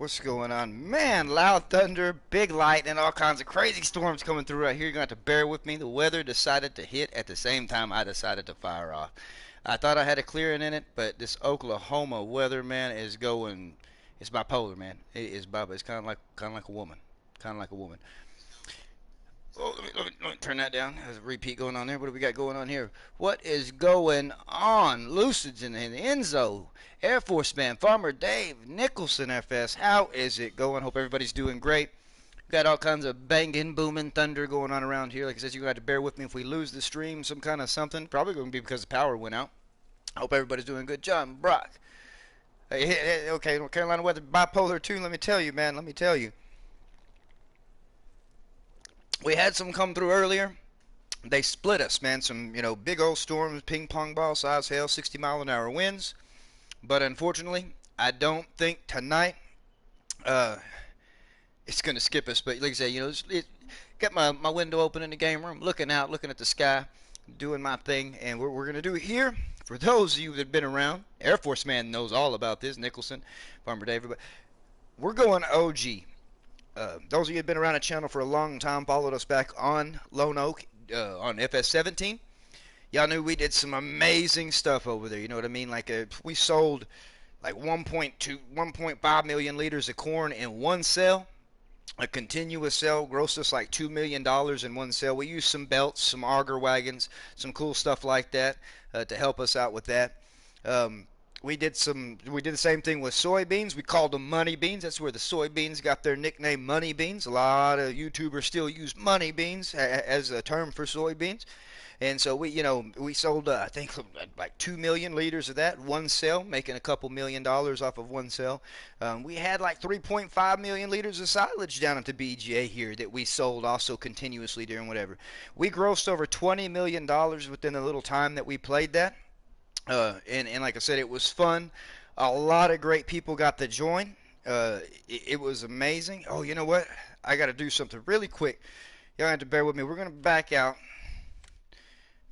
What's going on? Man, loud thunder, big light, and all kinds of crazy storms coming through right here. You're going to have to bear with me. The weather decided to hit at the same time I decided to fire off. I thought I had a clearing in it, but this Oklahoma weather, man, is going. It's bipolar, man. It is bipolar. It's kind of like a woman. Kind of like a woman. Oh, let me turn that down. There's a repeat going on there. What do we got going on here? What is going on? Lucids in the Enzo, Air Force Man, Farmer Dave, Nicholson FS. How is it going? Hope everybody's doing great. Got all kinds of banging, booming thunder going on around here. Like I said, you're going to have to bear with me if we lose the stream, some kind of something. Probably going to be because the power went out. Hope everybody's doing good. John Brock. Okay, North Carolina weather bipolar too. Let me tell you, man. Let me tell you. We had some come through earlier. They split us, man. Some, big old storms, ping pong ball size hail, 60-mile-an-hour winds. But unfortunately, I don't think tonight it's going to skip us. But like I say, got my window open in the game room, looking out, looking at the sky, doing my thing. And what we're going to do here, for those of you that have been around, Air Force Man knows all about this, Nicholson, Farmer David, but we're going OG. Those of you who have been around the channel for a long time, followed us back on Lone Oak on FS19. Y'all knew we did some amazing stuff over there. You know what I mean? Like we sold like 1.5 million liters of corn in one sale. A continuous sale grossed us like $2 million in one sale. We used some belts, some auger wagons, some cool stuff like that to help us out with that. We did the same thing with soybeans. We called them money beans. That's where the soybeans got their nickname, money beans. A lot of YouTubers still use money beans as a term for soybeans. And so we sold I think like 2 million liters of that one sale, making a couple $1 million off of one sale. We had like 3.5 million liters of silage down at the BGA here that we sold also continuously during whatever. We grossed over $20 million within the little time that we played that. And like I said, it was fun. A lot of great people got to join. It was amazing. Oh, you know what? I got to do something really quick. Y'all have to bear with me. We're going to back out.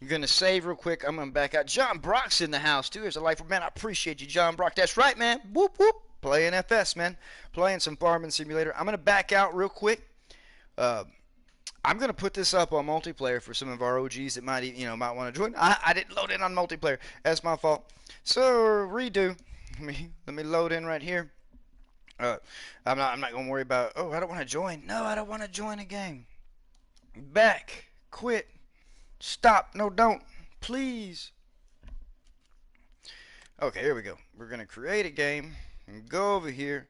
You're going to save real quick. I'm going to back out. John Brock's in the house, too. Here's a life. Man, I appreciate you, John Brock. That's right, man. Whoop, whoop. Playing FS, man. Playing some Farming Simulator. I'm going to back out real quick. I'm going to put this up on multiplayer for some of our OGs that might want to join. I didn't load in on multiplayer. That's my fault. So, redo. Let me load in right here. I'm not going to worry about, oh, I don't want to join. No, I don't want to join a game. Back. Quit. Stop. No, don't. Please. Okay, here we go. We're going to create a game and go over here.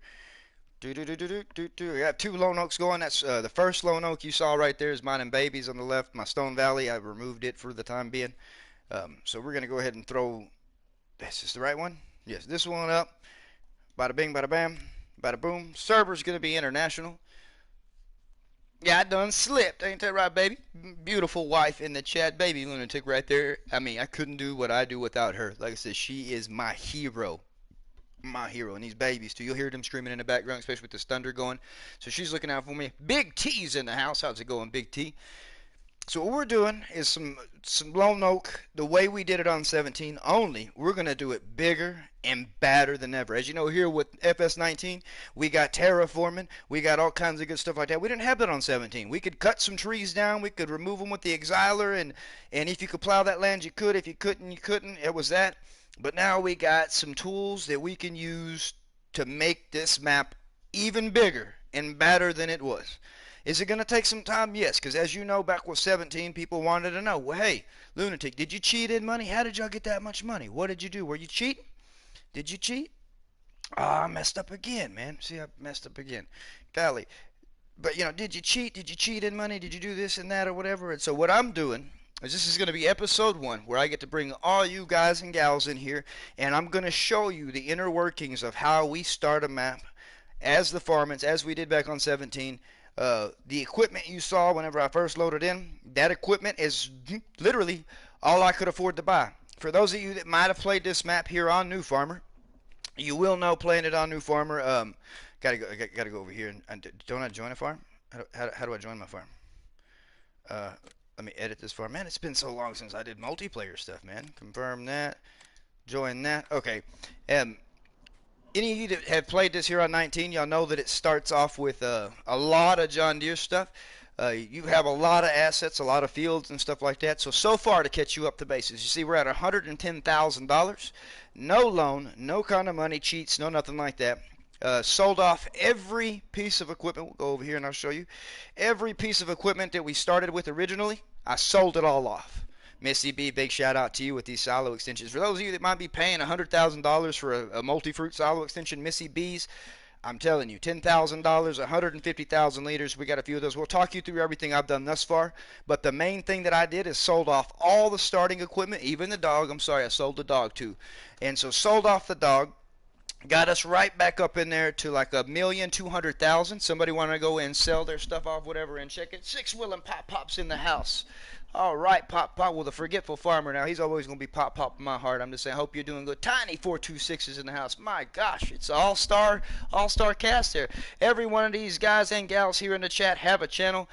We have two lone oaks going. That's the first lone oak you saw right there is mine and baby's on the left. My Stone Valley, I removed it for the time being. So we're going to go ahead and throw, this is the right one? Yes, this one up. Bada bing, bada bam, bada boom. Server's going to be international. Yeah, I done slipped. Ain't that right, baby? Beautiful wife in the chat. Baby lunatic right there. I mean, I couldn't do what I do without her. Like I said, she is my hero. My hero, and these babies too. You'll hear them screaming in the background, especially with this thunder going. So she's looking out for me. Big T's in the house. How's it going, Big T? So what we're doing is some lone oak the way we did it on 17. Only we're gonna do it bigger and badder than ever. As you know, here with FS19, we got terraforming, we got all kinds of good stuff like that. We didn't have that on 17. We could cut some trees down, we could remove them with the exiler, and if you could plow that land, you could. If you couldn't, you couldn't. It was that. But now we got some tools that we can use to make this map even bigger and badder than it was. Is it going to take some time? Yes, because as you know, back with 17, people wanted to know, well, hey, Lunatic, did you cheat in money? How did y'all get that much money? What did you do? Were you cheating? Did you cheat? Ah, I messed up again, man. See, I messed up again. Golly. But, did you cheat? Did you cheat in money? Did you do this and that or whatever? And so what I'm doing is this is going to be episode 1 where I get to bring all you guys and gals in here, and I'm going to show you the inner workings of how we start a map as the Farmans, as we did back on 17. The equipment you saw whenever I first loaded in, that equipment is literally all I could afford to buy. For those of you that might have played this map here on New Farmer, you will know playing it on New Farmer. Gotta go over here and don't I join a farm? How do I join my farm? Let me edit this farm. Man, it's been so long since I did multiplayer stuff, man. Confirm that. Join that. Okay. If any of you that have played this here on 19, y'all know that it starts off with a lot of John Deere stuff. You have a lot of assets, a lot of fields and stuff like that. So far to catch you up to bases, you see we're at $110,000. No loan, no kind of money cheats, no nothing like that. Sold off every piece of equipment. We'll go over here and I'll show you. Every piece of equipment that we started with originally, I sold it all off. Missy B, big shout out to you with these silo extensions. For those of you that might be paying $100,000 for a multi-fruit silo extension, Missy B's, I'm telling you, $10,000, 150,000 liters. We got a few of those. We'll talk you through everything I've done thus far. But the main thing that I did is sold off all the starting equipment, even the dog. I'm sorry, I sold the dog too. And so sold off the dog. Got us right back up in there to like 1,200,000. Somebody want to go in and sell their stuff off, whatever, and check it. 6 Willem Pop Pop's in the house. All right, Pop Pop. Well, the forgetful farmer now. He's always going to be Pop Pop in my heart. I'm just saying, hope you're doing good. Tiny 426 is in the house. My gosh, it's an all-star cast there. Every one of these guys and gals here in the chat have a channel.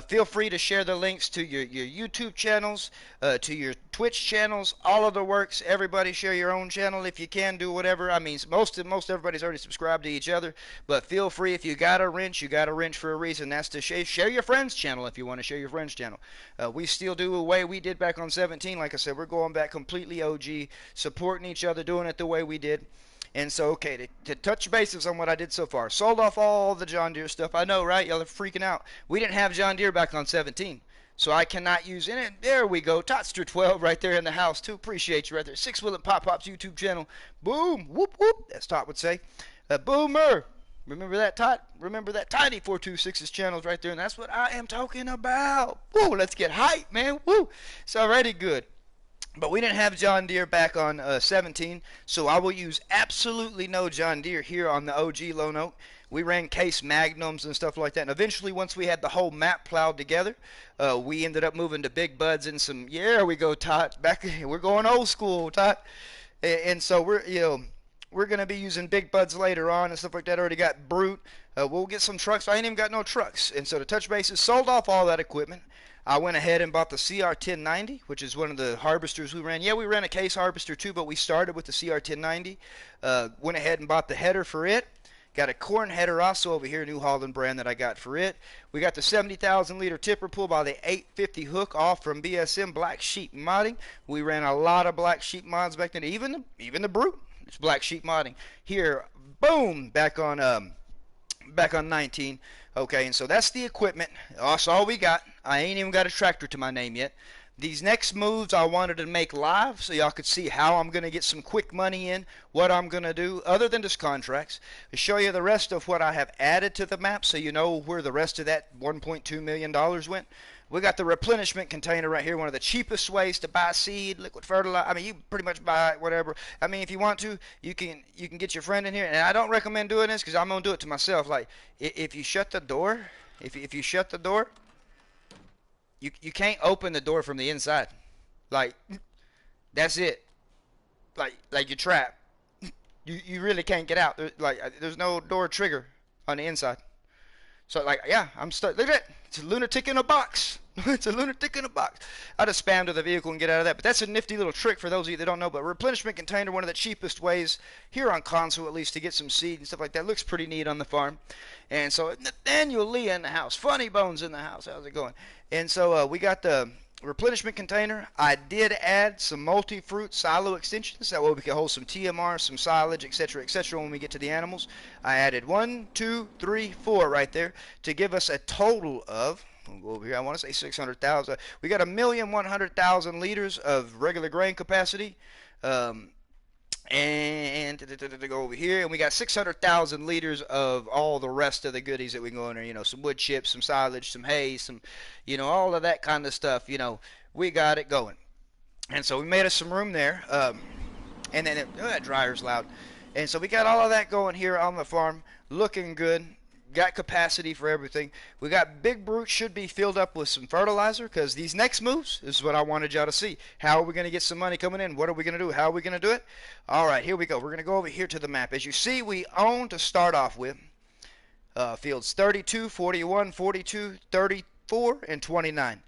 Feel free to share the links to your YouTube channels, to your Twitch channels, all of the works. Everybody share your own channel if you can. Do whatever. I mean, most everybody's already subscribed to each other, but feel free. If you got a wrench, you got a wrench for a reason. That's to share your friend's channel if you want to share your friend's channel. We still do the way we did back on 17. Like I said, we're going back completely OG, supporting each other, doing it the way we did. And so, okay, to touch bases on what I did so far. Sold off all the John Deere stuff. I know, right? Y'all are freaking out. We didn't have John Deere back on 17. So I cannot use it. There we go. Totster12 right there in the house, too. Appreciate you right there. 6 Willem Pop Pop's YouTube channel. Boom. Whoop, whoop. As Tot would say. Boomer. Remember that, Tot? Remember that Tiny 426's channels right there. And that's what I am talking about. Woo, let's get hype, man. Woo. It's already good. But we didn't have John Deere back on 17, so I will use absolutely no John Deere here on the OG Lone Oak. We ran Case Magnums and stuff like that, and eventually once we had the whole map plowed together, we ended up moving to Big Buds and some, yeah, we go, Tot, we're going old school, Tot. And so we're going to be using Big Buds later on and stuff like that. Already got Brute. We'll get some trucks. I ain't even got no trucks. And so to touch bases, sold off all that equipment. I went ahead and bought the CR1090, which is one of the harvesters we ran. Yeah, we ran a Case harvester too, but we started with the CR1090. Went ahead and bought the header for it. Got a corn header also over here, New Holland brand that I got for it. We got the 70,000 liter tipper pull by the 850 hook off from BSM Black Sheep Modding. We ran a lot of Black Sheep mods back then, even the Brute. It's Black Sheep Modding. Here, boom, back on 19. Okay, and so that's the equipment. That's all we got. I ain't even got a tractor to my name yet. These next moves I wanted to make live so y'all could see how I'm going to get some quick money in, what I'm going to do, other than just contracts. To show you the rest of what I have added to the map so you know where the rest of that $1.2 million went. We got the replenishment container right here, one of the cheapest ways to buy seed, liquid fertilizer. I mean, you pretty much buy it, whatever. I mean, if you want to, you can get your friend in here. And I don't recommend doing this because I'm going to do it to myself. Like, if you shut the door, if you shut the door, you can't open the door from the inside. Like, that's it. Like you're trapped. You really can't get out. There's no door trigger on the inside. So, like, yeah, I'm stuck. Look at that. It's a lunatic in a box. It's a lunatic in a box. I just spam to the vehicle and get out of that. But that's a nifty little trick for those of you that don't know. But replenishment container, one of the cheapest ways here on console, at least, to get some seed and stuff like that. Looks pretty neat on the farm. And so Nathaniel Lee in the house. Funny Bones in the house. How's it going? And so we got the replenishment container. I did add some multi-fruit silo extensions. That way we can hold some TMR, some silage, etc., when we get to the animals. I added 1, 2, 3, 4 right there to give us a total of, we'll go over here, I want to say 600,000. We got 1,100,000 liters of regular grain capacity. And to go over here, and we got 600,000 liters of all the rest of the goodies that we can go in there. You know, some wood chips, some silage, some hay, some, all of that kind of stuff. We got it going. And so we made us some room there. And then that dryer's loud. And so we got all of that going here on the farm, looking good. Got capacity for everything. We got Big Brute should be filled up with some fertilizer because these next moves is what I wanted y'all to see. How are we going to get some money coming in? What are we going to do? How are we going to do it? All right, here we go. We're going to go over here to the map. As you see, we own to start off with fields 32, 41, 42, 34, and 29.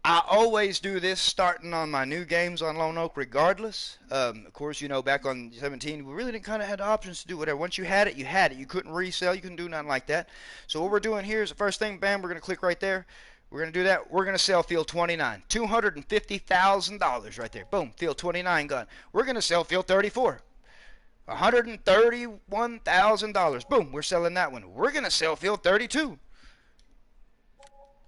I always do this starting on my new games on Lone Oak regardless. Of course, you know, back on 17, we really didn't kind of have the options to do whatever. Once you had it, you had it. You couldn't resell, you couldn't do nothing like that. So what we're doing here is the first thing, bam, we're going to click right there. We're going to do that. We're going to sell field 29. $250,000 right there. Boom, field 29 gone. We're going to sell field 34. $131,000. Boom, we're selling that one. We're going to sell field 32.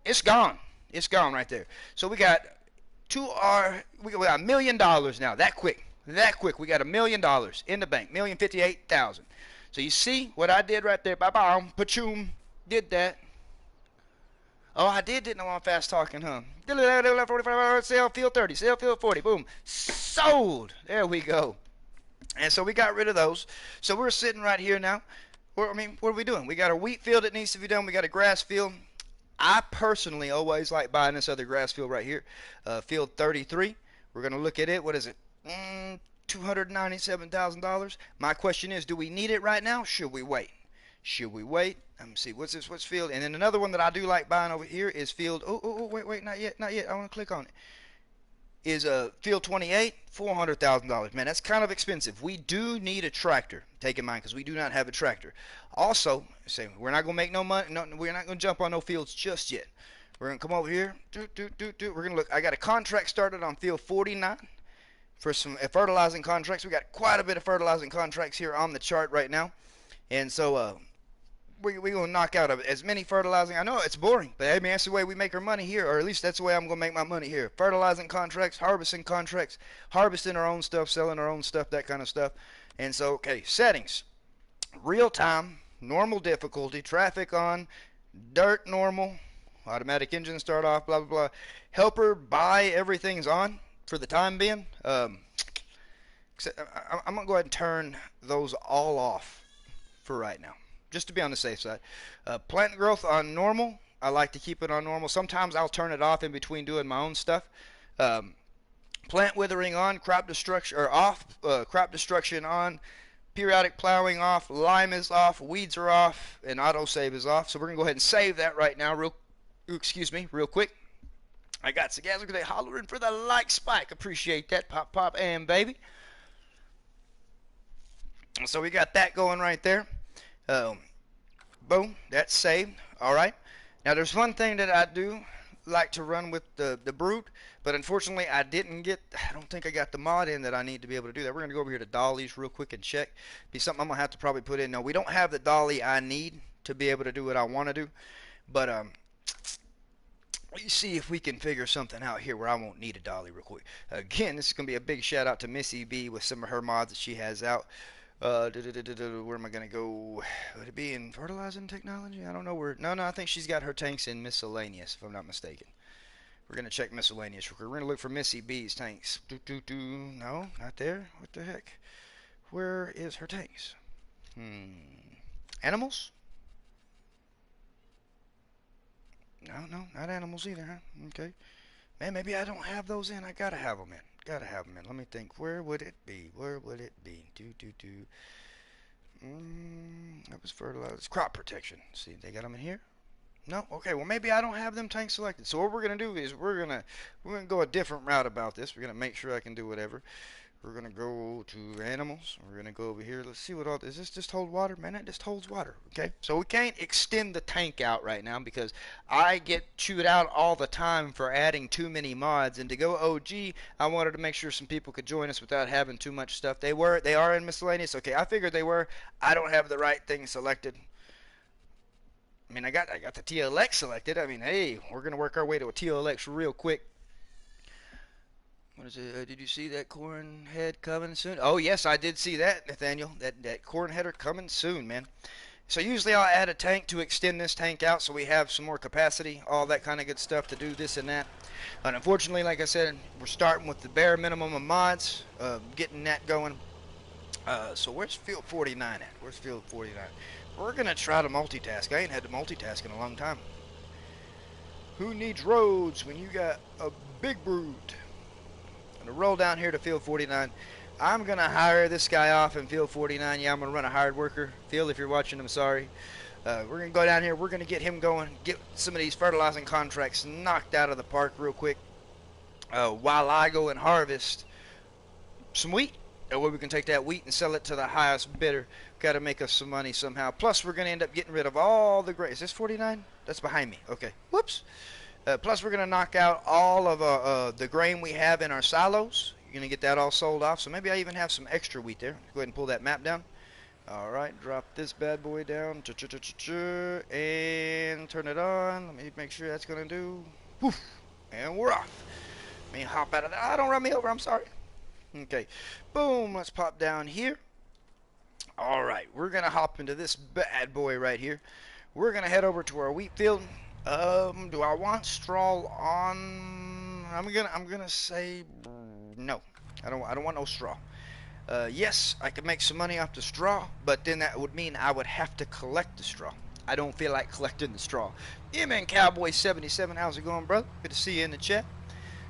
It's gone. It's gone right there. So we got we got $1,000,000 now. That quick. That quick. We got $1,000,000 in the bank. 1,058,000. So you see what I did right there. Bye-bye. Pachoom. Did that. Oh, I didn't know I'm fast talking, huh? Sell field 30. Sell field 40. Boom. Sold. There we go. And so we got rid of those. So we're sitting right here now. I mean, what are we doing? We got a wheat field that needs to be done. We got a grass field. I personally always like buying this other grass field right here. Field 33. We're going to look at it. What is it? $297,000. My question is, do we need it right now? Should we wait? Should we wait? Let me see. What's this? What's field? And then another one that I do like buying over here is field. Wait, not yet. Not yet. I want to click on it. Is field 28, $400,000. Man, that's kind of expensive. We do need a tractor. Take in mind, because we do not have a tractor. Also, say we're not gonna make no money. No, we're not gonna jump on no fields just yet. We're gonna come over here. We're gonna look. I got a contract started on field 49 for some fertilizing contracts. We got quite a bit of fertilizing contracts here on the chart right now, and so we're going to knock out as many fertilizing. I know it's boring, but I mean, that's the way we make our money here, or at least that's the way I'm going to make my money here. Fertilizing contracts, harvesting our own stuff, selling our own stuff, that kind of stuff. And so, okay, settings. Real time, normal difficulty, traffic on, dirt normal, automatic engine start off, blah, blah, blah. Helper, buy, everything's on for the time being. I'm going to go ahead and turn those all off for right now, just to be on the safe side. Plant growth on normal. I like to keep it on normal. Sometimes I'll turn it off in between doing my own stuff. Plant withering on, crop destruction or off, crop destruction on, periodic plowing off, lime is off, weeds are off, and autosave is off. So we're gonna go ahead and save that right now, real quick. I got some guys look at that hollering for the like spike. Appreciate that, pop, and baby. So we got that going right there. Boom, that's saved. All right. Now there's one thing that I do like to run with the brute, but unfortunately I don't think I got the mod in that I need to be able to do that. We're gonna go over here to dollies real quick and check. Be something I'm gonna have to probably put in. No, we don't have the dolly I need to be able to do what I want to do, but let's see if we can figure something out here where I won't need a dolly real quick. Again, this is gonna be a big shout out to Missy B with some of her mods that she has out. Where am I gonna go? Would it be in fertilizing technology? I don't know where. No, I think she's got her tanks in miscellaneous, if I'm not mistaken. We're gonna check miscellaneous. We're gonna look for Missy B's tanks. No, not there. What the heck? Where is her tanks? Animals? No, not animals either, huh? Okay. Man, maybe I don't have those in. I gotta have them in. Let me think. Where would it be? That was fertilizer. Crop protection. See, they got them in here. No. Okay. Well, maybe I don't have them tanks selected. So what we're gonna do is we're gonna go a different route about this. We're gonna make sure I can do whatever. We're gonna go to animals. We're gonna go over here. Let's see what all does this just hold water? Man, it just holds water. Okay, so we can't extend the tank out right now because I get chewed out all the time for adding too many mods. And to go OG, I wanted to make sure some people could join us without having too much stuff. They are in miscellaneous. Okay, I figured they were. I don't have the right thing selected. I mean, I got the TLX selected. I mean, hey, we're gonna work our way to a TLX real quick. What is it? Did you see that corn head coming soon? Oh, yes, I did see that, Nathaniel. That corn header coming soon, man. So usually I'll add a tank to extend this tank out so we have some more capacity, all that kind of good stuff to do this and that. But unfortunately, like I said, we're starting with the bare minimum of mods, getting that going. So where's field 49 at? Where's field 49? We're going to try to multitask. I ain't had to multitask in a long time. Who needs roads when you got a big brute? I'm going to roll down here to field 49. I'm going to hire this guy off in field 49. Yeah, I'm going to run a hired worker. Field, if you're watching, I'm sorry. We're going to go down here. We're going to get him going, get some of these fertilizing contracts knocked out of the park real quick while I go and harvest some wheat. That way we can take that wheat and sell it to the highest bidder. Got to make us some money somehow. Plus, we're going to end up getting rid of all the grain. Is this 49? That's behind me. Okay. Whoops. Plus, we're going to knock out all of the grain we have in our silos. You're going to get that all sold off. So maybe I even have some extra wheat there. Go ahead and pull that map down. All right. Drop this bad boy down. And turn it on. Let me make sure that's going to do. Woof. And we're off. Let me hop out of that. Don't run me over. I'm sorry. Okay, boom, let's pop down here. All right, we're gonna hop into this bad boy right here. We're gonna head over to our wheat field. Do I want straw on? I'm gonna say no. I don't want no straw. Yes, I could make some money off the straw, but then that would mean I would have to collect the straw. I don't feel like collecting the straw. Yeah, man, Cowboy77, how's it going, brother? Good to see you in the chat.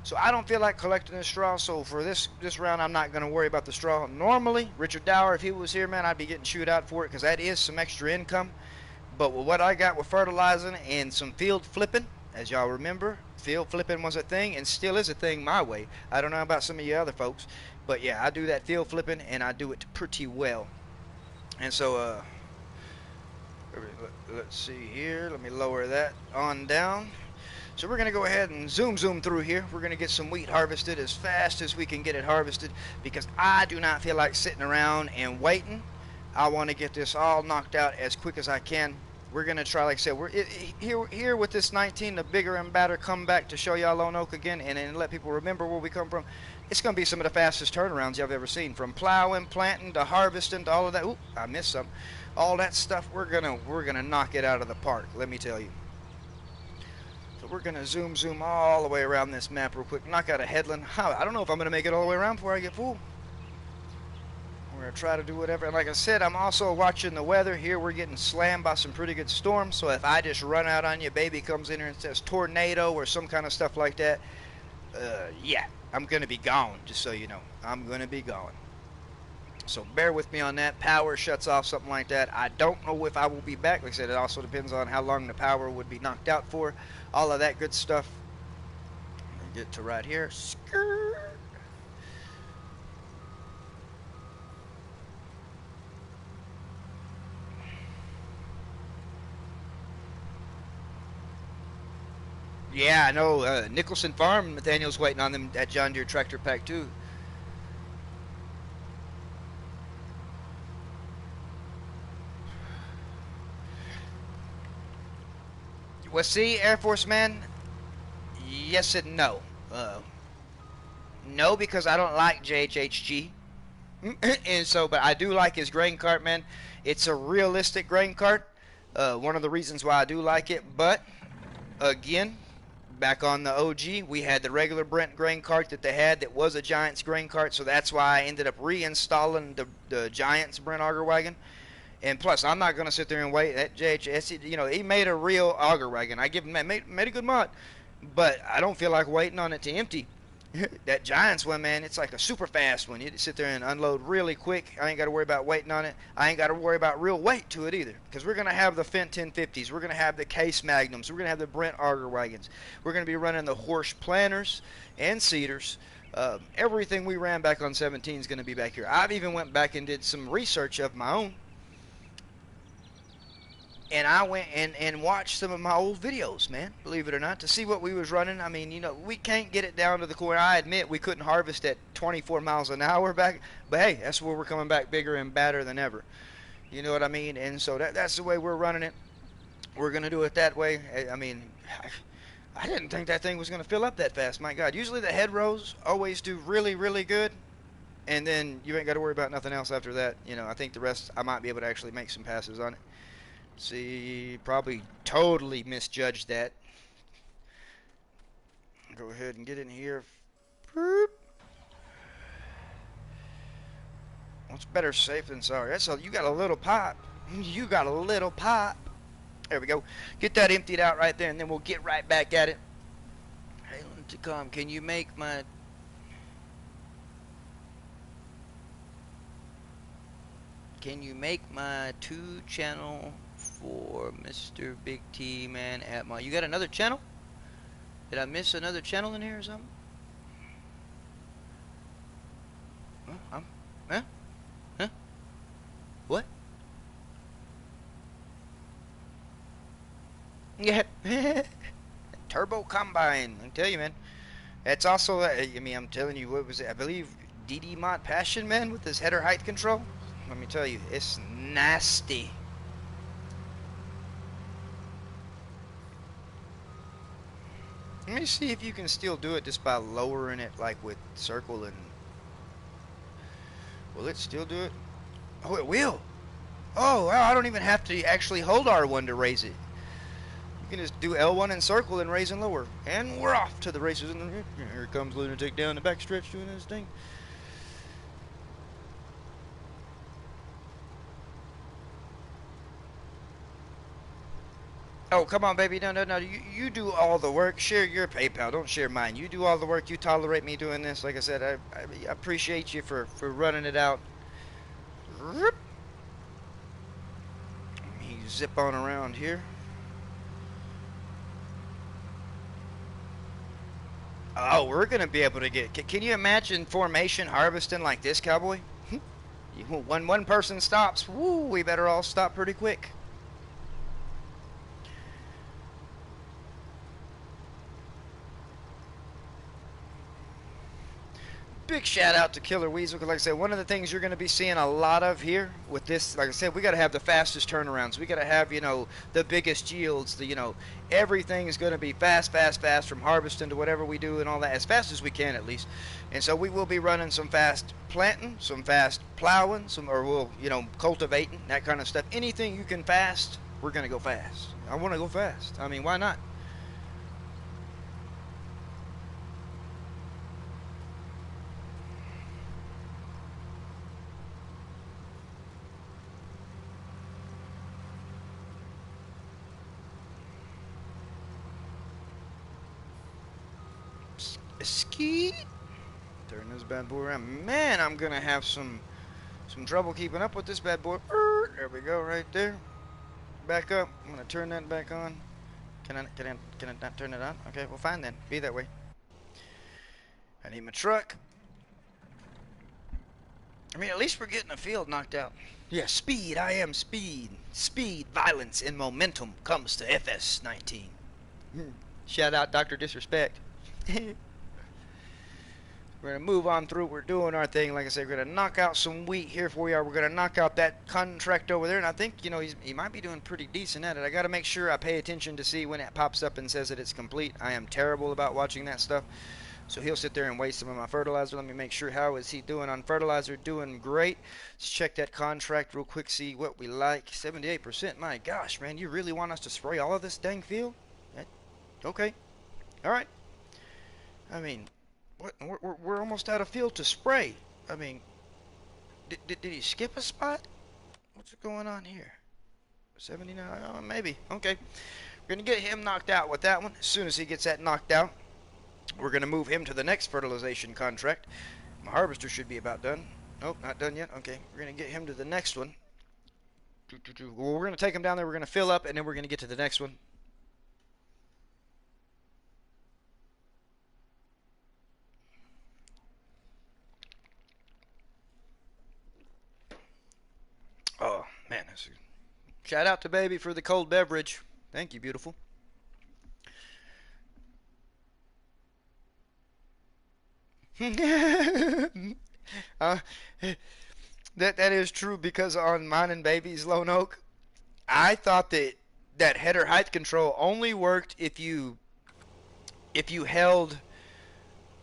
So I don't feel like collecting the straw, so for this round, I'm not going to worry about the straw. Normally, Richard Dower, if he was here, man, I'd be getting chewed out for it because that is some extra income. But with what I got with fertilizing and some field flipping, as y'all remember, field flipping was a thing and still is a thing my way. I don't know about some of you other folks, but yeah, I do that field flipping and I do it pretty well. And so, let's see here. Let me lower that on down. So we're going to go ahead and zoom through here. We're going to get some wheat harvested as fast as we can get it harvested because I do not feel like sitting around and waiting. I want to get this all knocked out as quick as I can. We're going to try, like I said, here with this 19, the bigger and badder comeback to show y'all Lone Oak again and let people remember where we come from. It's going to be some of the fastest turnarounds y'all have ever seen. From plowing, planting, to harvesting, to all of that. Oop, I missed some. All that stuff, we're gonna knock it out of the park, let me tell you. So we're going to zoom all the way around this map real quick. Knock out a headland. I don't know if I'm going to make it all the way around before I get full. We're going to try to do whatever. And like I said, I'm also watching the weather. Here we're getting slammed by some pretty good storms. So if I just run out on you, baby comes in here and says tornado or some kind of stuff like that, yeah, I'm going to be gone, just so you know. I'm going to be gone. So bear with me on that. Power shuts off, something like that. I don't know if I will be back. Like I said, it also depends on how long the power would be knocked out for. All of that good stuff. Get to right here. Skirt. Yeah, I know. Nicholson Farm, Nathaniel's waiting on them at John Deere Tractor Pack too. Well, see, Air Force man, yes and no. No, because I don't like JHHG. And so, but I do like his grain cart, man. It's a realistic grain cart. One of the reasons why I do like it. But, again, back on the OG, we had the regular Brent grain cart that they had that was a Giants grain cart. So that's why I ended up reinstalling the Giants Brent auger wagon. And plus, I'm not going to sit there and wait. That JHS, you know, he made a real auger wagon. I give him made a good mod, but I don't feel like waiting on it to empty. That Giants one, man, it's like a super fast one. You sit there and unload really quick. I ain't got to worry about waiting on it. I ain't got to worry about real weight to it either, because we're going to have the Fendt 1050s. We're going to have the Case Magnums. We're going to have the Brent auger wagons. We're going to be running the Horsch planters and seeders. Everything we ran back on 17 is going to be back here. I've even went back and did some research of my own. And I went and watched some of my old videos, man, believe it or not, to see what we was running. I mean, you know, we can't get it down to the core. I admit we couldn't harvest at 24 miles an hour back, but hey, that's where we're coming back bigger and badder than ever. You know what I mean? And so that's the way we're running it. We're going to do it that way. I mean, I didn't think that thing was going to fill up that fast. My God, usually the head rows always do really, really good. And then you ain't got to worry about nothing else after that. You know, I think the rest, I might be able to actually make some passes on it. See, probably totally misjudged that. Go ahead and get in here. Boop. What's better safe than sorry? That's all. You got a little pipe. You got a little pipe. There we go. Get that emptied out right there, and then we'll get right back at it. Hey, Tacom, can you make my... Can you make my 2-channel for Mr. Big T Man at my. You got another channel? Did I miss another channel in here or something? Huh? Huh? What? Yeah. Turbo Combine. I tell you, man. It's also, I mean, I'm telling you, what was it? I believe DD Mod Passion, man, with this header height control. Let me tell you, it's nasty. Let me see if you can still do it just by lowering it, like with circle and. Will it still do it? Oh, it will. Oh, wow, I don't even have to actually hold R1 to raise it. You can just do L1 and circle and raise and lower. And we're off to the races. And here comes Lunatic down the backstretch doing his thing. Oh, come on, baby. No. You do all the work. Share your PayPal. Don't share mine. You do all the work. You tolerate me doing this. Like I said, I appreciate you for running it out. Let me zip on around here. Oh, we're going to be able to get... Can you imagine formation harvesting like this, cowboy? When one person stops, woo, we better all stop pretty quick. Big shout out to Killer Weasel, because like I said, one of the things you're going to be seeing a lot of here with this, like I said, we got to have the fastest turnarounds. We got to have, you know, the biggest yields. The, you know, everything is going to be fast from harvesting to whatever we do and all that, as fast as we can at least. And so we will be running some fast planting, some fast plowing, or we'll, you know, cultivating, that kind of stuff. Anything you can fast, we're going to go fast. I want to go fast. I mean, why not? Ski. Turn this bad boy around. Man, I'm gonna have some trouble keeping up with this bad boy. There we go, right there. Back up. I'm gonna turn that back on. Can I not turn it on? Okay, well fine then. Be that way. I need my truck. I mean, at least we're getting the field knocked out. Yeah, speed. I am speed. Speed, violence, and momentum comes to FS19. Shout out Dr. Disrespect. We're going to move on through. We're doing our thing. Like I said, we're going to knock out some wheat here for you. We're going to knock out that contract over there. And I think, you know, he might be doing pretty decent at it. I got to make sure I pay attention to see when it pops up and says that it's complete. I am terrible about watching that stuff. So he'll sit there and waste some of my fertilizer. Let me make sure. How is he doing on fertilizer? Doing great. Let's check that contract real quick, see what we like. 78%. My gosh, man, you really want us to spray all of this dang field? Okay. All right. I mean... We're almost out of field to spray. I mean, did he skip a spot? What's going on here? 79? Oh, maybe. Okay. We're going to get him knocked out with that one. As soon as he gets that knocked out, we're going to move him to the next fertilization contract. My harvester should be about done. Nope, not done yet. Okay. We're going to get him to the next one. Well, we're going to take him down there. We're going to fill up, and then we're going to get to the next one. Oh, man. Shout out to baby for the cold beverage. Thank you, beautiful. That is true, because on mine and baby's Lone Oak, I thought that header height control only worked if you held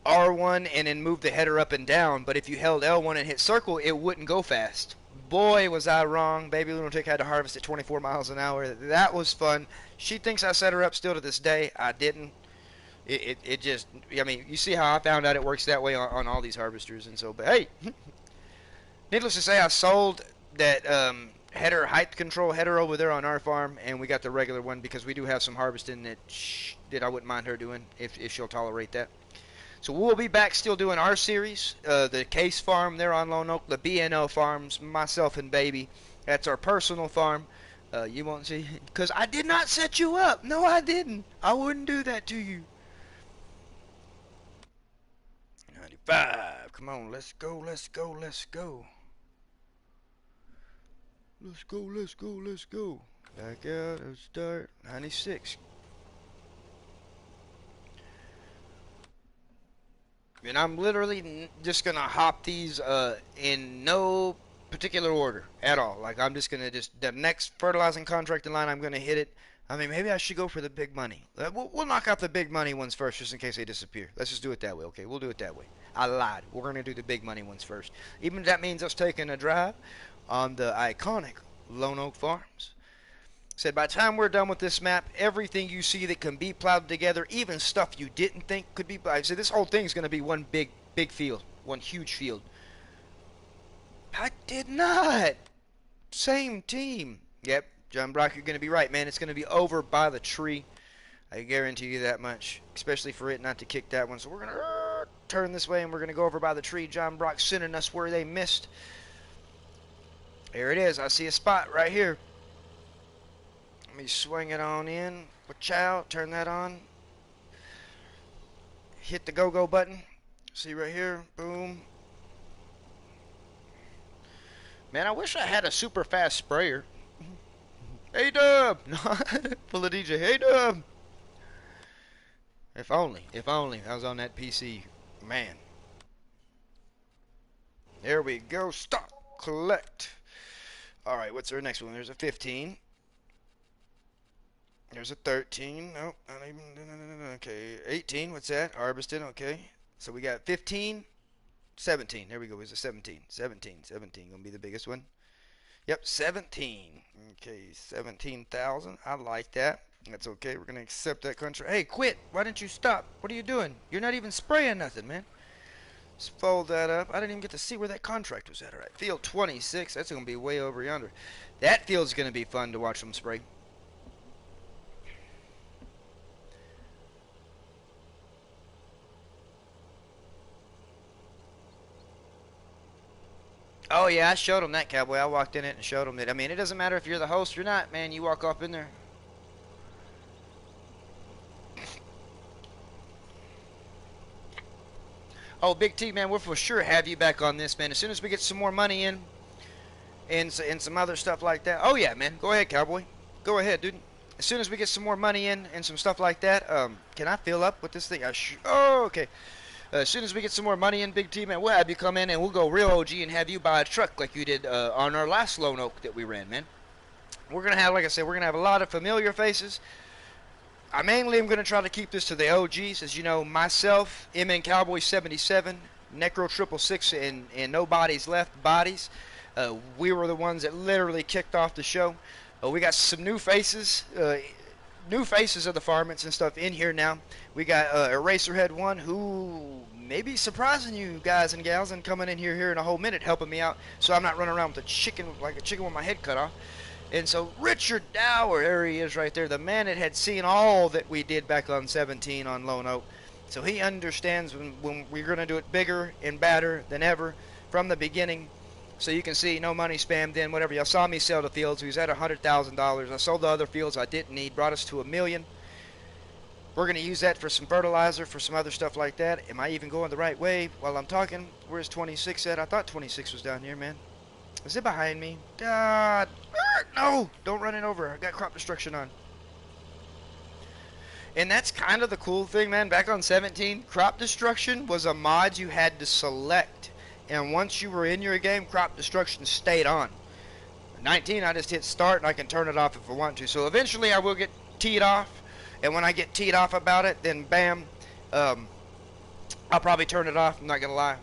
R1 and then moved the header up and down, but if you held L1 and hit circle, it wouldn't go fast. Boy, was I wrong. Baby Lunatic had to harvest at 24 miles an hour. That was fun. She thinks I set her up still to this day. I didn't. It just, I mean, you see how I found out it works that way on all these harvesters. And so, but hey, needless to say, I sold that header height control header over there on our farm, and we got the regular one because we do have some harvesting that I wouldn't mind her doing if she'll tolerate that. So we'll be back still doing our series, the Case Farm there on Lone Oak, the BNO Farms, myself and baby. That's our personal farm. You won't see, because I did not set you up. No, I didn't. I wouldn't do that to you. 95. Come on, let's go, let's go, let's go. Let's go, let's go, let's go. Back out, let's start. 96. And I'm literally just gonna hop these in no particular order at all. Like I'm just gonna the next fertilizing contract in line, I'm gonna hit it. I mean, maybe I should go for the big money. We'll knock out the big money ones first, just in case they disappear. Let's just do it that way. Okay, we'll do it that way. I lied. We're gonna do the big money ones first. Even if that means us taking a drive on the iconic Lone Oak Farms. Said by the time we're done with this map, everything you see that can be plowed together, even stuff you didn't think could be plowed. I said this whole thing is going to be one big field, one huge field. I did not. Same team. Yep, John Brock, you're going to be right, man. It's going to be over by the tree. I guarantee you that much, especially for it not to kick that one. So we're going to turn this way, and we're going to go over by the tree. John Brock sending us where they missed. There it is. I see a spot right here. Let me swing it on in. Watch out. Turn that on. Hit the go-go button. See right here. Boom. Man, I wish I had a super fast sprayer. Hey, Dub. Full of DJ. Hey, Dub. If only I was on that PC. Man. There we go. Stop. Collect. Alright, what's our next one? There's a 15. There's a 13. Nope, not even. Okay, 18. What's that? Harvested. Okay. So we got 15, 17. There we go. There's a 17. 17. Gonna be the biggest one. Yep, 17. Okay, 17,000. I like that. That's okay. We're gonna accept that contract. Hey, quit! Why didn't you stop? What are you doing? You're not even spraying nothing, man. Let's fold that up. I didn't even get to see where that contract was at. All right, field 26. That's gonna be way over yonder. That field's gonna be fun to watch them spray. Oh yeah, I showed him that, Cowboy. I walked in it and showed him that. I mean, it doesn't matter if you're the host or not, man. You walk up in there. Oh, Big T, man, we'll for sure have you back on this, man. As soon as we get some more money in, and some other stuff like that. Oh yeah, man. Go ahead, Cowboy. Go ahead, dude. As soon as we get some more money in and some stuff like that, can I fill up with this thing? Oh, okay. As soon as we get some more money in, Big T, man, we'll have you come in and we'll go real OG and have you buy a truck like you did on our last Lone Oak that we ran, man. We're going to have, like I said, we're going to have a lot of familiar faces. I mainly am going to try to keep this to the OGs. As you know, myself, MN Cowboy 77, Necro 666, and Nobody's Left Bodies. We were the ones that literally kicked off the show. We got some new faces of the farmers and stuff in here now. We got Eraserhead 1, who may be surprising you guys and gals and coming in here in a whole minute helping me out, so I'm not running around with a chicken with my head cut off. And so Richard Dower, there he is right there, the man that had seen all that we did back on 17 on Lone Oak. So he understands when we're going to do it bigger and badder than ever from the beginning. So you can see no money spammed in, whatever. Y'all saw me sell the fields. We was at $100,000. I sold the other fields I didn't need, brought us to $1 million. We're going to use that for some fertilizer, for some other stuff like that. Am I even going the right way while I'm talking? Where's 26 at? I thought 26 was down here, man. Is it behind me? God. No! Don't run it over. I got crop destruction on. And that's kind of the cool thing, man. Back on 17, crop destruction was a mod you had to select. And once you were in your game, crop destruction stayed on. 19, I just hit start and I can turn it off if I want to. So eventually I will get teed off. And when I get teed off about it, then bam, I'll probably turn it off. I'm not going to lie.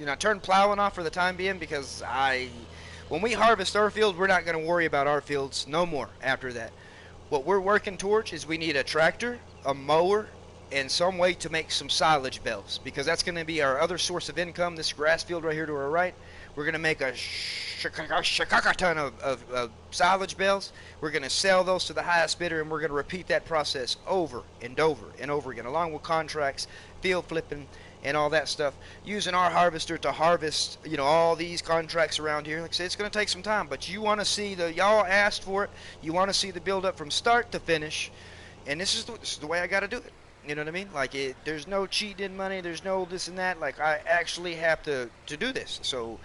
I turn plowing off for the time being because when we harvest our field, we're not going to worry about our fields no more after that. What we're working towards is we need a tractor, a mower, and some way to make some silage bales, because that's going to be our other source of income. This grass field right here to our right, we're going to make a ton of silage bales. We're going to sell those to the highest bidder, and we're going to repeat that process over and over and over again, along with contracts, field flipping, and all that stuff, using our harvester to harvest, you know, all these contracts around here. Like I said, it's going to take some time, but you want to see y'all asked for it. You want to see the build up from start to finish, and this is the way I got to do it. You know what I mean? Like, there's no cheating in money. There's no this and that. Like, I actually have to do this. So,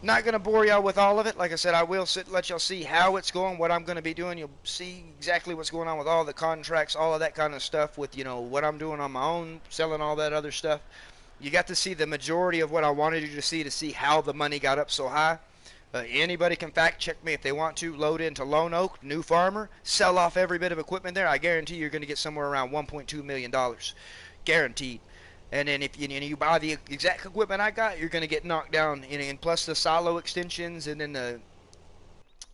not going to bore y'all with all of it. Like I said, I will let y'all see how it's going, what I'm going to be doing. You'll see exactly what's going on with all the contracts, all of that kind of stuff with, you know, what I'm doing on my own, selling all that other stuff. You got to see the majority of what I wanted you to see how the money got up so high. Anybody can fact check me if they want to. Load into Lone Oak, new farmer, sell off every bit of equipment there. I guarantee you're going to get somewhere around $1.2 million. Guaranteed. And then if you buy the exact equipment I got, you're going to get knocked down. And plus the silo extensions and then the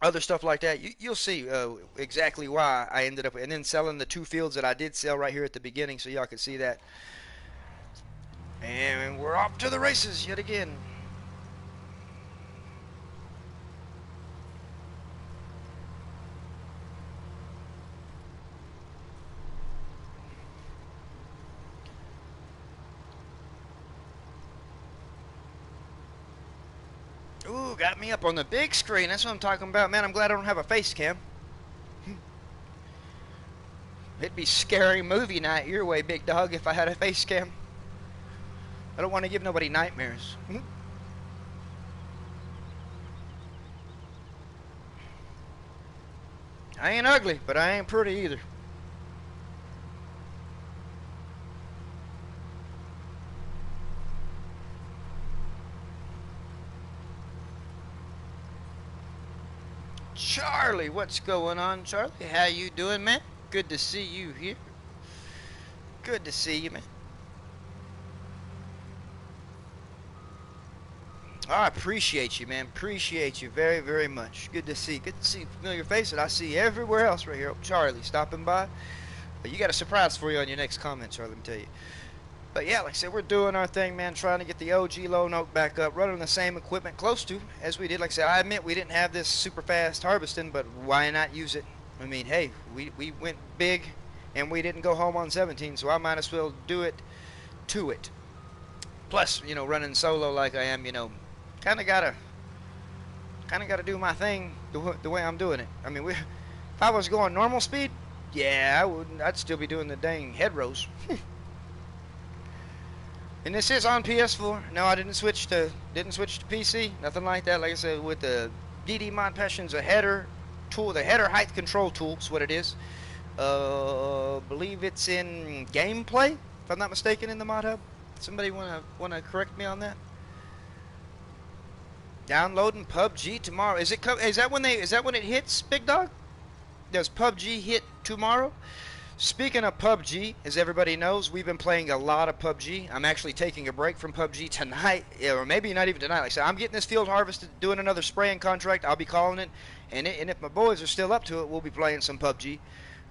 other stuff like that. You'll see exactly why I ended up. And then selling the 2 fields that I did sell right here at the beginning so y'all can see that. And we're off to the races yet again. Ooh, got me up on the big screen. That's what I'm talking about. Man, I'm glad I don't have a face cam. It'd be scary movie night your way, big dog, if I had a face cam. I don't want to give nobody nightmares. I ain't ugly, but I ain't pretty either. Charlie, what's going on, Charlie? How you doing, man? Good to see you here. Good to see you, man. Oh, I appreciate you, man. Appreciate you very, very much. Good to see a familiar face that I see everywhere else right here. Oh, Charlie stopping by. But you got a surprise for you on your next comment, Charlie, let me tell you. But yeah, like I said, we're doing our thing, man, trying to get the OG Lone Oak back up, running the same equipment close to as we did. Like I said, I admit we didn't have this super fast harvesting, but why not use it? I mean, hey, we went big and we didn't go home on 17, so I might as well do it to it. Plus, you know, running solo like I am, you know, kind of gotta do my thing the way I'm doing it. I mean, if I was going normal speed, yeah, I'd still be doing the dang head rows. And this is on PS4. No, I didn't switch to PC. Nothing like that. Like I said, with the DD Mod Passion's a header tool, the header height control tool is what it is. Believe it's in gameplay, if I'm not mistaken, in the mod hub. Somebody wanna correct me on that? Downloading PUBG tomorrow. Is that when it hits, Big Dog? Does PUBG hit tomorrow? Speaking of PUBG, as everybody knows, we've been playing a lot of PUBG. I'm actually taking a break from PUBG tonight, or maybe not even tonight. Like I said, I'm getting this field harvested, doing another spraying contract. I'll be calling it, and if my boys are still up to it, we'll be playing some PUBG.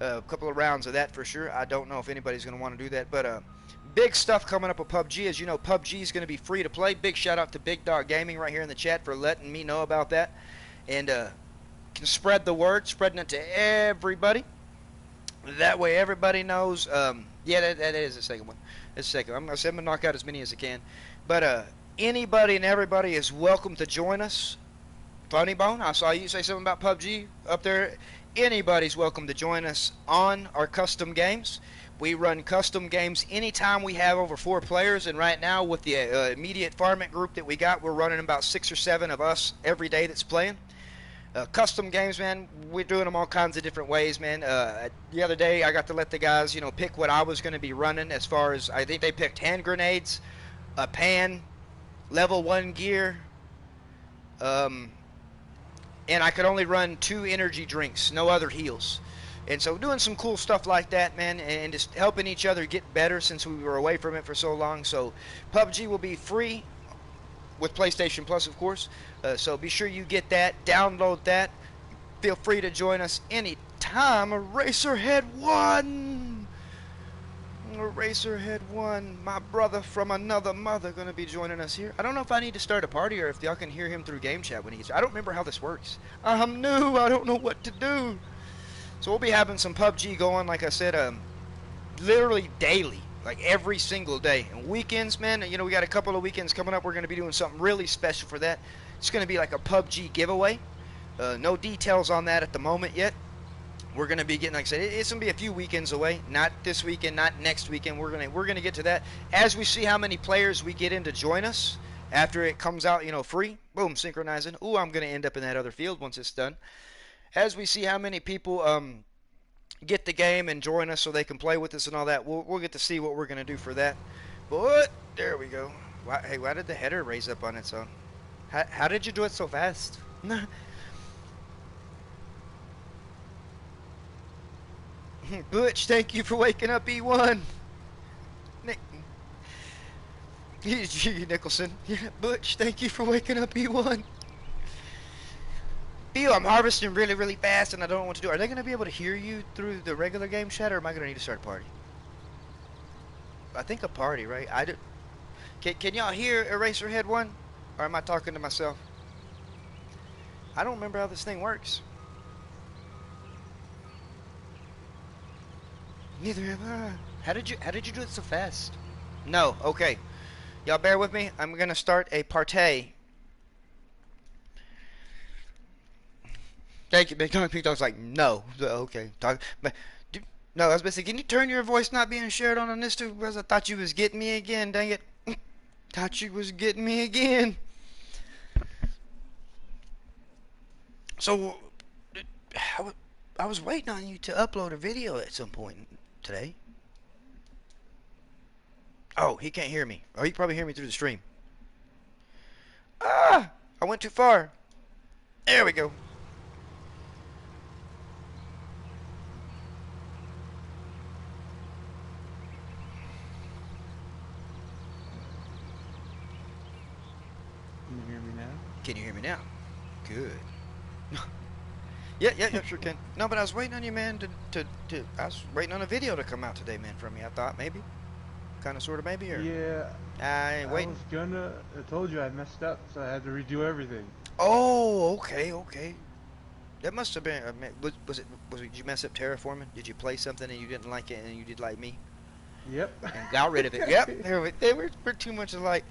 A couple of rounds of that for sure. I don't know if anybody's going to want to do that, but big stuff coming up with PUBG. As you know, PUBG is going to be free to play. Big shout out to Big Dog Gaming right here in the chat for letting me know about that, and can spread the word, spreading it to everybody. That way everybody knows. Yeah, that is the second one. That's the second. I'm going to knock out as many as I can. But anybody and everybody is welcome to join us. Funny Bone, I saw you say something about PUBG up there. Anybody's welcome to join us on our custom games. We run custom games anytime we have over 4 players. And right now with the immediate farming group that we got, we're running about 6 or 7 of us every day that's playing. Custom games, man, we're doing them all kinds of different ways, man. The other day, I got to let the guys, you know, pick what I was going to be running as far as, I think they picked hand grenades, a pan, level 1 gear, and I could only run 2 energy drinks, no other heals. And so doing some cool stuff like that, man, and just helping each other get better since we were away from it for so long. So PUBG will be free with PlayStation Plus, of course. So be sure you get that, download that. Feel free to join us anytime. Eraserhead1, Eraserhead1, my brother from another mother, gonna be joining us here. I don't know if I need to start a party or if y'all can hear him through game chat when he gets. I don't remember how this works. I'm new. I don't know what to do. So we'll be having some PUBG going, like I said, literally daily. like every single day. And weekends, man, you know, we got a couple of weekends coming up. We're going to be doing something really special for that. It's going to be like a PUBG giveaway. No details on that at the moment yet. We're going to be getting, like I said, it's going to be a few weekends away. Not this weekend, not next weekend. We're going to get to that as we see how many players we get in to join us after it comes out, you know, free. Boom, synchronizing. Ooh, I'm going to end up in that other field once it's done. As we see how many people get the game and join us so they can play with us and all that, we'll get to see what we're going to do for that. But there we go. Hey, why did the header raise up on its own? How did you do it so fast? Butch, thank you for waking up, E1. Nick, Nicholson. Yeah, Butch, thank you for waking up, E1. Ew, I'm harvesting really, really fast and I don't know what to do. Are they going to be able to hear you through the regular game chat, or am I going to need to start a party? I think a party, right? Can y'all hear Eraserhead 1? Or am I talking to myself? I don't remember how this thing works. Neither have I. How did you do it so fast? No, okay. Y'all bear with me. I'm gonna start a partay. Thank you, Big Dog. Big Dog's like, no. Okay. No, I was about to say, can you turn your voice not being shared on this too? Because I thought you was getting me again, dang it. Thought you was getting me again. So, I was waiting on you to upload a video at some point today. Oh, he can't hear me. Oh, he can probably hear me through the stream. Ah! I went too far. There we go. Can you hear me now? Can you hear me now? Good. Yeah, sure can. No, but I was waiting on you, man, I was waiting on a video to come out today, man, from you. I thought maybe. Kind of, sort of, maybe, or? Yeah. I ain't waiting. I told you I messed up, so I had to redo everything. Oh, okay. That must have been, did you mess up terraforming? Did you play something and you didn't like it and you did like me? Yep. And got rid of it. Yep, we're too much alike.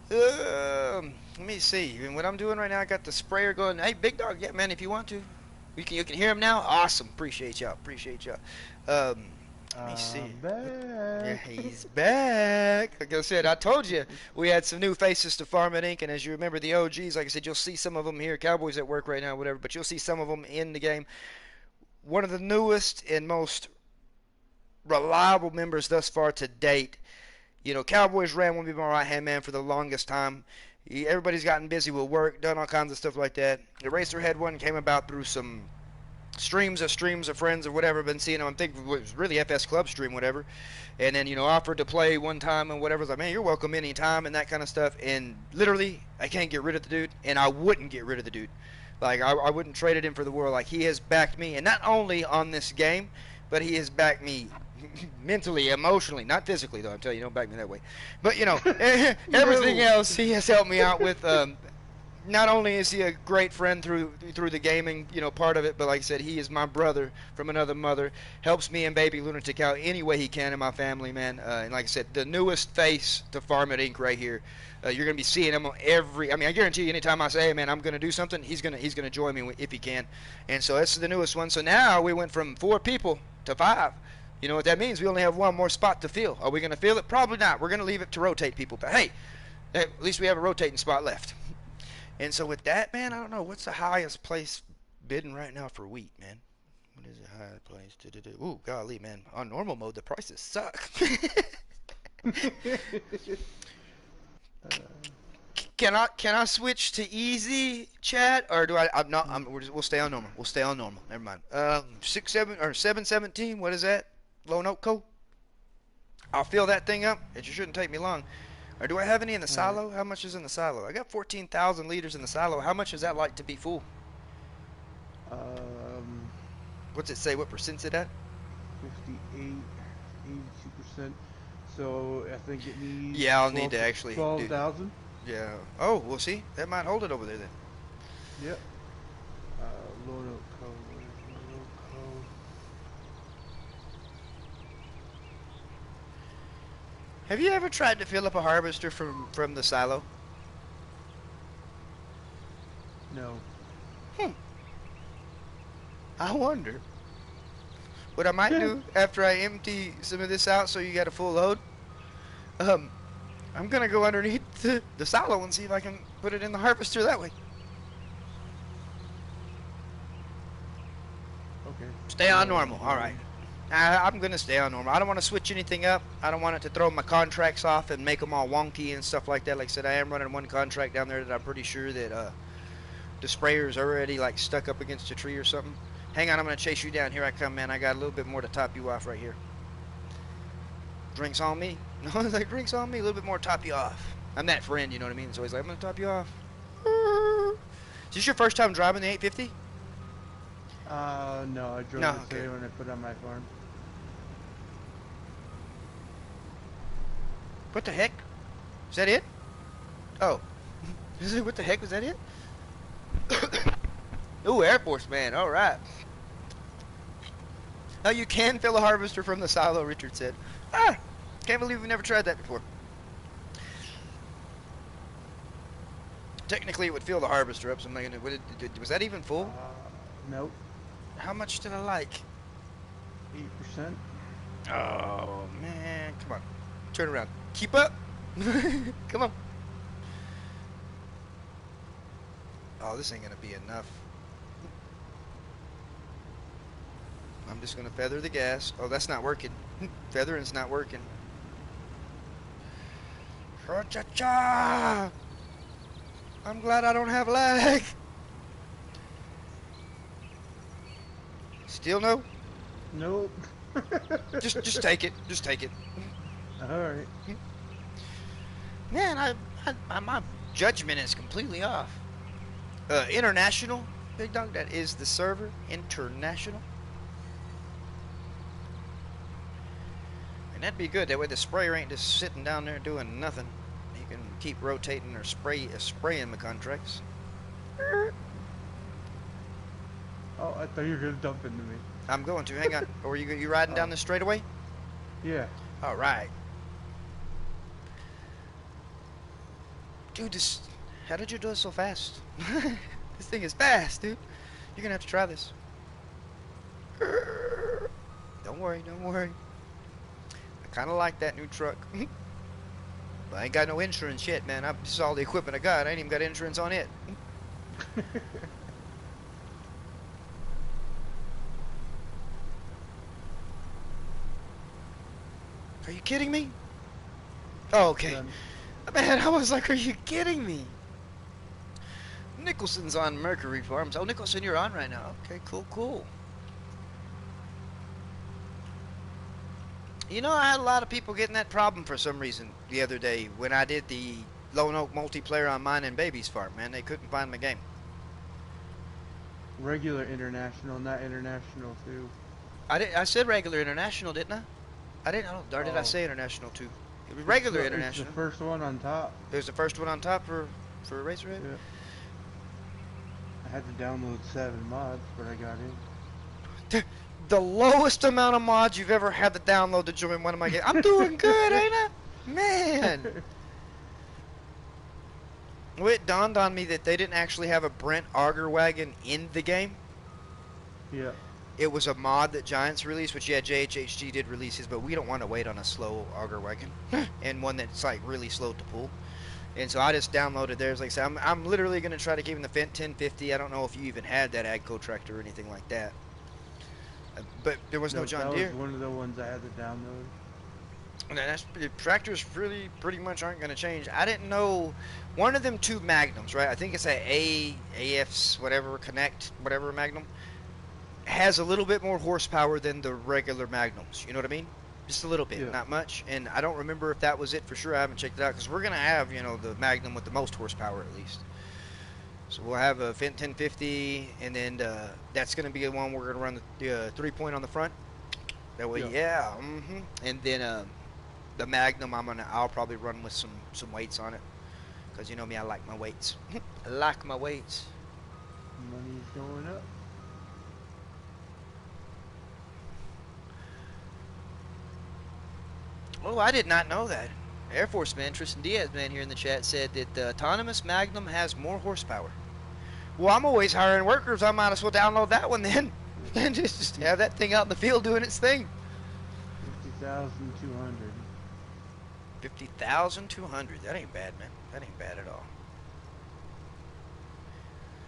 Let me see. And what I'm doing right now, I got the sprayer going. Hey, Big Dog, yeah, man, if you want to. You can hear him now? Awesome. Appreciate y'all. Let me see. Yeah, he's back. Like I said, I told you we had some new faces to Farm Inc. And as you remember, the OGs, like I said, you'll see some of them here. Cowboys at work right now, whatever. But you'll see some of them in the game. One of the newest and most reliable members thus far to date. You know, Cowboys ran one, be my right-hand man for the longest time. Everybody's gotten busy with work, done all kinds of stuff like that. The Racerhead one came about through some streams of friends or whatever. Been seeing him. I'm thinking it was really FS Club stream, whatever. And then, you know, offered to play one time and whatever. I was like, man, you're welcome anytime and that kind of stuff. And literally, I can't get rid of the dude, and I wouldn't get rid of the dude. Like, I wouldn't trade it in for the world. Like, he has backed me, and not only on this game, but he has backed me mentally, emotionally, not physically though. I'm telling you, don't back me that way. But you know, everything else he has helped me out with. Not only is he a great friend through the gaming, you know, part of it, but like I said, he is my brother from another mother. Helps me and Baby Lunatic out any way he can in my family, man. And like I said, the newest face to Farm It Inc. right here. You're gonna be seeing him every. I mean, I guarantee you, anytime I say, "Hey, man, I'm gonna do something," he's gonna join me if he can. And so that's the newest one. So now we went from 4 people to 5. You know what that means? We only have one more spot to fill. Are we going to fill it? Probably not. We're going to leave it to rotate people. But hey, at least we have a rotating spot left. And so with that, man, I don't know. What's the highest place bidding right now for wheat, man? What is the highest place? Ooh, golly, man. On normal mode, the prices suck. Can I switch to easy chat, or do I'm not? We'll stay on normal. We'll stay on normal. Never mind. 717. What is that? Low note code. I'll fill that thing up. It shouldn't take me long. Or do I have any in the silo? How much is in the silo? I got 14,000 liters in the silo. How much is that like to be full? What's it say? What percent's it at? 58, 82%. So I think it needs. Yeah, I'll need to actually 12,000. Yeah. Oh, we'll see. That might hold it over there then. Yep. Low note code. Where's low note code? Have you ever tried to fill up a harvester from the silo? No. Hmm. I wonder. What I might do after I empty some of this out so you got a full load, um, I'm gonna go underneath the silo and see if I can put it in the harvester that way. Okay. Stay You on know where I'm normal. All right. going. I'm gonna stay on normal. I don't want to switch anything up. I don't want it to throw my contracts off and make them all wonky and stuff like that. Like I said, I am running one contract down there that I'm pretty sure that the sprayer's already like stuck up against a tree or something. Hang on, I'm gonna chase you down. Here I come, man. I got a little bit more to top you off right here. Drinks on me. No, it's like drinks on me. A little bit more top you off. I'm that friend, you know what I mean? So he's like, I'm gonna top you off. Is this your first time driving the 850? No, I No, drove it okay. today when I put on my farm. What the heck? Is that it? Oh. What the heck? Was that it? Ooh, Air Force man. All right. Oh, you can fill a harvester from the silo, Richard said. Ah, can't believe we've never tried that before. Technically, it would fill the harvester up, so I'm not gonna. Was that even full? Nope. How much did I like? 8%. Oh, man. Come on. Turn around. Keep up. Come on. Oh, this ain't gonna be enough. I'm just gonna feather the gas. Oh, that's not working. Feathering's not working. Cha-cha-cha! I'm glad I don't have lag. Still no? Nope. Just take it. Just take it. Alright. Man, my judgment is completely off. International, Big Dog, that is the server. International. And that'd be good. That way the sprayer ain't just sitting down there doing nothing. You can keep rotating or spraying the contracts. Oh, I thought you were gonna dump into me. I'm going to. Hang on. Or you riding down this straightaway? Yeah. All right. Dude, this... How did you do it so fast? This thing is fast, dude. You're gonna have to try this. Don't worry, don't worry. I kind of like that new truck. But I ain't got no insurance yet, man. This is all the equipment I got. I ain't even got insurance on it. Are you kidding me? Oh, okay. Done. Man, I was like, are you kidding me? Nicholson's on Mercury Farms. Oh, Nicholson, you're on right now. Okay, cool, cool. You know, I had a lot of people getting that problem for some reason the other day when I did the Lone Oak multiplayer on mine and Baby's farm, man. They couldn't find my game. Regular international, not international too. I said regular international, didn't I? I didn't. Oh, or did I say international too? It was regular international. It's the first one on top. It was the first one on top for Eraserhead? Yeah. I had to download 7 mods, but I got in. The lowest amount of mods you've ever had to download to join one of my games. I'm doing good, ain't I? Man. Well, it dawned on me that they didn't actually have a Brent Auger wagon in the game. Yeah. It was a mod that Giants released, which yeah, JHHG did release his, but we don't want to wait on a slow auger wagon and one that's like really slow to pull. And so I just downloaded theirs. Like I said, I'm literally going to try to give him the Fendt 1050. I don't know if you even had that AGCO tractor or anything like that. But there was no John Deere. That was one of the ones I had to download. The tractors really pretty much aren't going to change. I didn't know one of them two Magnums, right? I think it's AF's whatever Connect whatever Magnum has a little bit more horsepower than the regular Magnums. You know what I mean? Just a little bit, Yeah. not much. And I don't remember if that was it for sure. I haven't checked it out because we're going to have, you know, the Magnum with the most horsepower at least. So we'll have a Fendt 1050, and then that's going to be the one we're going to run the 3-point on the front. That way, yeah. And then the Magnum, I'll probably run with some weights on it, because you know me, I like my weights. I like my weights. Money's going up. Oh, I did not know that. Air Force man Tristan Diaz man here in the chat said that the autonomous Magnum has more horsepower. Well, I'm always hiring workers. I might as well download that one then, and just have that thing out in the field doing its thing. 50,200. 50,200. That ain't bad, man. That ain't bad at all.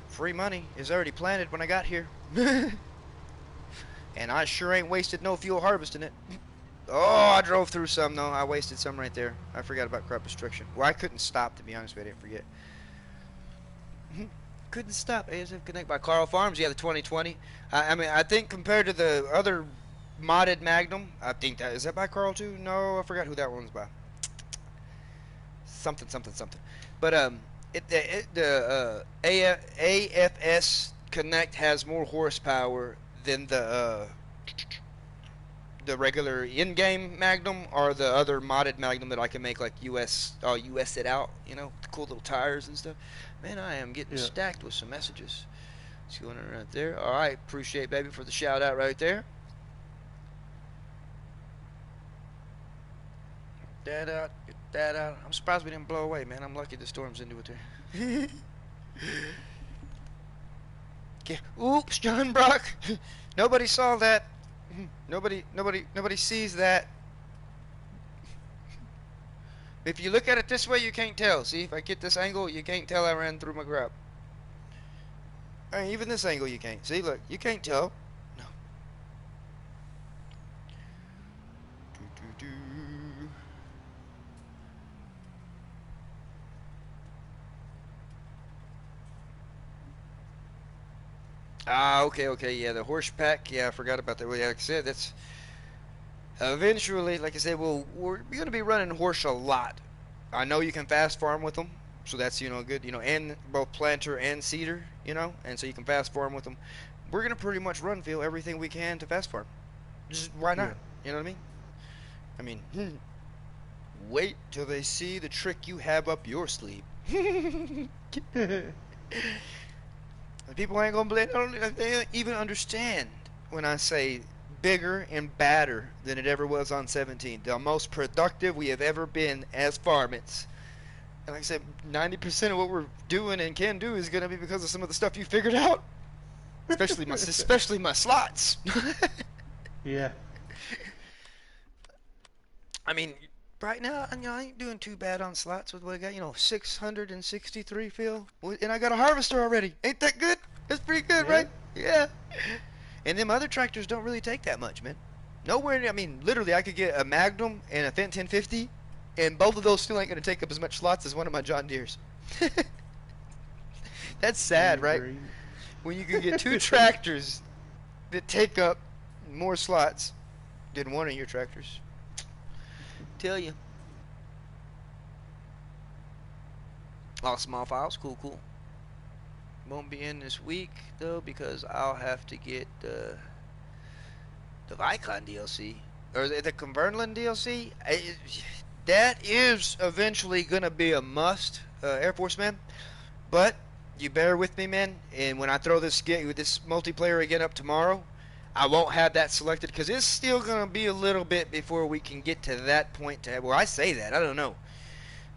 Free money is already planted when I got here. And I sure ain't wasted no fuel harvesting it. Oh, I drove through some though. I wasted some right there. I forgot about crop restriction. Well, I couldn't stop, to be honest with you. I didn't forget. Couldn't stop. ASF Connect by Carl Farms. Yeah, the 2020. I mean, I think compared to the other modded Magnum, I think that is that by Carl too. No, I forgot who that one's by. Something, something, something. But the AFS Connect has more horsepower than the regular in-game Magnum or the other modded Magnum that I can make like US it out, you know, cool little tires and stuff. Man, I am getting Yeah. stacked with some messages. What's going on right there? All right, appreciate baby for the shout out right there. That out, get that out. I'm surprised we didn't blow away, man. I'm lucky the storm's into it there. Okay. Oops, John Brock. Nobody saw that. Nobody sees that. If you look at it this way, you can't tell. See, if I get this angle, you can't tell I ran through my grub. I mean, even this angle, you can't. See, look, you can't tell. No. Do. Ah, okay, yeah, the horse pack. Yeah, I forgot about that. Well, yeah, like I said, that's eventually, like I said, we're gonna be running horse a lot. I know you can fast farm with them, so that's good, and both planter and seeder, and so you can fast farm with them. We're gonna pretty much run field everything we can to fast farm. Just why Yeah. not? You know what I mean? I mean, wait till they see the trick you have up your sleeve. People ain't gonna believe. They don't even understand when I say bigger and badder than it ever was on 17. The most productive we have ever been as varmints. And like I said, 90% of what we're doing and can do is gonna be because of some of the stuff you figured out. Especially my slots. Yeah. I mean, right now, I ain't doing too bad on slots with what I got. 663 Phil, and I got a harvester already. Ain't that good? That's pretty good, Yeah. right? Yeah. And them other tractors don't really take that much, man. Nowhere. I mean, literally, I could get a Magnum and a Fendt 1050, and both of those still ain't gonna take up as much slots as one of my John Deeres. That's I sad, right? agree. When you can get two tractors that take up more slots than one of your tractors. Tell you. All small files, cool. Won't be in this week though because I'll have to get the Vicon DLC or the Convertland DLC. That is eventually gonna be a must, Air Force man. But you bear with me, man. And when I throw this multiplayer again up tomorrow, I won't have that selected because it's still gonna be a little bit before we can get to that point. Well, I say that I don't know.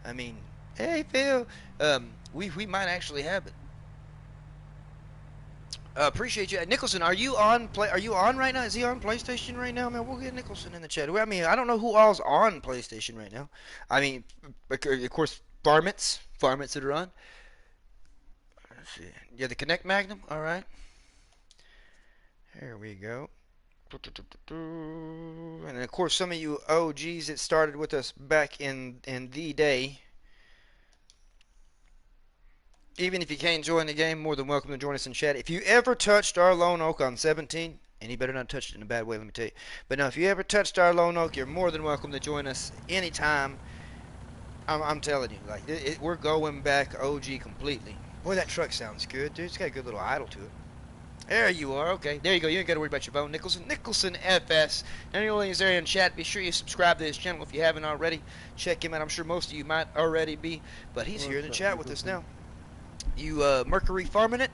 I mean, hey Phil, we might actually have it. Appreciate you, Nicholson. Are you on Are you on right now? Is he on PlayStation right now, man? We'll get Nicholson in the chat. I mean, I don't know who all's on PlayStation right now. I mean, of course, varmints that are on. Let's see. Yeah, the Connect Magnum. All right. Here we go. And of course, some of you OGs that started with us back in the day. Even if you can't join the game, more than welcome to join us in chat. If you ever touched our lone oak on 17, and you better not touch it in a bad way, let me tell you. But now, if you ever touched our lone oak, you're more than welcome to join us anytime. I'm telling you, like we're going back OG completely. Boy, that truck sounds good, dude. It's got a good little idle to it. There you are. Okay, there you go. You ain't got to worry about your phone. Nicholson FS. Anyone there in chat, be sure you subscribe to his channel if you haven't already. Check him out. I'm sure most of you might already be, but he's here in the chat with us now. You Mercury farming it?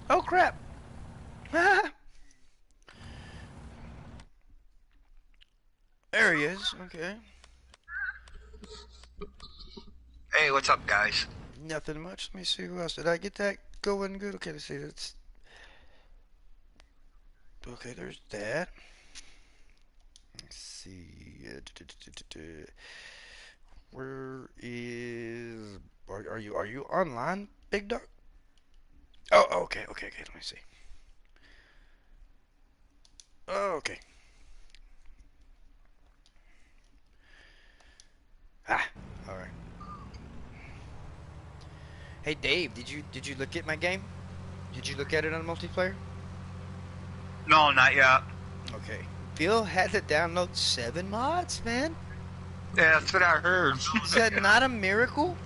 Oh crap! There he is. Okay. Hey, what's up, guys? Nothing much. Let me see who else. Did I get that going good? Okay, let's see. That's okay. There's that. Let's see. Where is? Are you online, Big Dog? Oh, okay. Let me see. Oh, okay. Ah, all right. Hey, Dave, did you look at my game? Did you look at it on multiplayer? No, not yet. Okay. Bill had to download 7 mods, man. Yeah, that's what I heard. Is that not a miracle?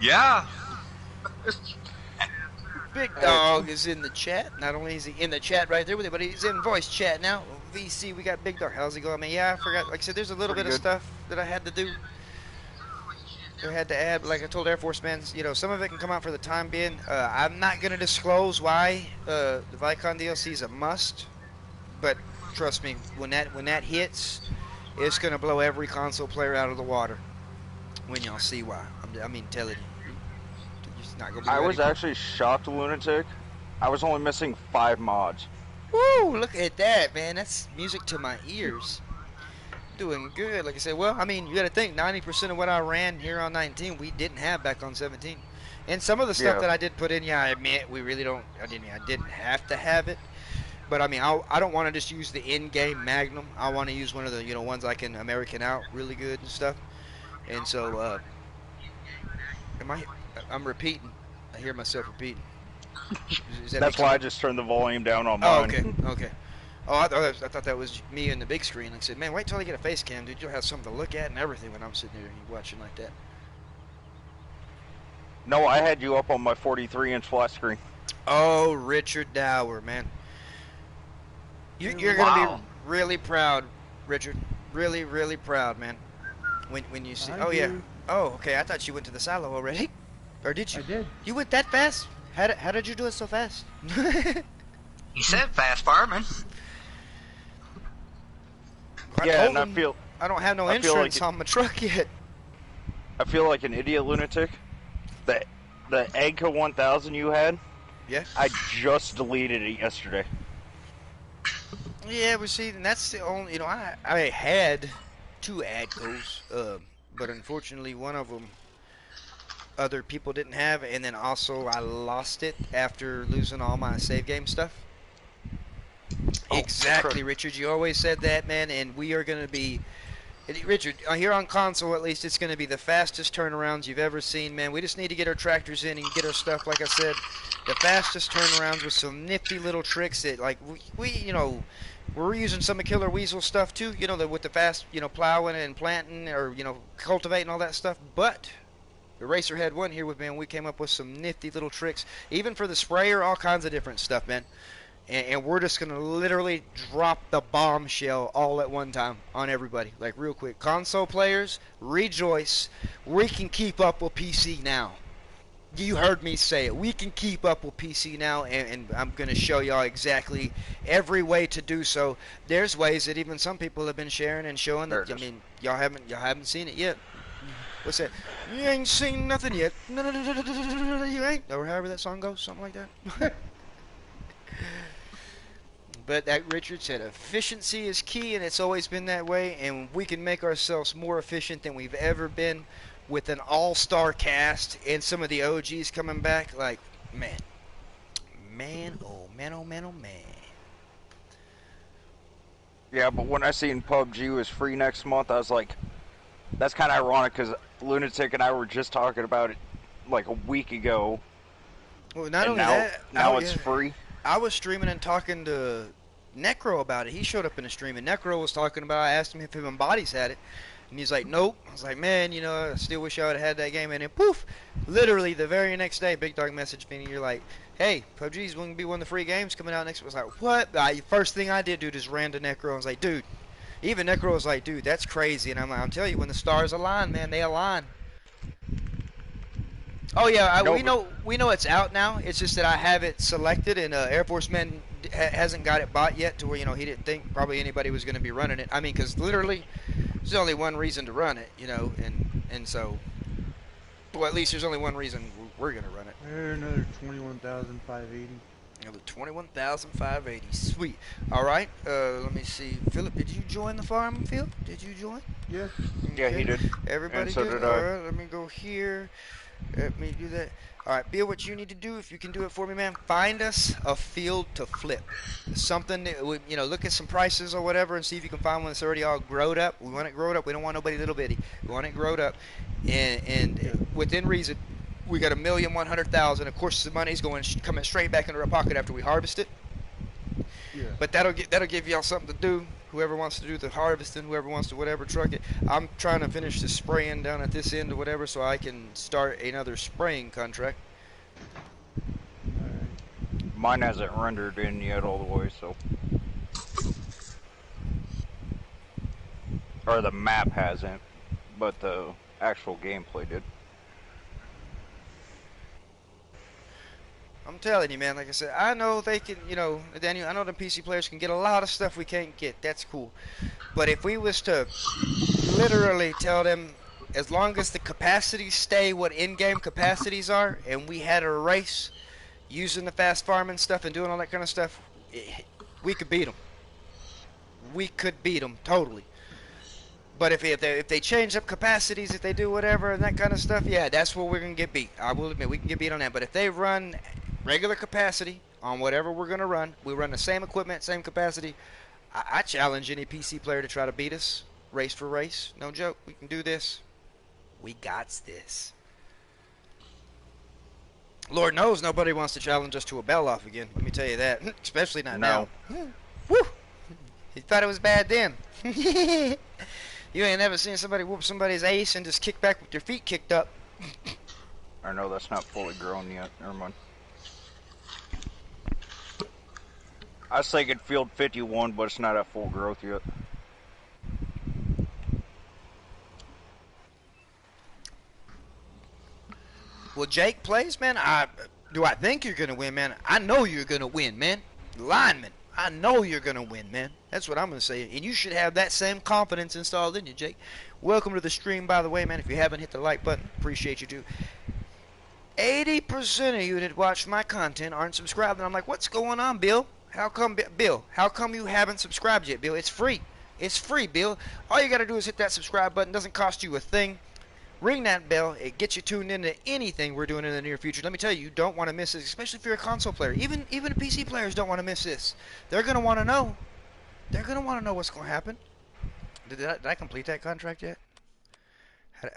Yeah. Big Dog is in the chat. Not only is he in the chat right there with it, but he's in voice chat now. VC, we got Big Dog. How's he going? I mean, yeah, I forgot. Like I said, there's a little Pretty bit of good. stuff that I had to do. I had to add, like I told Air Force man, some of it can come out for the time being. I'm not going to disclose why the Vicon DLC is a must, but trust me, when that hits, it's going to blow every console player out of the water. When y'all see why, I mean, telling you, you're just not going to be I ready was for it. actually shocked, Lunatic. I was only missing 5 mods. Woo! Look at that, man. That's music to my ears. Doing good. Like I said, well, I mean, you got to think 90% of what I ran here on 19, we didn't have back on 17. And some of the stuff Yeah. that I did put in, yeah, I admit we really don't. I didn't have to have it. But I mean, I don't want to just use the in-game Magnum. I want to use one of the ones I can American out really good and stuff. And so, I'm repeating. I hear myself repeating. Is that That's making why I sense? just turned the volume down on Oh, mine. okay. Oh, I thought that was me in the big screen. Like I said, man, wait till I get a face cam, dude. You'll have something to look at and everything when I'm sitting here watching like that. No, I had you up on my 43-inch flat screen. Oh, Richard Dower, man. You're gonna Wow. be really proud, Richard. Really, really proud, man. When you see. Oh yeah. do. Oh, okay. I thought you went to the silo already. Or did you? I did. You went that fast? How did you do it so fast? He said fast farming. Yeah, and I I don't have no I feel like insurance on my truck yet. like an idiot, Lunatic. The Egka 1000 you had, Yeah. I just deleted it yesterday. Yeah, but see, and that's the only, I had 2 ADCOs, but unfortunately one of them other people didn't have, and then also I lost it after losing all my save game stuff. Oh, Exactly, crap. Richard. You always said that, man, and we are going to be, Richard, here on console at least, it's going to be the fastest turnarounds you've ever seen, man. We just need to get our tractors in and get our stuff, like I said, the fastest turnarounds with some nifty little tricks that, like, we're using some of Killer Weasel stuff too, with the fast, plowing and planting or, cultivating all that stuff, but Eraser had one here with me, and we came up with some nifty little tricks, even for the sprayer, all kinds of different stuff, man. And we're just gonna literally drop the bombshell all at one time on everybody, like real quick. Console players, rejoice! We can keep up with PC now. You heard me say it. We can keep up with PC now, and I'm gonna show y'all exactly every way to do so. There's ways that even some people have been sharing and showing There that. it I is. mean, y'all haven't seen it yet. What's that? You ain't seen nothing yet. You ain't. Or however that song goes, something like that. But that Richard said, efficiency is key, and it's always been that way. And we can make ourselves more efficient than we've ever been with an all-star cast and some of the OGs coming back. Like, man, oh man, oh man, oh man. Yeah, but when I seen PUBG was free next month, I was like, that's kind of ironic because Lunatic and I were just talking about it like a week ago, Well, not and only now that, it's free. I was streaming and talking to Necro about it. He showed up in the stream, and Necro was talking about. I asked him if him and Bodies had it, and he's like, "Nope." I was like, "Man, I still wish I would have had that game." And then poof, literally the very next day, Big Dog messaged me, and you're like, "Hey, PUBG's going to be one of the free games coming out next." I was like, "What?" First thing I did, dude, is ran to Necro. I was like, "Dude." Even Necro was like, "Dude, that's crazy." And I'm like, "I'm telling you, when the stars align, man, they align." Oh yeah, No, we know it's out now. It's just that I have it selected, and Air Force Men hasn't got it bought yet to where, you know, he didn't think probably anybody was going to be running it. I mean, because literally there's only one reason to run it, you know, and so, well, at least there's only one reason we're going to run it. Another 21,580. Another 21,580. Sweet. All right. Let me see. Philip, did you join the farm, Phil? Did you join? Yeah. Yeah, he did. Everybody And so good? did I. All right. Let me go here. Let me do that. All right, Bill, what you need to do, if you can do it for me, man, find us a field to flip. Something that would, you know, look at some prices or whatever and see if you can find one that's already all growed up. We want it growed up. We don't want nobody little bitty. We want it growed up. And within reason, we got 1,100,000. Of course, the money's coming straight back into our pocket after we harvest it. Yeah. But that'll give y'all something to do. Whoever wants to do the harvesting, whoever wants to whatever, truck it. I'm trying to finish the spraying down at this end or whatever so I can start another spraying contract. Alright. Mine hasn't rendered in yet all the way, so. Or the map hasn't, but the actual gameplay did. I'm telling you, man, like I said, I know they can, you know, Daniel, I know the PC players can get a lot of stuff we can't get. That's cool. But if we was to literally tell them, as long as the capacities stay what in-game capacities are, and we had a race using the fast farming stuff and doing all that kind of stuff, we could beat them. We could beat them, totally. But if they change up capacities, if they do whatever and that kind of stuff, yeah, that's where we're going to get beat. I will admit, we can get beat on that. But if they run regular capacity on whatever we're going to run, we run the same equipment, same capacity, I challenge any PC player to try to beat us, race for race. No joke, we can do this. We got this. Lord knows nobody wants to challenge us to a bell-off again, let me tell you that. Especially not now. Woo! You thought it was bad then. You ain't never seen somebody whoop somebody's ace and just kick back with your feet kicked up. I know that's not fully grown yet. Never mind. I was thinking field 51, but it's not at full growth yet. Well, Jake plays, man. Do I think you're going to win, man? I know you're going to win, man. Lineman, I know you're going to win, man. That's what I'm going to say. And you should have that same confidence installed in you, Jake. Welcome to the stream, by the way, man. If you haven't hit the like button, appreciate you, too. 80% of you that watch my content aren't subscribed. And I'm like, what's going on, Bill? How come, Bill? How come you haven't subscribed yet, Bill? It's free. It's free, Bill. All you got to do is hit that subscribe button. It doesn't cost you a thing. Ring that bell. It gets you tuned into anything we're doing in the near future. Let me tell you, you don't want to miss this, especially if you're a console player. Even PC players don't want to miss this. They're going to want to know. They're going to want to know what's going to happen. Did I complete that contract yet?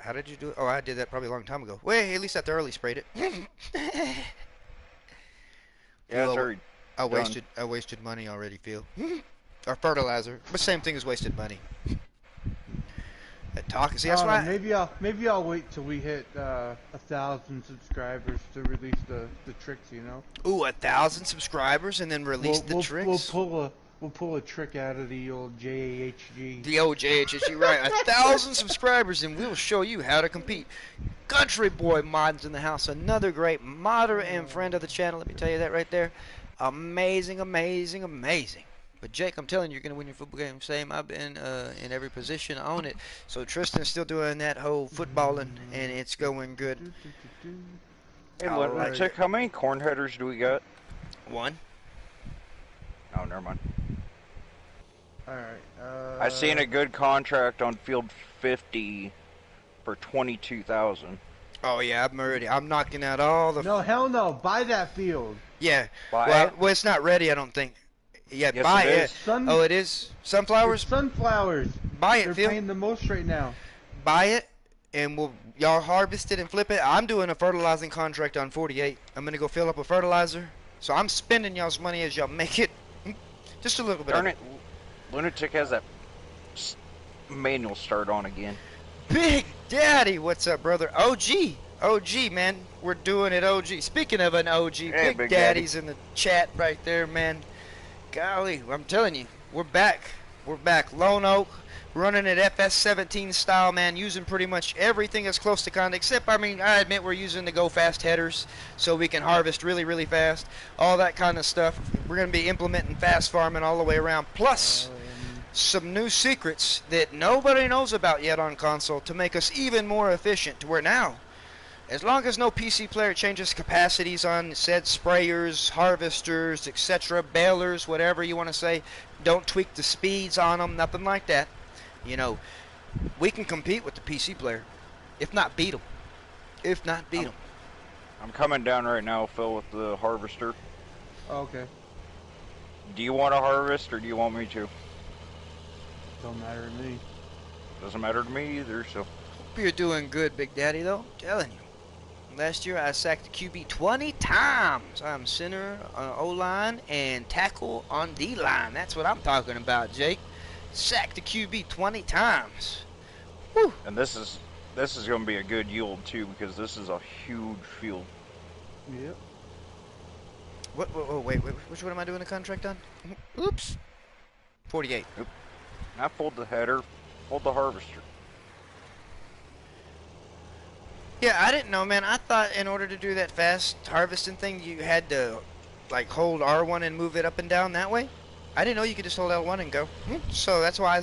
How did you do it? Oh, I did that probably a long time ago. Well, at least I thoroughly sprayed it. Yeah, it's already I wasted money already, Phil. Or fertilizer. But same thing as wasted money. See, that's why. Maybe I'll wait till we hit 1,000 subscribers to release the tricks. You know. Ooh, 1,000 subscribers and then release the tricks. We'll pull a trick out of the old JHG. The old JHG, right? 1,000 subscribers and we'll show you how to compete. Country Boy Mods in the house, another great modder and friend of the channel. Let me tell you that right there. Amazing, amazing, amazing. But Jake, I'm telling you, you're gonna win your football game. Same, I've been in every position on it. So Tristan's still doing that whole footballing, and it's going good. Hey, Lunatic, how many corn headers do we got? One. Oh, never mind. Alright, I seen a good contract on field 50 for 22,000. Oh yeah, I'm knocking out all the. No, hell no! Buy that field. Yeah. Buy it? Well, it's not ready, I don't think. Yeah, Yes, buy it it. is. Oh, it is. Sunflowers. It's sunflowers. Buy it, They're Phil. paying the most right now. Buy it, and y'all harvest it and flip it. I'm doing a fertilizing contract on 48. I'm gonna go fill up a fertilizer. So I'm spending y'all's money as y'all make it. Just a little bit. Darn it. Lunatic has that manual start on again. Big Daddy, what's up, brother? OG, man. We're doing it, OG. Speaking of an OG, Hey, Big Big Daddy. Daddy's in the chat right there, man. Golly, I'm telling you, we're back. We're back. Lone Oak, running it FS19 style, man, using pretty much everything that's close to Conda, except, I mean, I admit we're using the go fast headers so we can harvest really, really fast. All that kind of stuff. We're going to be implementing fast farming all the way around. Plus, some new secrets that nobody knows about yet on console to make us even more efficient, to where now, as long as no PC player changes capacities on said sprayers, harvesters, etc., balers, whatever you want to say, don't tweak the speeds on them, nothing like that. You know, we can compete with the PC player, if not beat them. If not beat them. I'm coming down right now, Phil, with the harvester. Okay. Do you want to harvest, or do you want me to? Don't matter to me. Doesn't matter to me either, so. Hope you're doing good, Big Daddy, though. I'm telling you. Last year I sacked the QB 20 times. I'm center on O-line and tackle on D-line. That's what I'm talking about, Jake. Sacked the QB 20 times. Whew. And this is going to be a good yield too, because this is a huge field. Yep. Wait, which one am I doing the contract on? Oops. 48. Oop. I pulled the header, pulled the harvester. Yeah, I didn't know, man. I thought in order to do that fast harvesting thing, you had to, like, hold R1 and move it up and down that way. I didn't know you could just hold L1 and go. So that's why I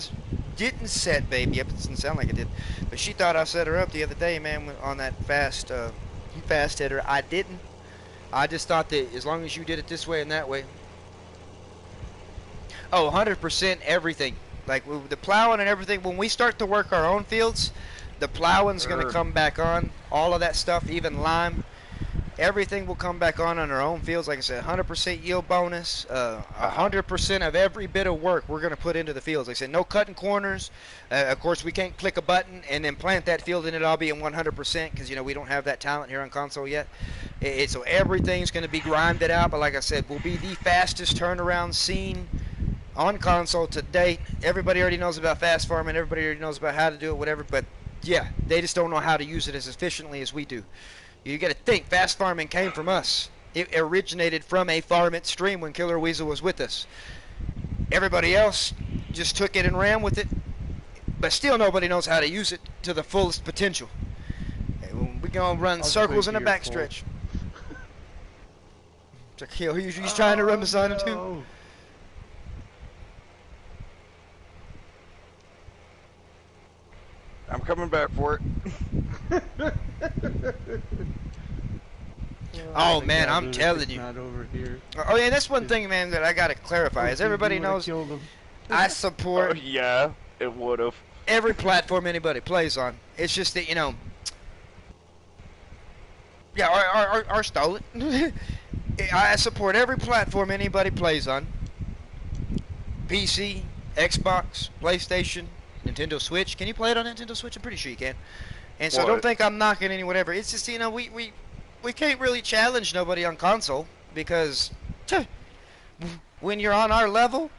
didn't set baby up. It doesn't sound like it did. But she thought I set her up the other day, man, on that fast hitter. I didn't. I just thought that as long as you did it this way and that way. Oh, 100% everything. Like, the plowing and everything, when we start to work our own fields, the plowing's going to come back on. All of that stuff, even lime, everything will come back on our own fields. Like I said, 100% yield bonus, 100% of every bit of work we're going to put into the fields. Like I said, no cutting corners. Of course, we can't click a button and then plant that field and it all be in 100% because, you know, we don't have that talent here on console yet. So everything's going to be grinded out. But like I said, we'll be the fastest turnaround scene on console to date. Everybody already knows about fast farming. Everybody already knows about how to do it, whatever. But yeah, they just don't know how to use it as efficiently as we do. You got to think, fast farming came from us. It originated from a farm at stream when Killer Weasel was with us. Everybody else just took it and ran with it, but still nobody knows how to use it to the fullest potential. We're going to run circles in the backstretch. He's trying to run beside him too. I'm coming back for it. Oh man, I'm telling you. Not over here. Oh yeah, that's one thing, man, that I gotta clarify. As everybody knows, I support. Oh, yeah, it would have. Every platform anybody plays on. It's just that, you know. Yeah, or stole it. I support every platform anybody plays on. PC, Xbox, PlayStation, Nintendo Switch. Can you play it on Nintendo Switch? I'm pretty sure you can. And so don't think I'm knocking any whatever. It's just, you know, we can't really challenge nobody on console because when you're on our level,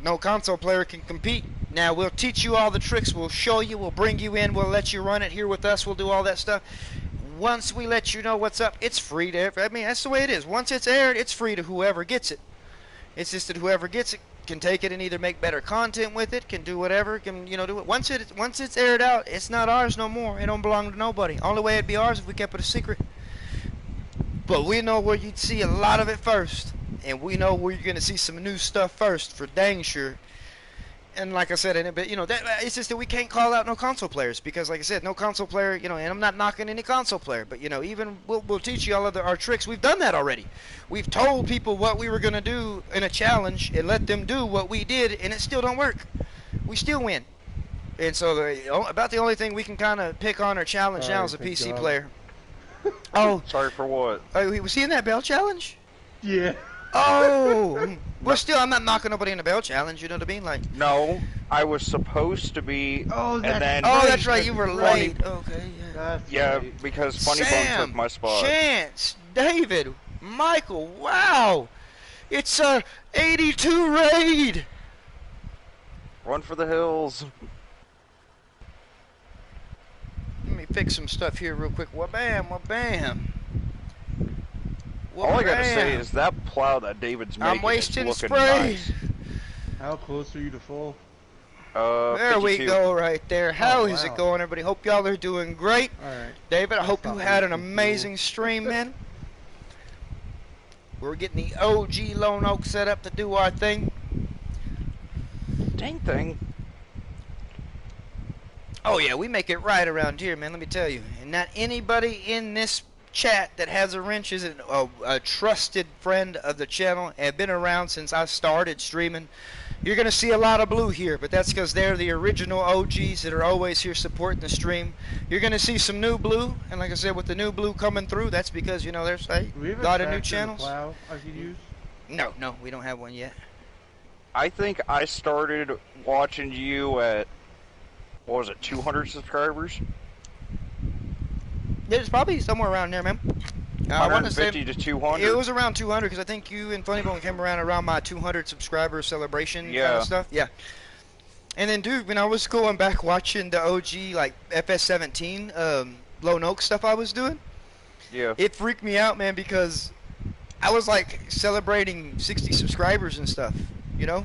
no console player can compete. Now, we'll teach you all the tricks. We'll show you. We'll bring you in. We'll let you run it here with us. We'll do all that stuff. Once we let you know what's up, it's free to I mean, that's the way it is. Once it's aired, it's free to whoever gets it. It's just that whoever gets it can take it and either make better content with it, can do whatever, can, you know, do it. Once it's aired out, it's not ours no more. It don't belong to nobody. Only way it'd be ours if we kept it a secret. But we know where you'd see a lot of it first, and we know where you're gonna see some new stuff first for dang sure. And like I said, but you know, it's just that we can't call out no console players because, like I said, no console player, you know, and I'm not knocking any console player, but you know, even we'll teach you all of our tricks. We've done that already. We've told people what we were gonna do in a challenge and let them do what we did, and it still don't work. We still win. And so about the only thing we can kind of pick on or challenge now is a PC player. Oh, sorry for what? Oh, was he in that Bell challenge? Yeah. Oh, well, still, I'm not knocking nobody in the Bell challenge. You know what I mean? Like, no, I was supposed to be. Oh, and then, that's right. You were late. Okay, yeah. Yeah, because Funny Bone took my spot. Chance, David, Michael. Wow, it's a 82 raid. Run for the hills. Let me fix some stuff here real quick. Wha-bam, wha-bam. All I gotta say is that plow that David's making I'm wasting is looking spray. nice. How close are you to full? There we 52. go, right there. How is it wow. going, everybody? Hope y'all are doing great. Alright. David, I I'll hope you stop had an wasting amazing stream, man. We're getting the OG Lone Oak set up to do our thing. Dang thing. Oh yeah, we make it right around here, man. Let me tell you. And not anybody in this chat that has a wrench is a trusted friend of the channel and have been around since I started streaming. You're gonna see a lot of blue here, but that's because they're the original OGs that are always here supporting the stream. You're gonna see some new blue, and like I said, with the new blue coming through, that's because you know there's a Do we have lot of tractor new and a channels. plow I could use? No, we don't have one yet. I think I started watching you at, what was it, 200 subscribers? It's probably somewhere around there, man. I want to say 150 to 200. it was around 200 because I think you and Funny Bone came around my 200 subscriber celebration kind Yeah. of stuff. Yeah. And then, dude, when I was going back watching the OG like FS19 Lone Oak stuff I was doing, Yeah. it freaked me out, man, because I was like celebrating 60 subscribers and stuff, you know.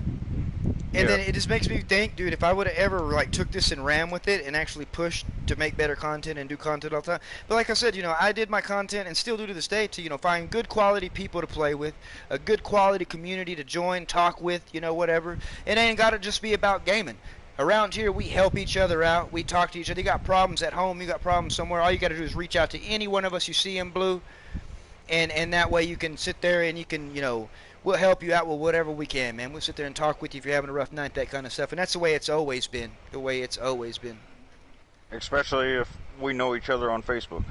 And Yeah. then it just makes me think, dude, if I would have ever like took this and ran with it and actually pushed to make better content and do content all the time. But like I said, you know, I did my content and still do to this day to, you know, find good quality people to play with, a good quality community to join, talk with, you know, whatever. It ain't got to just be about gaming. Around here, we help each other out. We talk to each other. You got problems at home, you got problems somewhere. All you got to do is reach out to any one of us you see in blue. And that way you can sit there and you can, you know, we'll help you out with whatever we can, man. We'll sit there and talk with you if you're having a rough night, that kind of stuff. And that's the way it's always been. The way it's always been. Especially if we know each other on Facebook.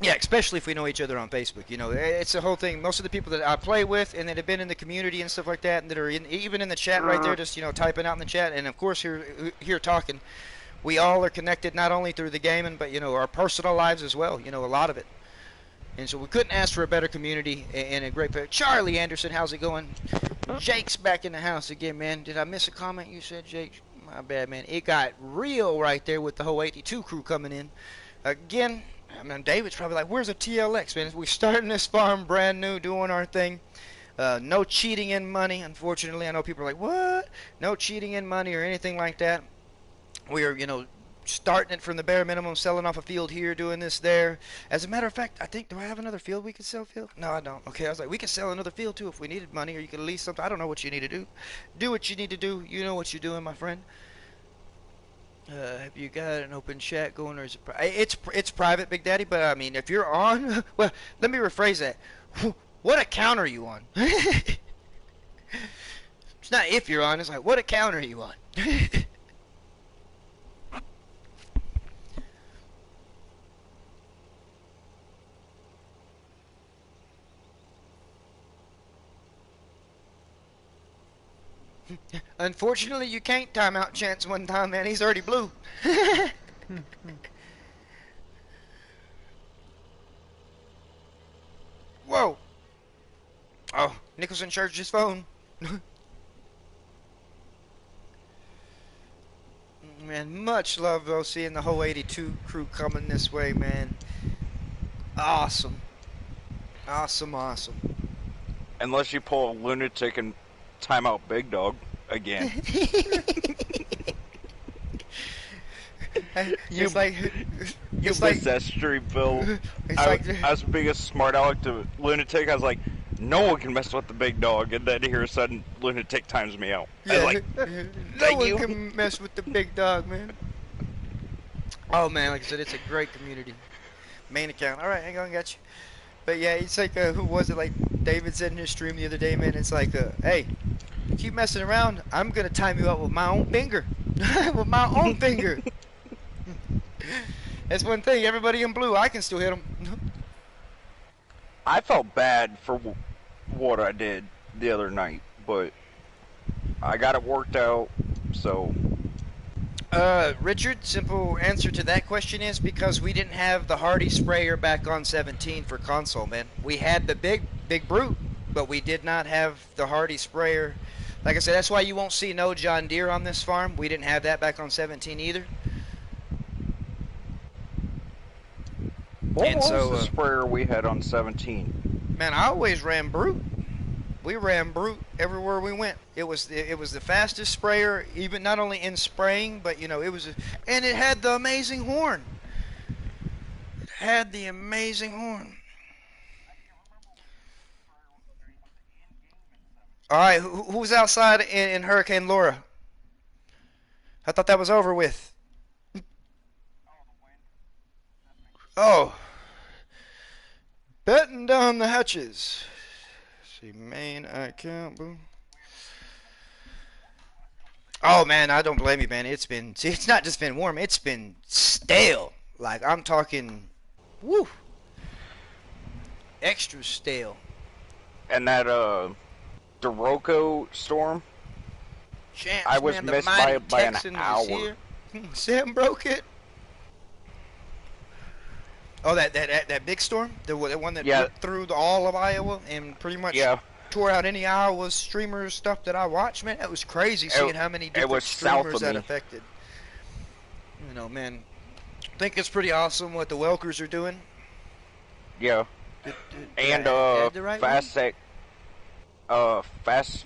Yeah, especially if we know each other on Facebook. You know, it's the whole thing. Most of the people that I play with and that have been in the community and stuff like that, and that are even in the chat right there, just, you know, typing out in the chat, and of course here talking, we all are connected not only through the gaming, but, you know, our personal lives as well. You know, a lot of it. And so we couldn't ask for a better community and a great player. Charlie Anderson, how's it going? Jake's back in the house again, man. Did I miss a comment you said, Jake? My bad, man. It got real right there with the whole 82 crew coming in. Again, I mean, David's probably like, where's the TLX, man? We're starting this farm brand new, doing our thing. No cheating in money, unfortunately. I know people are like, what? No cheating in money or anything like that. We are, you know, starting it from the bare minimum, selling off a field here, doing this there. As a matter of fact, I think, do I have another field we could sell, Phil? No, I don't. Okay, I was like, we could sell another field too if we needed money, or you could lease something. I don't know what you need to do. Do what you need to do. You know what you're doing, my friend. Have you got an open chat going, or is it it's private, Big Daddy? But I mean, if you're on, well, let me rephrase that. What account are you on? It's not if you're on. It's like, what account are you on? Unfortunately, you can't time out Chance one time, man. He's already blue. Whoa. Oh, Nicholson charged his phone. Man, much love, though, seeing the whole 82 crew coming this way, man. Awesome. Awesome, awesome. Unless you pull a lunatic and time out Big Dog again. You It's like... You It's missed like... that stream, Bill. It's I like... was being a smart aleck to lunatic. I was like, no one can mess with the big dog. And then here a sudden, lunatic times me out. I was like, no thank one you. can mess with the big dog, man. Oh man, like I said, it's a great community. Main account. All right, hang on, got you. But yeah, it's like who was it? Like David said in his stream the other day, man. It's like, hey, you keep messing around, I'm gonna time you out with my own finger, with my own finger. That's one thing. Everybody in blue, I can still hit them. I felt bad for what I did the other night, but I got it worked out, so... Richard, simple answer to that question is because we didn't have the Hardy sprayer back on 17 for console, man. We had the big brute, but we did not have the Hardy sprayer. Like I said, that's why you won't see no John Deere on this farm. We didn't have that back on 17 either. What And was so, the sprayer we had on 17? Man, I always ran brute. We ran brute everywhere we went. It was the fastest sprayer, even not only in spraying, but you know and it had the amazing horn. It had the amazing horn. All right, who's outside in Hurricane Laura? I thought that was over with. Oh, batten down the hatches. See, main account, boom. Oh man, I don't blame you, man. It's not just been warm, it's been stale. Like I'm talking, woo, extra stale. And that Doroco storm, Champs, I was man, the missed mighty by an Texan hour. was here. Sam broke it. Oh, that big storm, the one that Yeah. ripped through all of Iowa and pretty much Yeah, tore out any Iowa streamer stuff that I watched. Man, that was crazy seeing how many different was south streamers of that me. affected. You know, man, I think it's pretty awesome what the Welkers are doing. yeah. And the right Fast Egg, Fast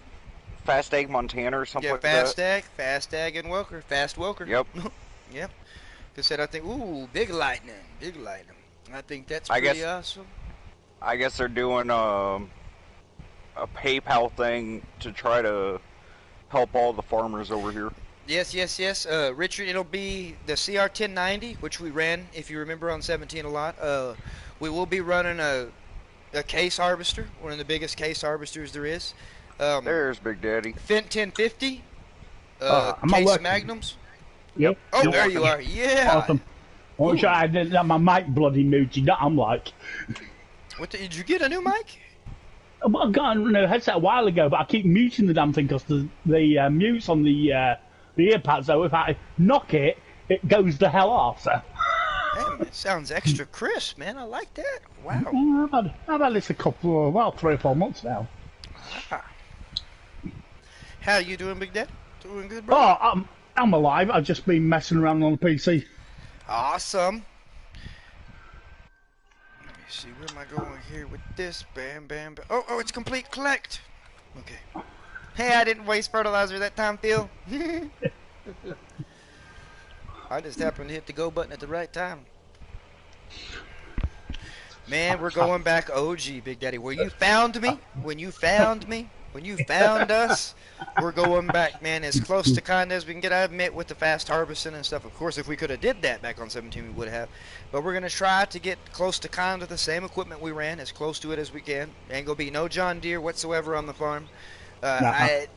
Egg Montana or something yeah, like Fast Ag and Welker, Fast Welker. Yep. Yep. They said, I think, ooh, big lightning. I think that's I pretty guess- awesome. I guess they're doing a PayPal thing to try to help all the farmers over here. Yes. Richard, it'll be the CR1090, which we ran, if you remember, on 17 a lot. We will be running a case harvester, one of the biggest case harvesters there is. There's Big Daddy. Fent 1050, I'm case working. Magnums. Yep. Oh, Yep. there you are. Yeah. Awesome. Once I didn't have my mic bloody muted, I'm like, Did you get a new mic? well, I got a headset a while ago, but I keep muting the damn thing because the mute's on the earpads. So if I knock it, it goes the hell off. So Man, it sounds extra crisp, man. I like that. Wow. I've had this a couple, 3 or 4 months now. How you doing, Big Dad? Doing good, bro? Oh, I'm alive. I've just been messing around on the PC. Awesome. Let me see, where am I going here with this? Bam. Oh, it's complete collect. Okay. Hey, I didn't waste fertilizer that time, Phil. I just happened to hit the go button at the right time. Man, we're going back OG, Big Daddy. When you found us, we're going back, man, as close to kind as we can get. I admit, with the fast harvesting and stuff, of course, if we could have did that back on 17, we would have. But we're going to try to get close to kind of the same equipment we ran, as close to it as we can. Ain't going to be no John Deere whatsoever on the farm. I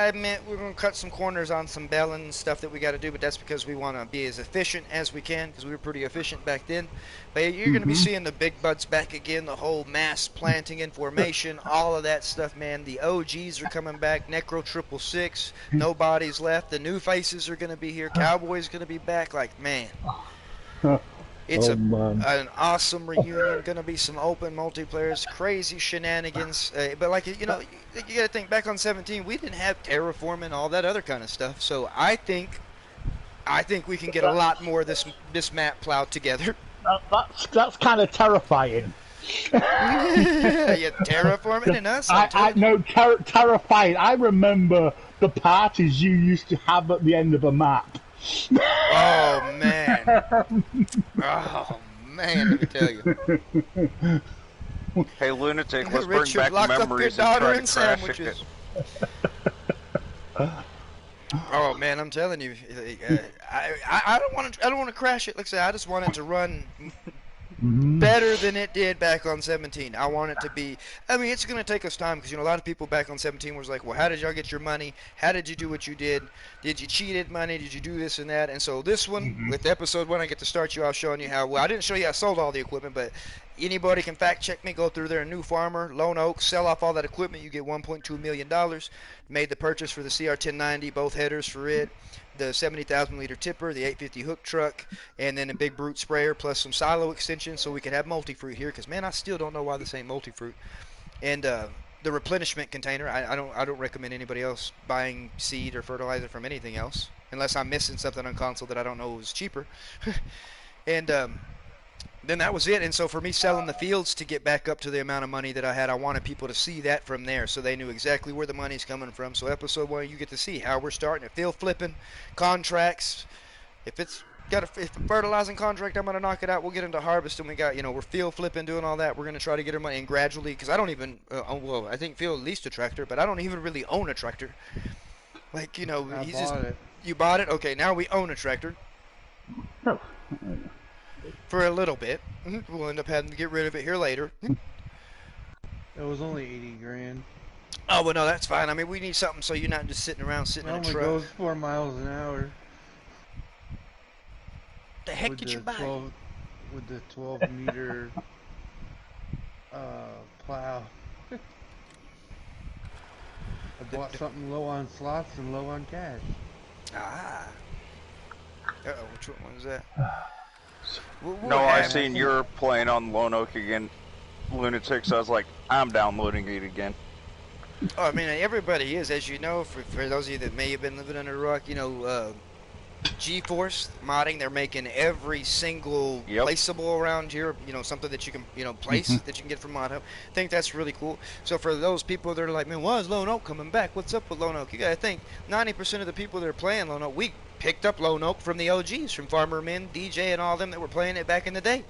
admit we're going to cut some corners on some belling and stuff that we got to do, but that's because we want to be as efficient as we can, because we were pretty efficient back then. But you're going to be seeing the big buds back again, the whole mass planting in formation, all of that stuff, man. The OGs are coming back, Necro 666, nobody's left. The new faces are going to be here, Cowboys going to be back, like, man. It's an awesome reunion. Going to be some open multiplayers, crazy shenanigans. But like you know, you got to think back on 17. We didn't have terraforming, all that other kind of stuff. So I think we can get a lot more of this map plowed together. That's kind of terrifying. Yeah, terraforming and us. I know, terrifying. I remember the parties you used to have at the end of a map. Oh man. Oh man, let me tell you. Hey, lunatic, let's bring Richard, back lock up your memories and daughter try to in crash sandwiches. it. Oh man, I'm telling you, I don't want to crash it. Like I said, I just want it to run better than it did back on 17. I want it to be. I mean, it's going to take us time because a lot of people back on 17 was like, well, how did y'all get your money? How did you do what you did? Did you cheated money? Did you do this and that? And so this one, with episode 1, I get to start you off showing you how. Well, I didn't show you I sold all the equipment, but anybody can fact check me. Go through there, a new farmer, Lone Oak, sell off all that equipment. You get $1.2 million. Made the purchase for the CR1090, both headers for it, the 70,000 liter tipper, the 850 hook truck, and then a big brute sprayer plus some silo extensions so we could have multi-fruit here. Because man, I still don't know why this ain't multi-fruit. And the replenishment container. I don't recommend anybody else buying seed or fertilizer from anything else unless I'm missing something on console that I don't know is cheaper. And then that was it. And so for me selling the fields to get back up to the amount of money that I had, I wanted people to see that from there, so they knew exactly where the money's coming from. So episode 1, you get to see how we're starting at field flipping, contracts. If it's got if a fertilizing contract, I'm gonna knock it out. We'll get into harvest, and we got, we're field flipping, doing all that. We're gonna try to get our money, and gradually, because I don't even well, I think Phil leased a tractor, but I don't even really own a tractor. Like, I he's just bought it. you bought it. Okay, now we own a tractor Oh. for a little bit. We'll end up having to get rid of it here later. It was only 80 grand. Oh well, no, that's fine. I mean, we need something so you're not just sitting around It sitting in a only truck. goes 4 miles an hour. The heck with did the you buy? 12 with the 12 meter plow. I bought something low on slots and low on cash. Ah. Uh-oh, which one was that? No, I seen you're playing on Lone Oak again, Lunatic, so I was like, I'm downloading it again. Oh, I mean, everybody is, as you know, for those of you that may have been living under a rock, G-Force modding, they're making every single placeable around here, something that you can, place that you can get from Mod Hub. I think that's really cool. So for those people that are like, man, why is Lone Oak coming back? What's up with Lone Oak? You gotta think, 90% of the people that are playing Lone Oak, we picked up Lone Oak from the OGs, from Farmer Min, DJ, and all them that were playing it back in the day.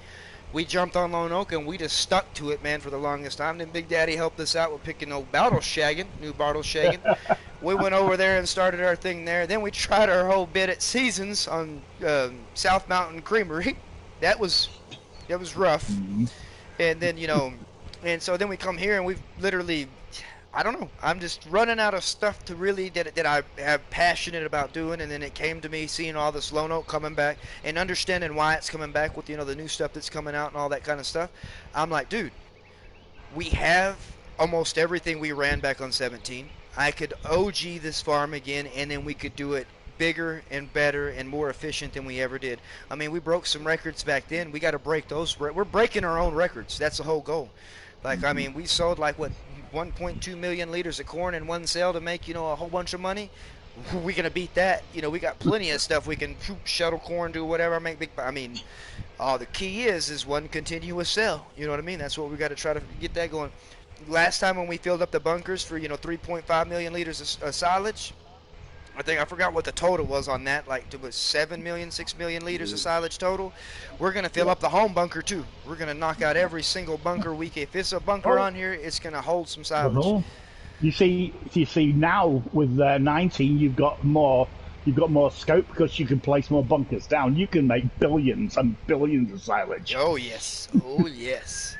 We jumped on Lone Oak and we just stuck to it, man, for the longest time. Then Big Daddy helped us out with picking old Bartle Shaggin, new Bartle Shaggin. We went over there and started our thing there. Then we tried our whole bit at Seasons on South Mountain Creamery. That was rough. And then, and so then we come here and we've literally, I don't know, I'm just running out of stuff to really, that I am passionate about doing. And then it came to me seeing all this Lone Oak coming back and understanding why it's coming back with, the new stuff that's coming out and all that kind of stuff. I'm like, dude, we have almost everything we ran back on 17. I could OG this farm again, and then we could do it bigger and better and more efficient than we ever did. I mean, we broke some records back then. We got to break those. We're breaking our own records. That's the whole goal. Like, I mean, we sold like, what, 1.2 million liters of corn in one sale to make, a whole bunch of money. We're going to beat that. We got plenty of stuff. We can shuttle corn, do whatever, make big, I mean, the key is one continuous sell. You know what I mean? That's what we got to try to get that going. Last time when we filled up the bunkers for 3.5 million liters of silage, I forgot what the total was on that. Like, it was 7 million, 6 million liters of silage total. We're gonna fill up the home bunker too. We're gonna knock out every single bunker we can. If it's a bunker on here, it's gonna hold some silage. You see now with 19, you've got more scope because you can place more bunkers down. You can make billions and billions of silage. Oh yes, oh yes.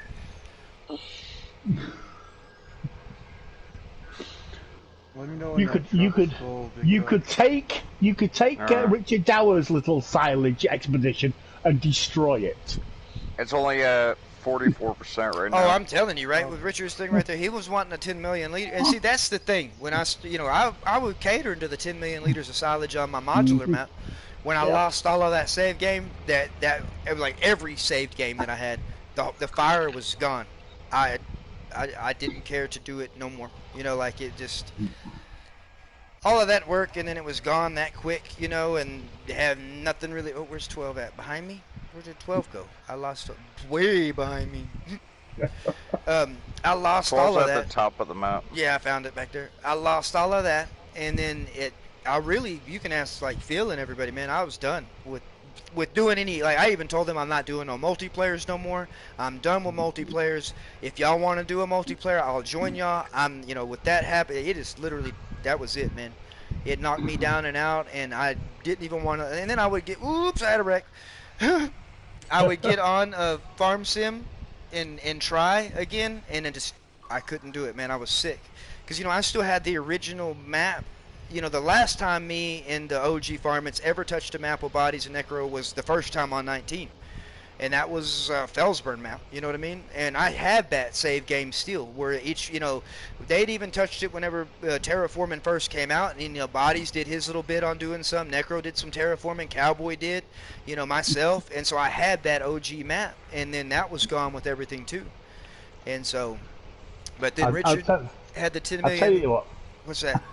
Let me know when You could take Richard Dower's little silage expedition and destroy it. It's only 44% right now. Oh, I'm telling you, right, with Richard's thing right there, he was wanting a 10 million liter. And see, that's the thing. When I would cater to the 10 million liters of silage on my modular map. When I lost all of that save game, that like every saved game that I had, the fire was gone. I didn't care to do it no more. Like it just, all of that work, and then it was gone that quick, and have nothing really. Oh, where's 12 at? Behind me? Where did 12 go? I lost way behind me. I lost all of that. At the top of the map. Yeah, I found it back there. I lost all of that, and then you can ask like Phil and everybody, man. I was done with doing any, like, I even told them I'm not doing no multiplayers no more. I'm done with multiplayers. If y'all want to do a multiplayer, I'll join y'all. I'm, with that happen, it is literally, that was it, man. It knocked me down and out, and I didn't even want to, and then I would get, oops, I had a wreck. I would get on a farm sim and try again, and then I couldn't do it, man. I was sick. Because, I still had the original map. The last time me and the OG Farmits ever touched a map with Bodies and Necro was the first time on 19. And that was Felsburn map, you know what I mean? And I had that save game still, where each, they'd even touched it whenever Terraforming first came out. And, Bodies did his little bit on doing some. Necro did some Terraforming. Cowboy did, myself. And so I had that OG map. And then that was gone with everything, too. And so, but then Richard had the 10 million. I'll tell you what. What's that?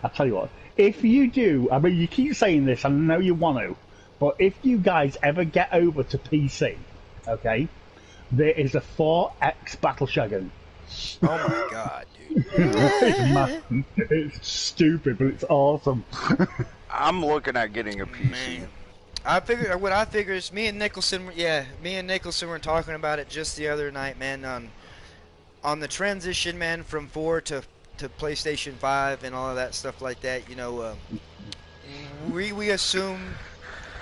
I'll tell you what. If you do, I mean, you keep saying this, and I know you want to, but if you guys ever get over to PC, Okay, there is a 4X battle shotgun. Oh my god, dude. It's massive. It's stupid, but it's awesome. I'm looking at getting a PC. Man. What I figure is me and Nicholson were talking about it just the other night, man, on the transition, man, from 4 to PlayStation 5 and all of that stuff like that. You know, we assume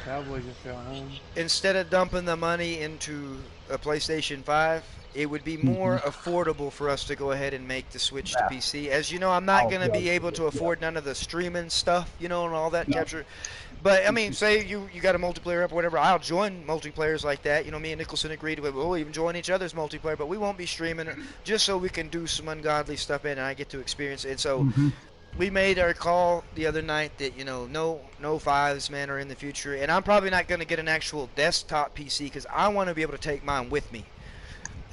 Cowboy just got home. instead of dumping the money into a PlayStation 5, it would be more affordable for us to go ahead and make the switch to PC. As you know, I'm not going to be able to afford none of the streaming stuff, you know, and all that capture. But, I mean, say you got a multiplayer up or whatever, I'll join multiplayers like that. You know, me and Nicholson agreed, we'll even join each other's multiplayer, but we won't be streaming it just so we can do some ungodly stuff in and I get to experience it. So we made our call the other night that, you know, no fives, man, are in the future. And I'm probably not going to get an actual desktop PC because I want to be able to take mine with me.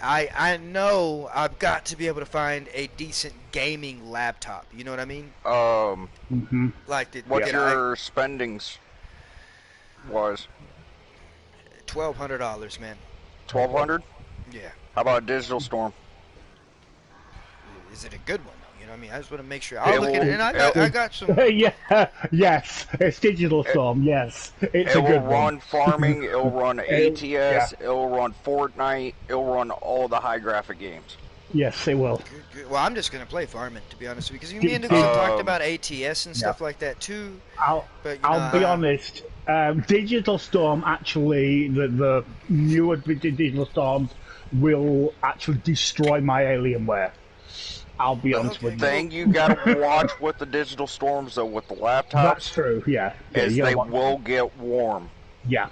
I know I've got to be able to find a decent gaming laptop. You know what I mean? Like What your spendings was? $1,200, man. 1,200? Yeah. How about Digital Storm? Is it a good one though? You know what I mean? I just want to make sure. I'll look at it, and I got some. Yeah, yes, it's Digital Storm. Yes, it's It a will good run one. farming. It'll run ATS. yeah. It'll run Fortnite. It'll run all the high graphic games. Yes, it will. Good. Well, I'm just gonna play farming, to be honest with you, because me and Nicholson talked about ATS and stuff like that too. But I'll be honest. Digital Storm actually, the newer Digital Storms will actually destroy my Alienware. I'll be honest with you. The thing you gotta watch with the Digital Storms though, with the laptops, That's true. Yeah. is they will get warm. Yeah.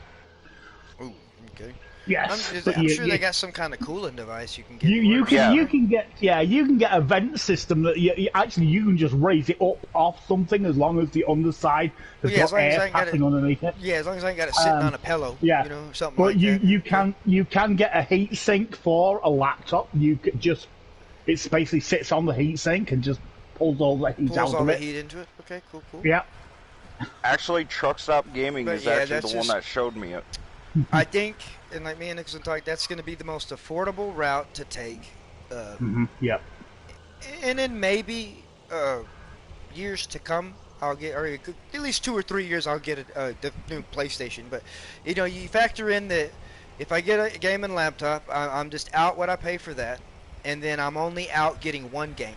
Ooh, okay. Yes. I'm sure they got some kind of cooling device you can get. You working. can get a vent system that you can just raise it up off something as long as the underside has Well, yeah, as got long as I air ain't got passing it- underneath it. Yeah, as long as I ain't got it sitting on a pillow. Yeah. You know, something But like that. you can get a heat sink for a laptop. You could just it basically sits on the heat sink and just pulls all the heat Pulls out all of the it. heat into it. Okay, cool. Yeah. Actually, Truck Stop Gaming But is yeah, actually that's the one just- that showed me it. I think, and like me and Nicholson talked, that's going to be the most affordable route to take. Yep. And then maybe years to come, I'll get, or at least 2 or 3 years, I'll get the new PlayStation. But you know, you factor in that if I get a gaming laptop, I'm just out what I pay for that, and then I'm only out getting one game.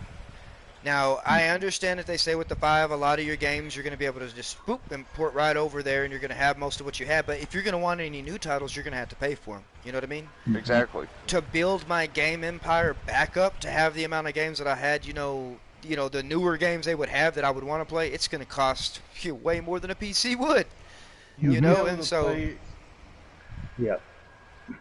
Now, I understand that they say with the 5, a lot of your games you're going to be able to just boop and port right over there, and you're going to have most of what you have. But if you're going to want any new titles, you're going to have to pay for them. You know what I mean? Exactly. To build my game empire back up, to have the amount of games that I had, you know, the newer games they would have that I would want to play, it's going to cost way more than a PC would. You know, and so. Yeah.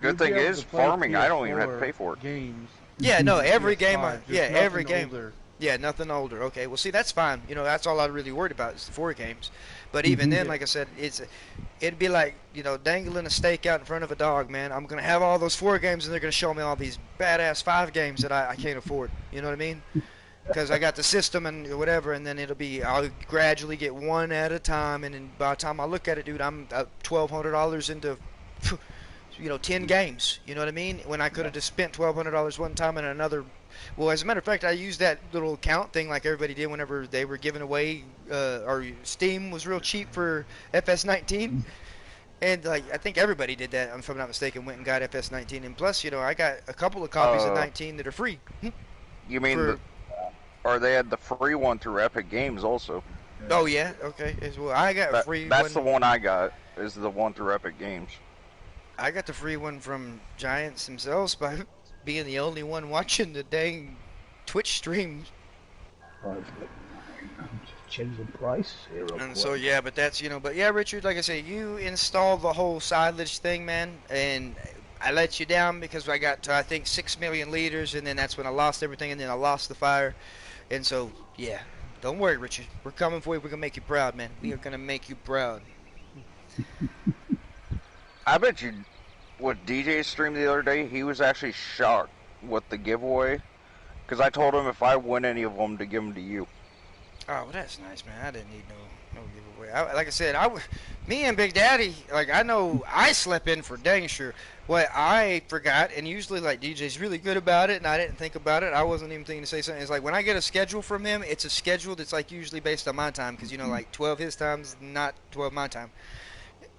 Good thing is, farming, I don't even have to pay for it. Games. Yeah, no, every game, PS5, just every nothing game. older. Yeah, nothing older. Okay, well, see, that's fine. You know, that's all I'm really worried about is the 4 games. But even then, like I said, it'd be like, dangling a steak out in front of a dog, man. I'm going to have all those 4 games, and they're going to show me all these badass 5 games that I can't afford. You know what I mean? Because I got the system and whatever, and then I'll gradually get one at a time, and then by the time I look at it, dude, I'm $1,200 into, 10 games. You know what I mean? When I could have just spent $1,200 one time and another. Well, as a matter of fact, I used that little count thing like everybody did whenever they were giving away, or Steam was real cheap for FS19. And like I think everybody did that, if I'm not mistaken, went and got FS19. And plus, I got a couple of copies of 19 that are free. You mean or they had the free one through Epic Games also? Oh yeah, okay. Well, I got a free That's one. the one I got, is the one through Epic Games. I got the free one from Giants themselves by being the only one watching the dang Twitch streams. Changing price here. And so yeah, but that's but yeah, Richard, like I say, you installed the whole silage thing, man, and I let you down because I got to, I think 6 million liters, and then that's when I lost everything, and then I lost the fire, and so yeah, don't worry, Richard, we're coming for you. We're gonna make you proud, man. We are gonna make you proud. I bet you, with DJ's stream the other day, he was actually shocked with the giveaway, because I told him if I win any of them to give them to you. Oh, well, that's nice, man. I didn't need no giveaway. Like I said, me and Big Daddy, like I know I slept in for dang sure. What I forgot, and usually like DJ's really good about it, and I didn't think about it. I wasn't even thinking to say something. It's like when I get a schedule from him, it's a schedule that's like usually based on my time, because like 12 his time's not 12 my time.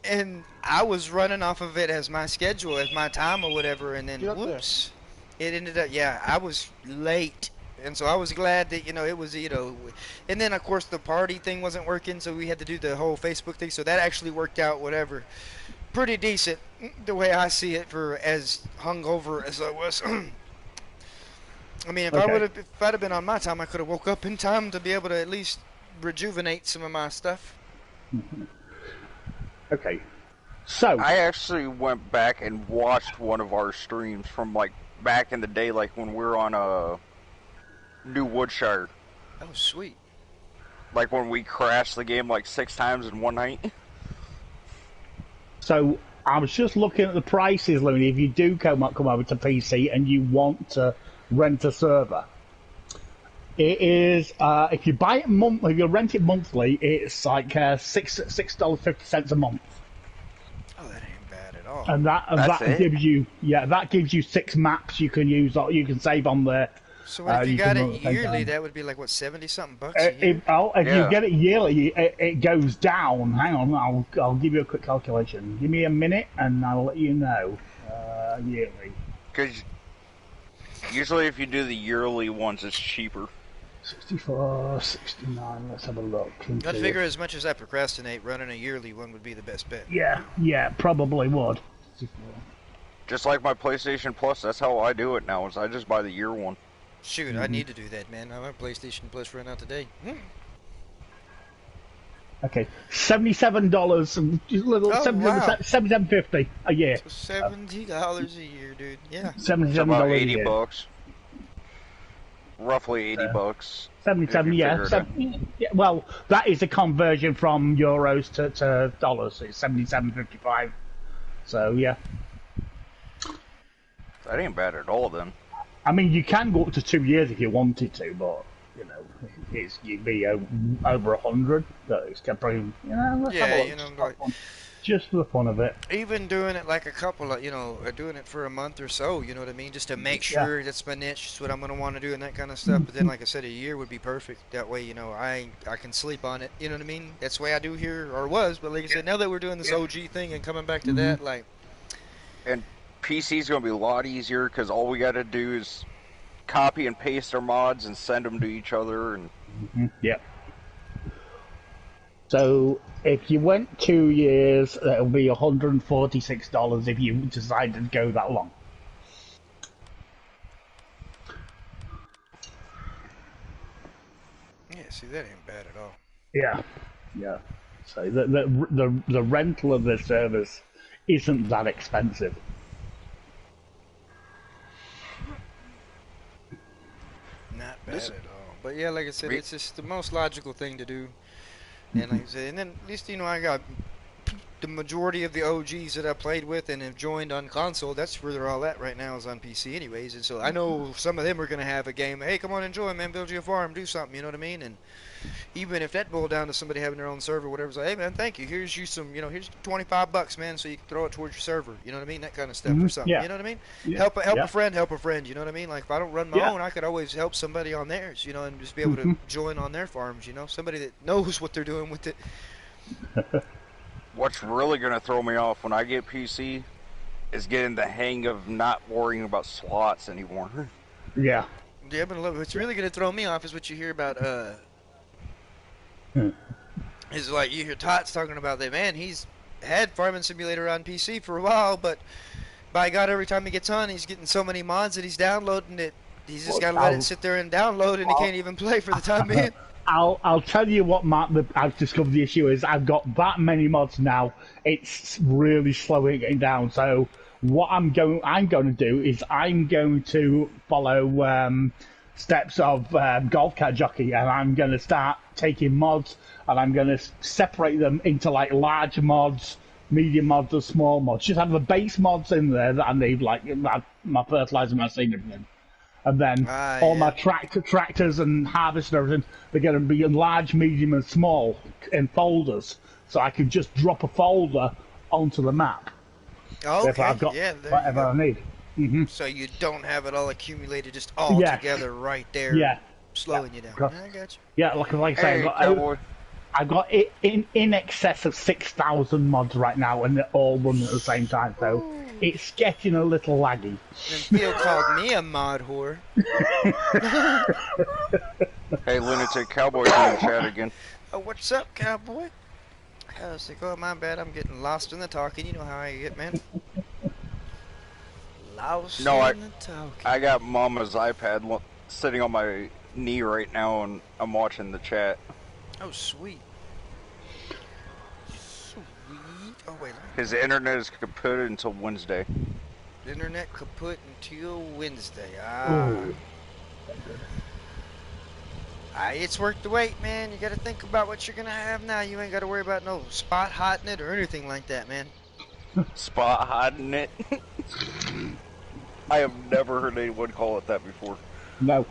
And I was running off of it as my schedule, as my time or whatever, and then whoops, it ended up, yeah, I was late. And so I was glad that, it was, and then of course the party thing wasn't working, so we had to do the whole Facebook thing, so that actually worked out, whatever. Pretty decent, the way I see it, for as hungover as I was. I mean, if I'd have been on my time, I could have woke up in time to be able to at least rejuvenate some of my stuff. Okay. So I actually went back and watched one of our streams from like back in the day, like when we were on New Woodshire. Oh, sweet. Like when we crashed the game like 6 times in one night. So I was just looking at the prices, Looney. If you do come over to PC and you want to rent a server, it is if you buy it monthly, if you rent it monthly, it's like $6.50 a month. Oh, that ain't bad at all. And that gives you 6 maps you can use, or you can save on there. So if you got it yearly, that would be like what, 70-something bucks a year? If you get it yearly, it goes down. Hang on, I'll give you a quick calculation. Give me a minute, and I'll let you know. Yearly. Because usually, if you do the yearly ones, it's cheaper. 64, 69. Let's have a look. I'd figure as much as I procrastinate, running a yearly one would be the best bet. Yeah, probably would. 64. Just like my PlayStation Plus, that's how I do it now. Is I just buy the year one. Shoot, I need to do that, man. My PlayStation Plus ran out today. Okay, $77. $77.50 a year. So $70 a year, dude. Yeah. $77 about a year. $80. Roughly $80. 77, yeah. Well, that is a conversion from euros to dollars. It's 77.55. So yeah. That ain't bad at all, then. I mean, you can go up to 2 years if you wanted to, but you'd be over 100. So it's probably just for the fun of it. Even doing it like a couple of, doing it for a month or so, you know what I mean? Just to make sure that's my niche, just what I'm going to want to do and that kind of stuff. But then, like I said, a year would be perfect. That way, I can sleep on it, you know what I mean? That's the way I do here, or was. But like I said, now that we're doing this OG thing and coming back to that, like... And PC's going to be a lot easier, because all we got to do is copy and paste our mods and send them to each other. And Yep. So if you went 2 years, it'll be $146 if you decide to go that long. Yeah, see, that ain't bad at all. Yeah. So the rental of the service isn't that expensive. Not bad at all. But yeah, like I said, it's just the most logical thing to do. And like I said, and then at least I got the majority of the OGs that I played with and have joined on console. That's where they're all at right now, is on PC anyways. And so I know some of them are gonna have a game. Hey, come on, enjoy, man. Build you a farm, do something. You know what I mean? And even if that boiled down to somebody having their own server, whatever, it's like, hey man, thank you. Here's you some, here's $25, man, so you can throw it towards your server. You know what I mean? That kind of stuff or something. Yeah. You know what I mean? Yeah. Help a friend, help a friend. You know what I mean? Like if I don't run my own, I could always help somebody on theirs. And just be able to join on their farms. Somebody that knows what they're doing with it. what's really going to throw me off when I get PC is getting the hang of not worrying about slots anymore. Yeah. Yeah, but what's really going to throw me off is what you hear about, is like you hear Tots talking about that, man, he's had Farming Simulator on PC for a while, but by God, every time he gets on, he's getting so many mods that he's downloading it. He's just got to let it sit there and download, and he can't even play for the time being. I'll tell you what, Matt, I've discovered the issue is. I've got that many mods now. It's really slowing it down. So what I'm going to do is I'm going to follow steps of Golf Cat Jockey, and I'm going to start taking mods, and I'm going to separate them into like large mods, medium mods, and small mods. Just have the base mods in there that I need, like my fertilizer, my seed, and everything. and then all yeah. my tractors and harvesters and everything, they're going to be in large, medium, and small in folders, so I can just drop a folder onto the map. If Okay, I've got yeah, there you whatever go. I need. So you don't have it all accumulated just all Yeah, together right there, yeah, yeah. slowing you down. Got- I got you. Yeah, like I say, Hey, cowboy. I've got it in excess of 6,000 mods right now, and they're all running at the same time, so it's getting a little laggy. And Phil called me a mod whore. Hey, lunatic cowboy's in the chat again. Oh, what's up, cowboy? How's it going? My bad, I'm getting lost in the talking. You know how I get, man. Lost No, in the talking. I got Mama's iPad sitting on my knee right now, and I'm watching the chat. Oh, sweet. Sweet. Oh, wait. His internet is kaput until Wednesday. Internet kaput until Wednesday. Ooh. It's worth the wait, man. You gotta think about what you're gonna have now. You ain't gotta worry about no spot hotting it or anything like that, man. Spot hiding it. I have never heard anyone call it that before. No,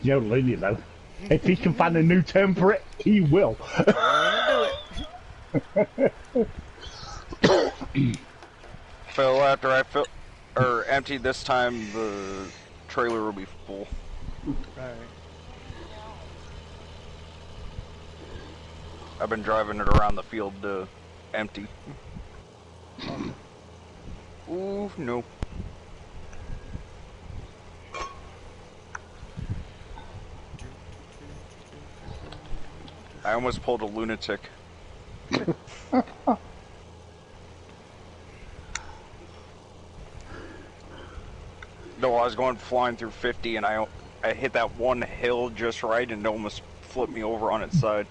Looney though. If he can find a new term for it, he will. I'm gonna do it. Phil, after I empty this time, the trailer will be full. Alright. I've been driving it around the field to empty. Ooh, no. I almost pulled a lunatic. No, I was going flying through 50 and I hit that one hill just right and it almost flipped me over on its side.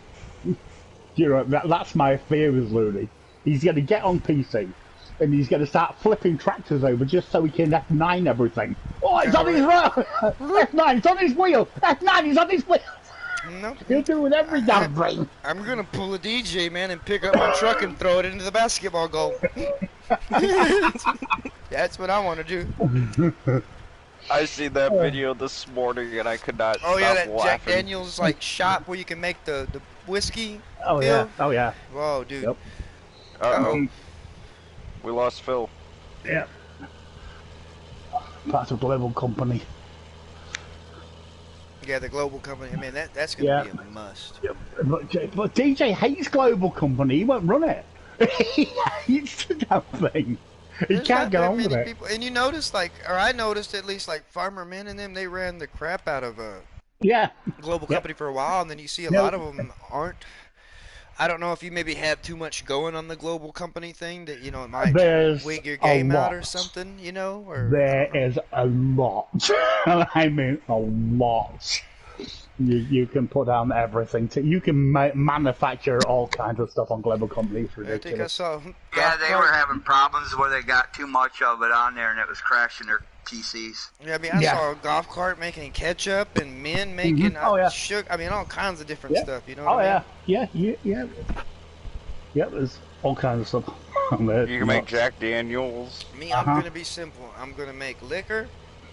You know, that's my fear with Looney. He's going to get on PC and he's going to start flipping tractors over just so he can F9 everything. Oh, it's on his road! F9, it's on his wheel! F9, he's on his wheel! Nope. He's doing every damn thing. I'm gonna pull a DJ, man, and pick up my truck and throw it into the basketball goal. That's what I want to do. I seen that video this morning and I could not Oh stop yeah, that laughing. Jack Daniels like shop where you can make the whiskey. Oh Phil? yeah, oh yeah. Whoa, dude. Yep. Uh-oh. We lost Phil. Yeah. Part of global company. Yeah, the global company. I mean, that's gonna Yeah. be a must. But DJ hates global company. He won't run it. He hates the damn thing. He There's can't not get that on with many it. people, and you notice, like, or I noticed at least, like Farmer Man and them, they ran the crap out of a Yeah. global Yep. company for a while, and then you see a Yep. lot of them aren't. I don't know if you maybe have too much going on the global company thing that, you know, it might There's wig your a game out or lot. something, you know, or There is a lot. I mean, a lot. You can put down everything. You can manufacture all kinds of stuff on global companies. I think I Ridiculous. saw. Yeah, they were having problems where they got too much of it on there and it was crashing their PCs. Yeah, I mean, I Yeah. saw a golf cart making ketchup and men making Oh, yeah. sugar. I mean, all kinds of different Yeah. stuff. You know Oh what I mean? yeah. Yeah, there's all kinds of stuff. on there. You can make Jack Daniels. Me, I'm Uh-huh. gonna be simple. I'm gonna make liquor,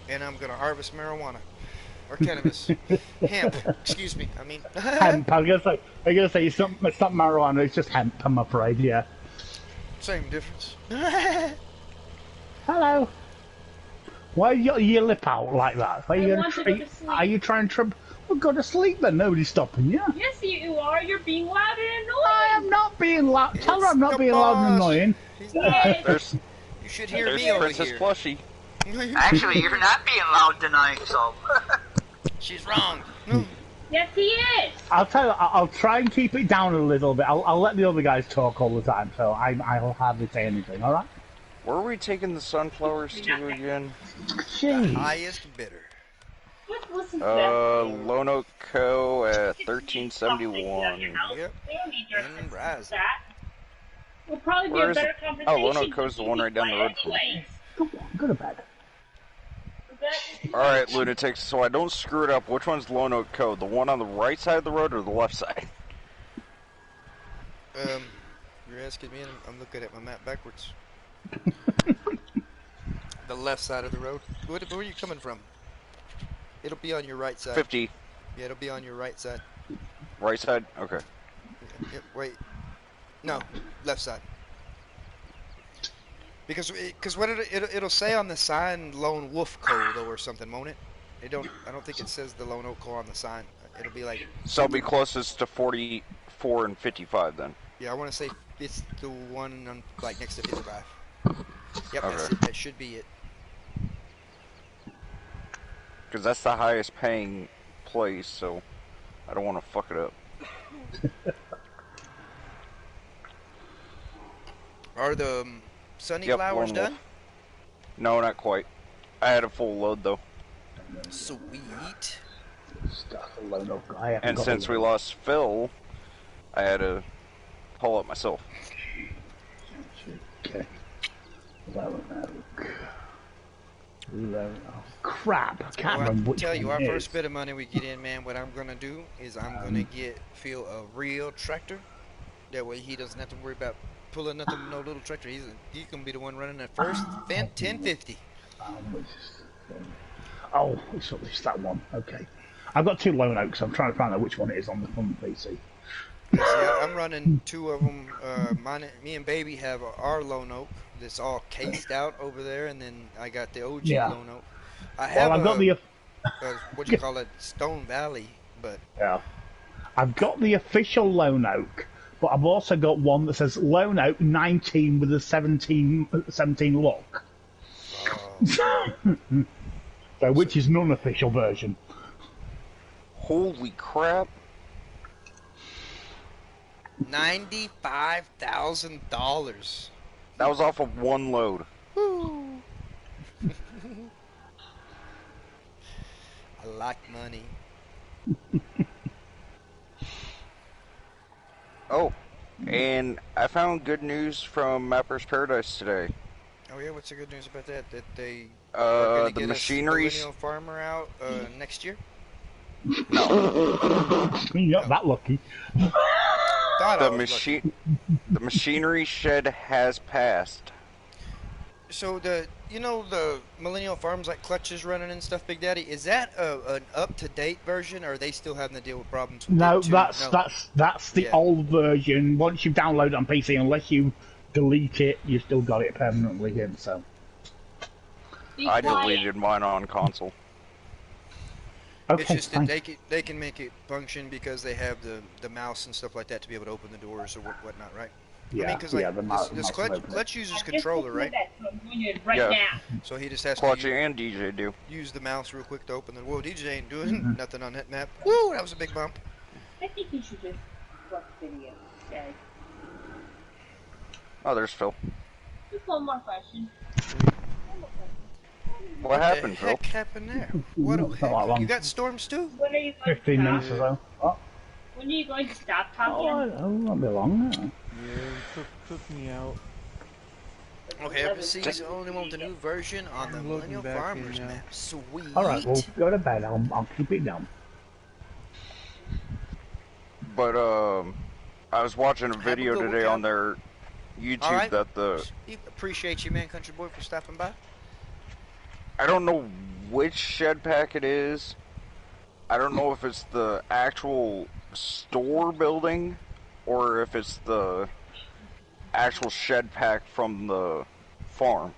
and I'm gonna harvest marijuana or cannabis, hemp. Excuse me. I mean, hemp. I'm gonna say it's not marijuana. It's just hemp. I'm afraid. Yeah. same difference. Hello. Why your lip out like that? Are you, I want to go to sleep. are you trying to trip? Well, go to sleep then. Nobody's stopping you. Yes, you are. You're being loud and annoying. I am not being loud. Tell her It's I'm not the being loud and boss. annoying. He's Yes. There's You should hear there's me over Princess here. Plushie. Actually, you're not being loud tonight, so. She's wrong. Yes, he is. I'll tell you. I'll try and keep it down a little bit. I'll let the other guys talk all the time, so I'll hardly say anything. All right. Where are we taking the sunflowers to again? Jeez. Highest bidder. Let's listen to that. Lone Oak Co. at 1371. Yep. They don't need your And assistance Raz. with that. It'll probably be Where a is better it? conversation. Oh, Lone Oak Co's the one right down the road from me. Anyways. Go to bed. Alright, lunatics, so I don't screw it up. Which one's Lone Oak Co? The one on the right side of the road or the left side? You're asking me, and I'm looking at my map backwards. The left side of the road. Where are you coming from? It'll be on your right side. 50. Yeah, it'll be on your right side. Right side? Okay. Yep, wait. No, left side. Because what it'll say on the sign Lone Wolf Co. though or something, won't it? I don't think it says the Lone Oak Co. on the sign. It'll be like. So I'll be closest to 44 and 55 then. Yeah, I want to say it's the one on, like next to 55. Yep, Okay. that's it. That should be it. Because that's the highest paying place, so I don't want to fuck it up. Are the sunnyflowers Lone done? Wolf. No, not quite. I had a full load though. Sweet. Stuff alone. Oh, I haven't And got since the- we lost Phil, I had to haul it myself. Okay. Lone Oak. Lone Oak. Crap! I can't Well, I remember which tell you, one our it first is. bit of money we get in, man, what I'm gonna do is I'm gonna get Phil a real tractor. That way he doesn't have to worry about pulling nothing with no little tractor. He's gonna be the one running that first 1050. Oh, it's that one. Okay. I've got two Lone Oaks. I'm trying to find out which one it is on the front PC. Yeah, I'm running two of them. Me and Baby have our Lone Oak that's all cased out over there, and then I got the OG Yeah. Lone Oak. I have Well, I've got the what do you call it, Stone Valley, but yeah. I've got the official Lone Oak, but I've also got one that says Lone Oak 19 with a 17 lock. So, which is non-official version. Holy crap. $95,000. That was off of one load. I like money. Oh, and I found good news from Mapper's Paradise today. Oh yeah, what's the good news about that? That they are gonna The get machinery. Millennial Farmer out next year. You're not that lucky. Thought I The was lucky. the machinery shed has passed. So the Millennial Farms like clutches running and stuff, Big Daddy. Is that an up to date version, or are they still having to deal with problems with No, it too? that's the Yeah. old version. Once you download it on PC, unless you delete it, you still got it permanently in. So Be I quiet. deleted mine on console. okay, It's just fine. that they can make it function because they have the mouse and stuff like that to be able to open the doors or whatnot, right? Yeah, I mean, because like yeah, the mouse this clutch uses I just controller, right? that, so I'm doing it right Yeah. now. So he just has Clutch to and DJ do. use the mouse real quick to open the. Whoa, DJ ain't doing Mm-hmm. nothing on that map. Woo, that was a big bump. I think you should just watch the video, guys. Oh, there's Phil. Just one more question. What happened, the Phil? heck happened there? What Not the that heck? long. You got storms too? When are you going 15 to minutes stop? or so. Oh, When are you going to stop oh, talking? it won't be long. No. Yeah, it took me out. Okay, FSC is the only one with the new version on the I'm looking Millennial back in Farmers now. map. Sweet. All right, well, go to bed. I'll keep it down. But I was watching a video good today workout. on their YouTube All right. that the Appreciate you, man, country boy, for stopping by. I don't know which shed pack it is. I don't know if it's the actual store building or if it's the actual shed pack from the farm.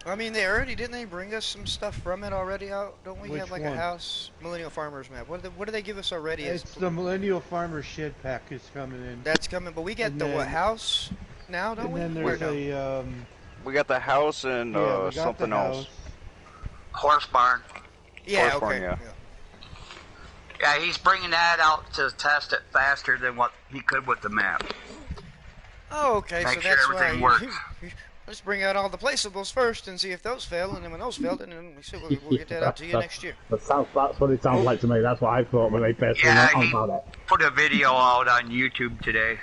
I mean, didn't they bring us some stuff from it already out? Don't we Which have like one? a house Millennial Farmers map? What do they give us already? It's the Millennial Farmer shed pack is coming in. That's coming, but we got And the what then- house now, don't And we? then Where there's no? We got the house and yeah, we got something the else. house. Horse barn. Yeah, Horse barn, okay. yeah. Yeah, he's bringing that out to test it faster than what he could with the map. Oh, okay, Make so sure that's everything why. works. Let's bring out all the placeables first and see if those fail, and then when those fail, then we see we'll get that out to you next year. That's what it sounds like to me. That's what I thought when they first Yeah, came he out about it. put a video out on YouTube today.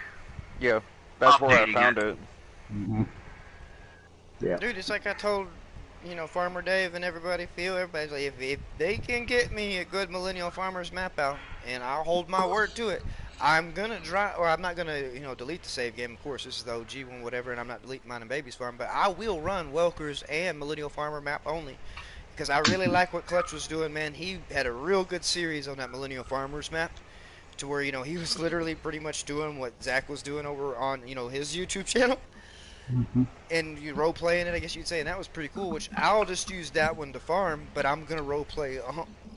Yeah, that's where I Updating found it. it. Mm-hmm. Yeah. Dude, it's like I told, Farmer Dave and everybody's like, if they can get me a good Millennial Farmers map out, and I'll hold my word to it, I'm gonna or I'm not gonna, delete the save game. Of course, this is the OG one, whatever, and I'm not deleting mine and baby's farm. But I will run Welker's and Millennial Farmer map only because I really like what Clutch was doing, man. He had a real good series on that Millennial Farmers map, to where he was literally pretty much doing what Zach was doing over on his YouTube channel, and you role playing it, I guess you'd say, and that was pretty cool. Which I'll just use that one to farm, but I'm gonna role play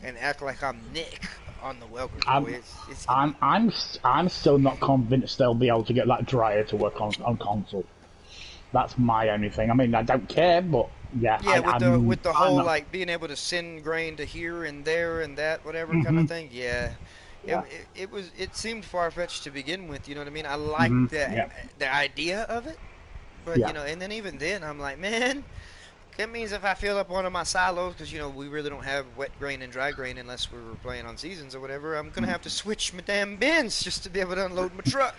and act like I'm Nick on the Welkers. Boy, I'm, it's I'm still not convinced they'll be able to get that dryer to work on console. That's my only thing. I mean, I don't care, but yeah, Yeah, with the whole not, like being able to send grain to here and there and that whatever kind of thing. Yeah, Yeah. it seemed far fetched to begin with. You know what I mean? I like yeah, the idea of it, but yeah. and then even then I'm like, man, that means if I fill up one of my silos, because we really don't have wet grain and dry grain unless we were playing on seasons or whatever, I'm gonna have to switch my damn bins just to be able to unload my truck.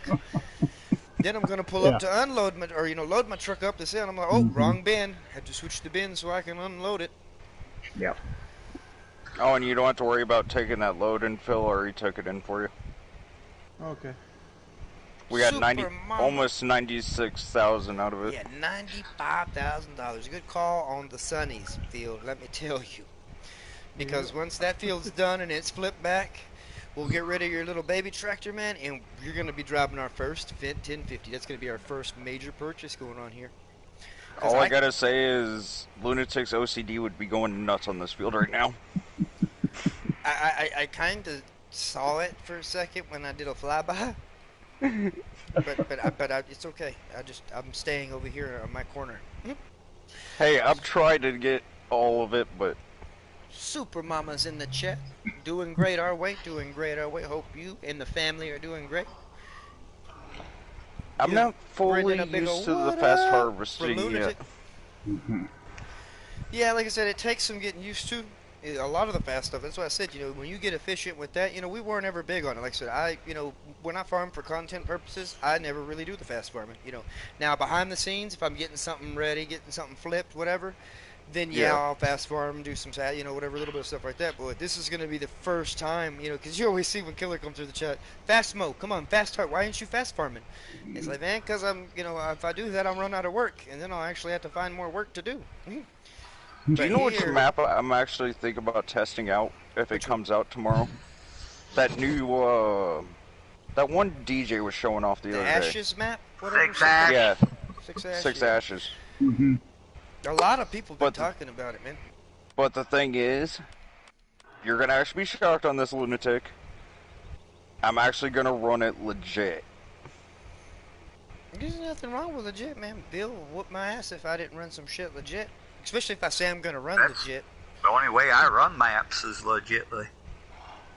Then I'm gonna pull up to unload my, or load my truck up to sell. I'm like, oh, wrong bin. Had to switch the bin so I can unload it. Yep. Oh, and you don't have to worry about taking that load in, Phil, or he took it in for you. Okay. We got Super mama. almost 96,000 out of it. Yeah, $95,000. Good call on the Sunnies field, let me tell you. Because once that field's done and it's flipped back, we'll get rid of your little baby tractor, man, and you're going to be driving our first Fit 1050. That's going to be our first major purchase going on here. All I gotta say is Lunatic's OCD would be going nuts on this field right now. I kind of saw it for a second when I did a flyby. but it's okay. I'm staying over here on my corner. Hey, I've tried to get all of it, but Super Mama's in the chat. Doing great our way. Doing great our way. Hope you and the family are doing great. I'm not fully used to the fast harvesting yet. Yeah, like I said, it takes some getting used to. A lot of the fast stuff. That's why I said, when you get efficient with that, we weren't ever big on it. Like I said, when I farm for content purposes, I never really do the fast farming. Now behind the scenes, if I'm getting something ready, getting something flipped, whatever, then I'll fast farm, do some, whatever, little bit of stuff like that. But this is going to be the first time, because you always see when Killer comes through the chat, fast mo, come on, fast heart, why ain't you fast farming? It's like, man, because I'm, if I do that, I'll run out of work, and then I'll actually have to find more work to do. Do you know which map I'm actually thinking about testing out if it comes out tomorrow? That new, that one DJ was showing off the other day. The Ashes map? Whatever. Six Ash. Yeah. Six Ashes. A lot of people been talking about it, man. But the thing is, you're gonna actually be shocked on this, Lunatic. I'm actually gonna run it legit. There's nothing wrong with legit, man. Bill would whoop my ass if I didn't run some shit legit. Especially if I say I'm gonna run legit. The only way I run maps is legitly.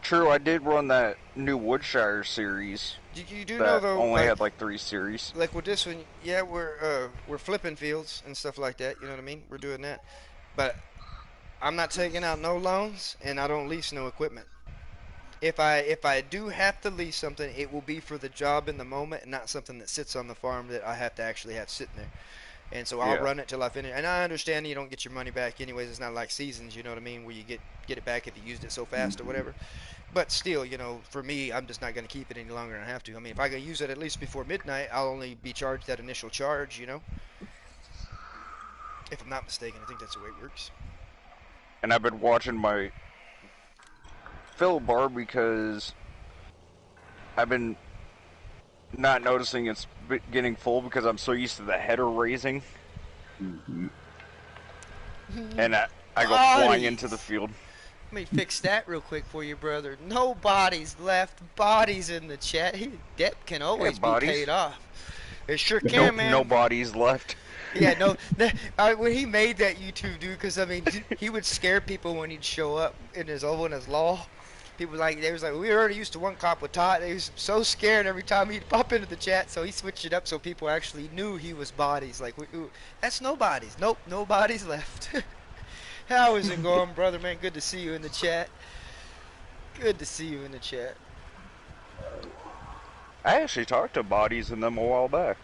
True, I did run that new Woodshire series. You do that know though, only had like 3 series. Like with this one, yeah, we're flipping fields and stuff like that. You know what I mean? We're doing that, but I'm not taking out no loans, and I don't lease no equipment. If I do have to lease something, it will be for the job in the moment, and not something that sits on the farm that I have to actually have sitting there. And so I'll run it till I finish. And I understand you don't get your money back anyways. It's not like seasons, you know what I mean, where you get it back if you used it so fast or whatever. But still, for me, I'm just not going to keep it any longer than I have to. I mean, if I can use it at least before midnight, I'll only be charged that initial charge, If I'm not mistaken, I think that's the way it works. And I've been watching my fill bar because I've been not noticing it's getting full because I'm so used to the header raising. And I go flying into the field. Let me fix that real quick for you, brother. No bodies left. Bodies in the chat. Debt can always be paid off. It sure can, man. No bodies left. Yeah, no. When he made that YouTube, dude, because I mean, he would scare people when he'd show up in his law. People they was like, we were already used to one cop with Todd. They was so scared every time he'd pop into the chat, so he switched it up so people actually knew he was bodies. Like, that's no bodies. Nope, no bodies left. How is it going, brother, man? Good to see you in the chat. Good to see you in the chat. I actually talked to bodies in them a while back.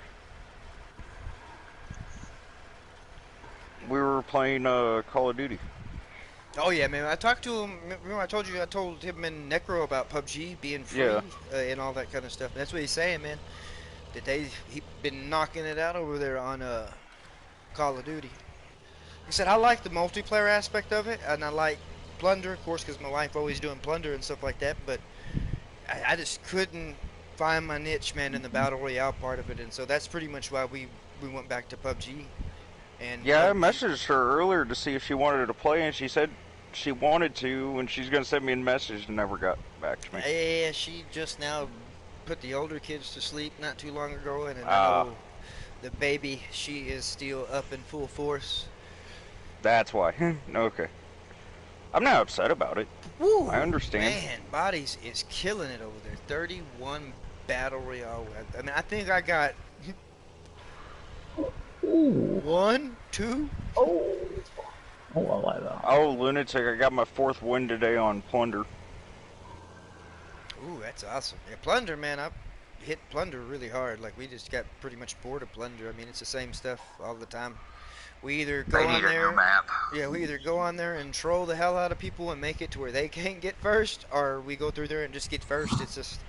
We were playing Call of Duty. Oh yeah, man. I talked to him. Remember, I told you I told him and Necro about PUBG being Yeah. free and all that kind of stuff. And that's what he's saying, man. That he been knocking it out over there on Call of Duty. He said I like the multiplayer aspect of it, and I like plunder, of course, because my wife always doing plunder and stuff like that. But I just couldn't find my niche, man, in the battle royale part of it, and so that's pretty much why we went back to PUBG. And Yeah, I PUBG, messaged her earlier to see if she wanted to play, and she said she wanted to, and she's gonna send me a message and never got back to me. yeah, she just now put the older kids to sleep not too long ago, and I Ah, know the baby, she is still up in full force. that's why. Okay. I'm not upset about it. Woo! I understand. Man, Bodies is killing it over there. 31 battle royale. I mean, I think I got Ooh. one, two. Oh. Oh, I like that. Oh, lunatic! I got my 4th win today on plunder. Ooh, that's awesome. Yeah, Plunder, man, I hit Plunder really hard. Like, we just got pretty much bored of Plunder. I mean, it's the same stuff all the time. We either go They on need a new there, map. yeah, we either go on there and troll the hell out of people and make it to where they can't get first, or we go through there and just get first. It's just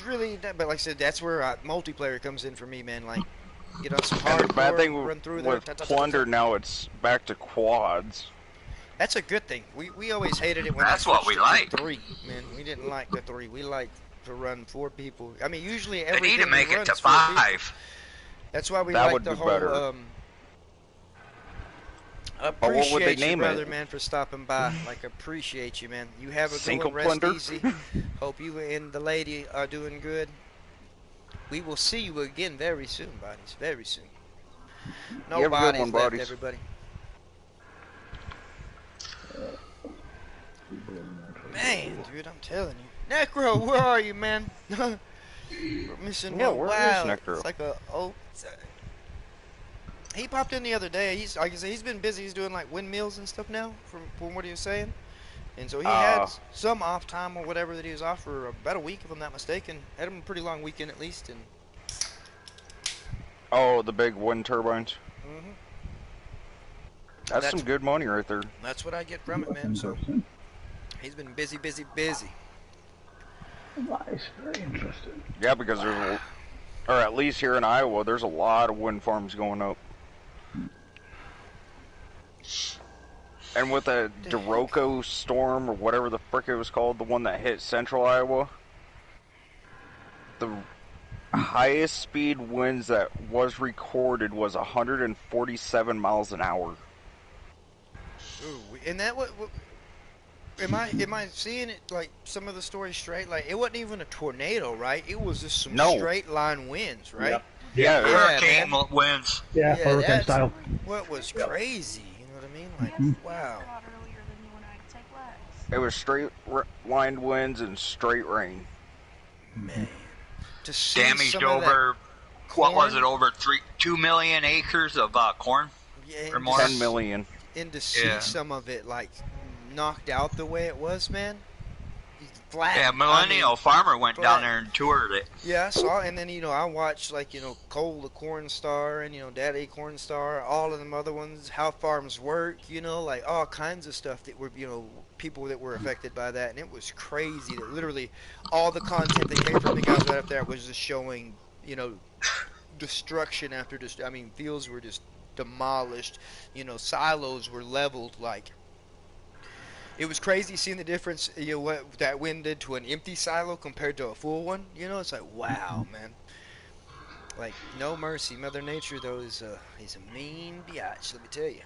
really, but like I said, that's where multiplayer comes in for me, man. Like, get on some And the bad hardcore, thing run through there. with plunder now, it's back to quads. That's a good thing. We always hated it when That's they what switched we it like. to 3. Man, we didn't like the 3. We liked to run 4 people. I mean, usually They need everything to make we it run to is 4 people. 5. That's why we That like would the be whole. better. I But what would they appreciate you, name brother, it? man, for stopping by. Like, appreciate you, man. You have a good Single one. Rest plunder? easy. Hope you and the lady are doing good. We will see you again very soon, buddies. Very soon. No You have a good bodies one, left, buddies. everybody. Man, dude, I'm telling you. Necro, where are you, man? We're missing Yeah, one. where is Wow. Necro? It's like a he popped in the other day. He's like I said, he's been busy. He's doing like windmills and stuff now, from what he was saying. And so he had some off time or whatever that he was off for about a week, if I'm not mistaken. Had him a pretty long weekend at least. And Oh, the big wind turbines. mhm. That's some good money right there. That's what I get from it, man. So he's been busy, busy, busy. That is very interesting. Yeah, because or at least here in Iowa, there's a lot of wind farms going up. And with the Daroko storm, or whatever the frick it was called, the one that hit central Iowa, the highest speed winds that was recorded was 147 miles an hour. Ooh, and that what am I seeing it like some of the stories straight? Like it wasn't even a tornado, right? It was just some No. straight line winds, right? Yep. Yeah, Hurricane man. winds. Yeah, Yeah, hurricane that's style. what was crazy. You know what I mean? Like, wow. it was straight lined winds and straight rain. Man. To see Damaged some of that over, what was corn, it, over 2 million acres of corn? yeah, or and more? to 10 million. and to see Yeah. some of it like knocked out the way it was, man. Flat. Yeah, I Millennial mean, Farmer went flat. down there and toured it. Yeah, I saw, and then I watched like Cole the Corn Star and Daddy Corn Star, all of them other ones, How Farms Work, like all kinds of stuff that were people that were affected by that, and it was crazy that literally all the content that came from the guys right up there was just showing destruction after I mean fields were just demolished, silos were leveled like. It was crazy seeing the difference, what that wind did to an empty silo compared to a full one. It's like, wow, man. Like, no mercy. Mother Nature, though, he's a mean biatch, let me tell you.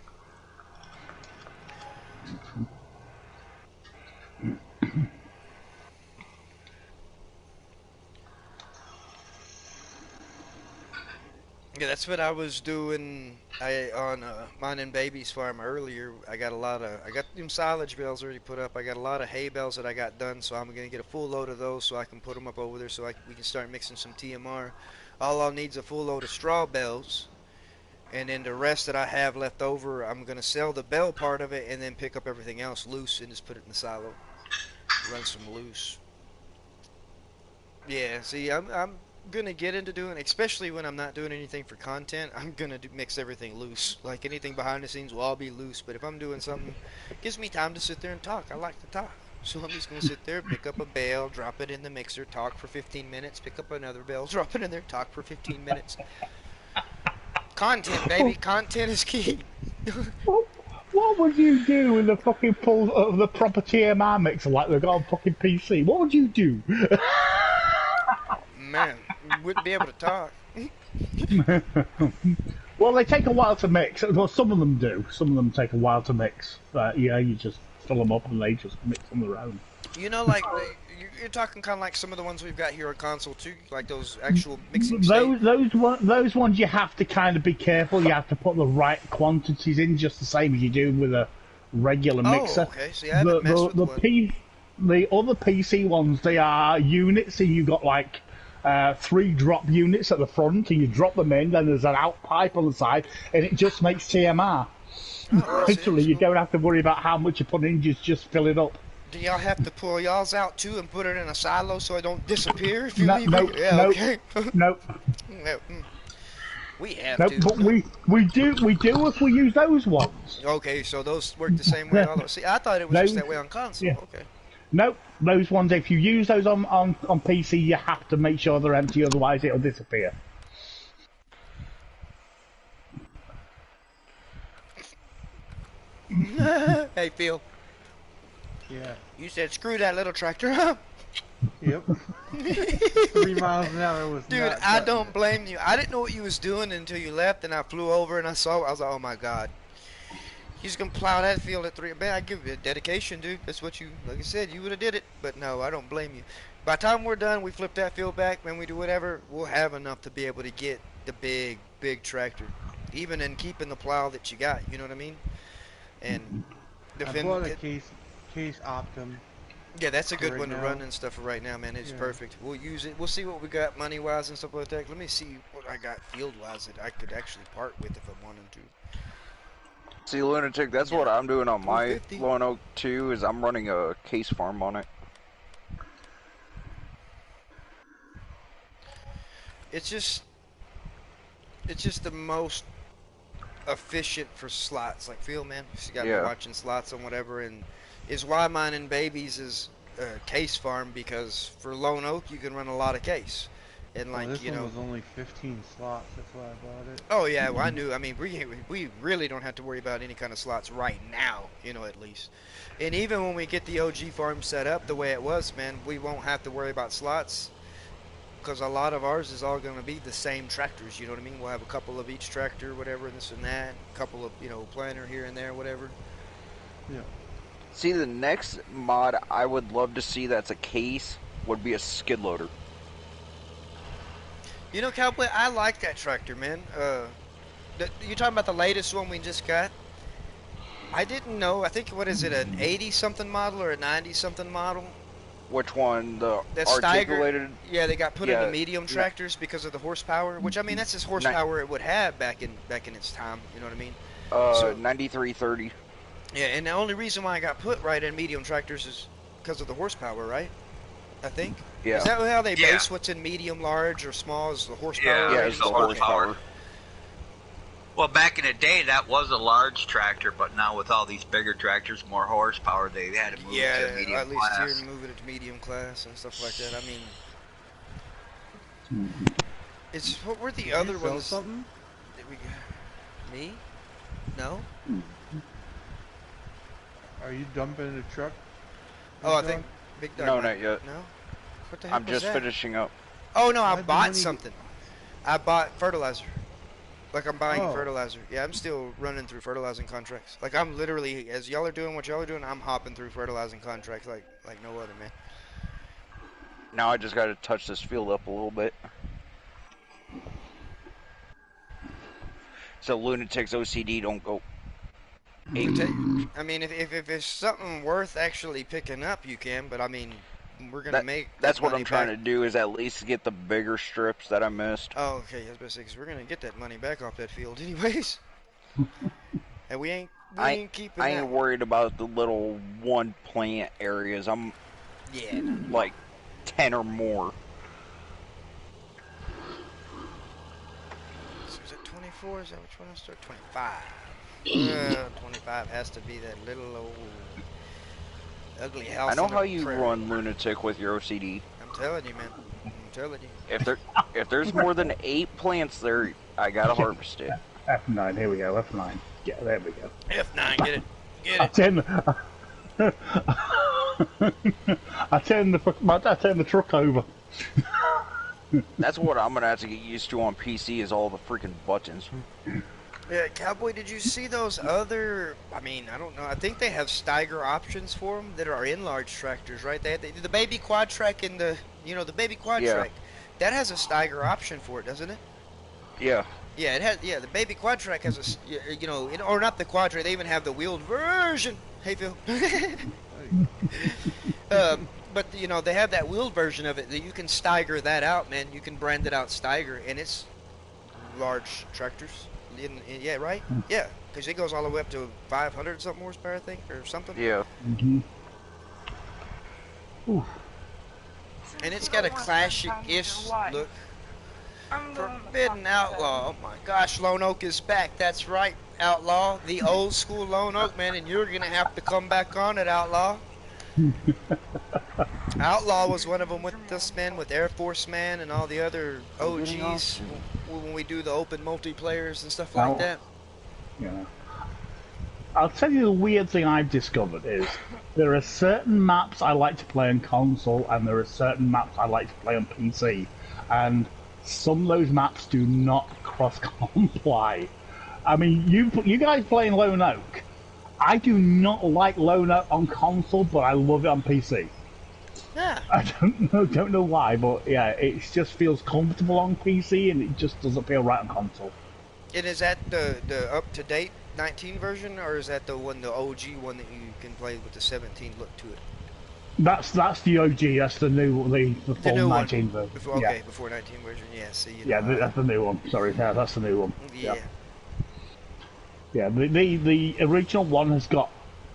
Yeah, that's what I was doing on mine and baby's farm earlier. I got them silage bales already put up. I got a lot of hay bales that I got done, so I'm going to get a full load of those so I can put them up over there so we can start mixing some TMR. All I'll need is a full load of straw bales, and then the rest that I have left over, I'm going to sell the bale part of it and then pick up everything else loose and just put it in the silo. Run some loose. Yeah, see, I'm gonna get into doing, especially when I'm not doing anything for content, I'm gonna mix everything loose. Like anything behind the scenes will all be loose. But if I'm doing something, it gives me time to sit there and talk. I like to talk. So I'm just gonna sit there, pick up a bale, drop it in the mixer, talk for 15 minutes, pick up another bale, drop it in there, talk for 15 minutes. Content, baby. Content is key. What would you do with the fucking pull of the proper TMR mixer like they've got on fucking PC? What would you do? Man, wouldn't be able to talk. Well, they take a while to mix. Well, some of them do. Some of them take a while to mix. Yeah, you just fill them up and they just mix on their own. You know, like you're talking kind of like some of the ones we've got here on console too, like those actual mixing Those ones you have to kind of be careful. You have to put the right quantities in, just the same as you do with a regular mixer. Oh, okay. See, I haven't messed with one. The other PC ones, they are units, so you got like 3 drop units at the front, and you drop them in. Then there's an out pipe on the side, and it just makes TMR. Oh, Literally, you don't have to worry about how much you put in. Just fill it up. Do y'all have to pull y'all's out too and put it in a silo so it don't disappear if you No, leave no, it? Yeah, no, okay. no. No, we have No, to. but we do if we use those ones. Okay, so those work the same way. See, I thought it was just that way on console. Yeah. Okay. No, those ones. If you use those on PC, you have to make sure they're empty, otherwise it'll disappear. Hey, Phil. Yeah. You said screw that little tractor, huh? Yep. 3 miles an hour was Dude, not I cutting don't it. blame you. I didn't know what you was doing until you left, and I flew over and I saw. I was like, oh my god, he's gonna plow that field at 3. Man, I give you dedication, dude. That's what you, like I said, you would have did it. But no, I don't blame you. By the time we're done, we flip that field back. When we do whatever, we'll have enough to be able to get the big tractor, even in keeping the plow that you got. You know what I mean? And I defend. bought a case Optum. Yeah, that's a good right one to now. run and stuff for right now, man. It's Yeah. perfect. We'll use it. We'll see what we got money-wise and stuff like that. Let me see what I got field-wise that I could actually part with if I wanted to. See, Lunatic, that's what I'm doing on my 450. Lone Oak 2, is I'm running a case farm on it. It's just the most efficient for slots. Like Phil, man, you got me Yeah. watching slots on whatever, and is why mine and babies is case farm, because for Lone Oak you can run a lot of case, and like This you one know. was only 15 slots. That's why I bought it. Oh yeah, well, I knew. I mean, we really don't have to worry about any kind of slots right now, you know, at least. And even when we get the OG farm set up the way it was, man, we won't have to worry about slots, because a lot of ours is all going to be the same tractors. You know what I mean? We'll have a couple of each tractor, whatever, and this and that. A couple of, you know, planter here and there, whatever. Yeah. See, the next mod I would love to see that's a case would be a skid loader. You know, Cowboy, I like that tractor, man. You talking about the latest one we just got? I didn't know. I think, what is it, an 80-something model or a 90-something model? Which one? The That Steiger, articulated? yeah, they got put Yeah. into medium tractors because of the horsepower. Which, I mean, that's just horsepower it would have back in its time. You know what I mean? So- 9330. Yeah, and the only reason why I got put right in medium tractors is because of the horsepower, right? I think. Yeah. Is that how they Yeah. base what's in medium, large, or small as the horsepower? Yeah, Yeah, rating? it's the Okay. horsepower. Well, back in the day, that was a large tractor, but now with all these bigger tractors, more horsepower, they had to move Yeah, to medium at least class. here, moving it to medium class and stuff like that. I mean, it's what were the Did other you sell ones something? that we got? Me? No. Are you dumping the truck? Oh, I Big think dog? Big Dog. No, might- not yet. No. What the heck I'm was just that? finishing up. Oh no, I Why'd the bought money- something. I bought fertilizer. Like I'm buying Oh. fertilizer. Yeah, I'm still running through fertilizing contracts. Like I'm literally, as y'all are doing what y'all are doing, I'm hopping through fertilizing contracts like no other, man. Now I just got to touch this field up a little bit. So Lunatic's OCD don't go. I mean, if it's something worth actually picking up, you can. But I mean, we're gonna make. That's that what money I'm trying back. to do, is at least get the bigger strips that I missed. Oh, okay. I was about to say, 'cause we're gonna get that money back off that field, anyways. And we ain't keeping I that. ain't worried about the little one plant areas. I'm Yeah. No. like 10 or more. 24? Is that which one I start? 25. 25 has to be that little old ugly house. I know on the how you prairie. run Lunatic with your OCD. I'm telling you, man. I'm telling you. If there's more than 8 plants there, I gotta harvest it. F9, here we go, F9. Yeah, there we go. F9, get it. Get I it. turned the truck over. That's what I'm gonna have to get used to on PC is all the freaking buttons. Yeah, Cowboy, did you see those other, I mean, I don't know, I think they have Steiger options for them that are in large tractors, right? They have the baby quad track and the baby quad Yeah. track. That has a Steiger option for it, doesn't it? Yeah. Yeah, it has, the baby quad track has or not the quad track, they even have the wheeled version. Hey, Phil. But, they have that wheeled version of it that you can Steiger that out, man. You can brand it out Steiger, and it's large tractors. Yeah, right? Yeah, because it goes all the way up to 500 something horsepower, I think, or something. Yeah. Ooh. And it's got a classic-ish look. Forbidden Outlaw. Oh my gosh, Lone Oak is back. That's right, Outlaw. The old school Lone Oak, man, and you're going to have to come back on it, Outlaw. Outlaw was one of them with us, man, with Air Force Man and all the other OGs when we do the open multiplayers and stuff like that. Yeah. I'll tell you the weird thing I've discovered is there are certain maps I like to play on console and there are certain maps I like to play on PC. And some of those maps do not cross-comply. I mean, you guys playing Lone Oak. I do not like Lone Oak on console, but I love it on PC. Yeah. I don't know why, but yeah, it just feels comfortable on PC and it just doesn't feel right on console. And is that the up-to-date 19 version, or is that the OG one that you can play with the 17 look to it? That's the OG. That's the full new 19 one. version. Before 19 version. Yeah. See. That's the new one. Sorry, that's the new one. Yeah. Yeah. The original one has got,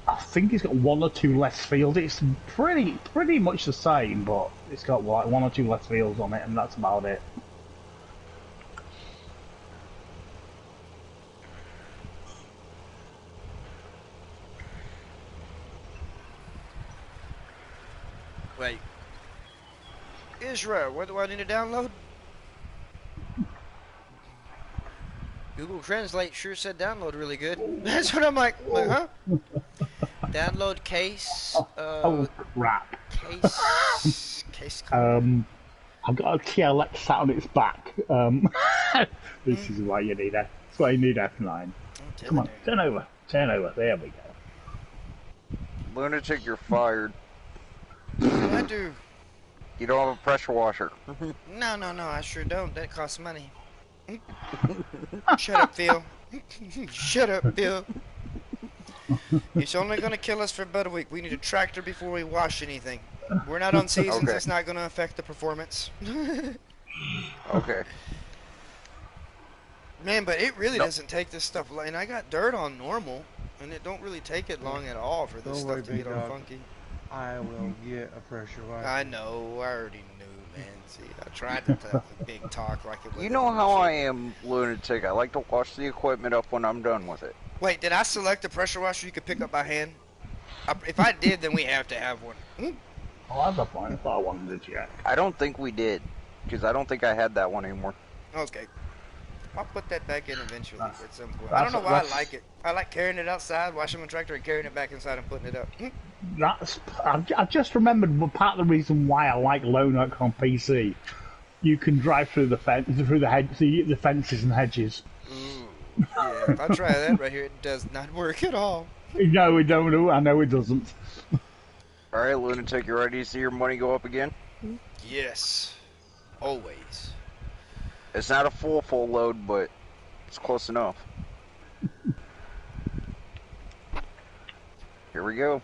I think it's got 1 or 2 less fields. It's pretty much the same, but it's got like 1 or 2 less fields on it, and that's about it. Wait. Israel, what do I need to download? Google Translate sure said download really good. That's what I'm like, huh? Download case. Oh crap! Case. I've got a TLX sat on its back. This is why you need F. That's why you need F9. Come on, turn over. There we go. Lunatic, you're fired. What do I do? You don't have a pressure washer. No, I sure don't. That costs money. Shut up, Phil. Shut up, Phil. It's only gonna kill us for about a week. We need a tractor before we wash anything. We're not on seasons. Okay. It's not gonna affect the performance. Okay. Man, but it really doesn't take this stuff. And I got dirt on normal, and it don't really take it long at all for this Don't worry, stuff to get big all dog. funky. I will get a pressure washer. I know. I already knew, man. See, I tried to talk the big talk like it was. You know how I am, Lunatic. I like to wash the equipment up when I'm done with it. Wait, did I select a pressure washer you could pick up by hand? If I did, then we have to have one. Oh, that's a point. I thought I wanted it yet. I don't think we did, because I don't think I had that one anymore. Okay. I'll put that back in eventually at some point. I that's- don't know why I that's- like it. I like carrying it outside, washing my tractor, and carrying it back inside and putting it up. I just remembered part of the reason why I like Lone Oak on PC. You can drive through the the fences and hedges. Ooh. Yeah, if I try that right here, it does not work at all. No, we don't. I know it doesn't. Alright, Lunatic, you ready to see your money go up again? Yes. Always. It's not a full load, but it's close enough. Here we go.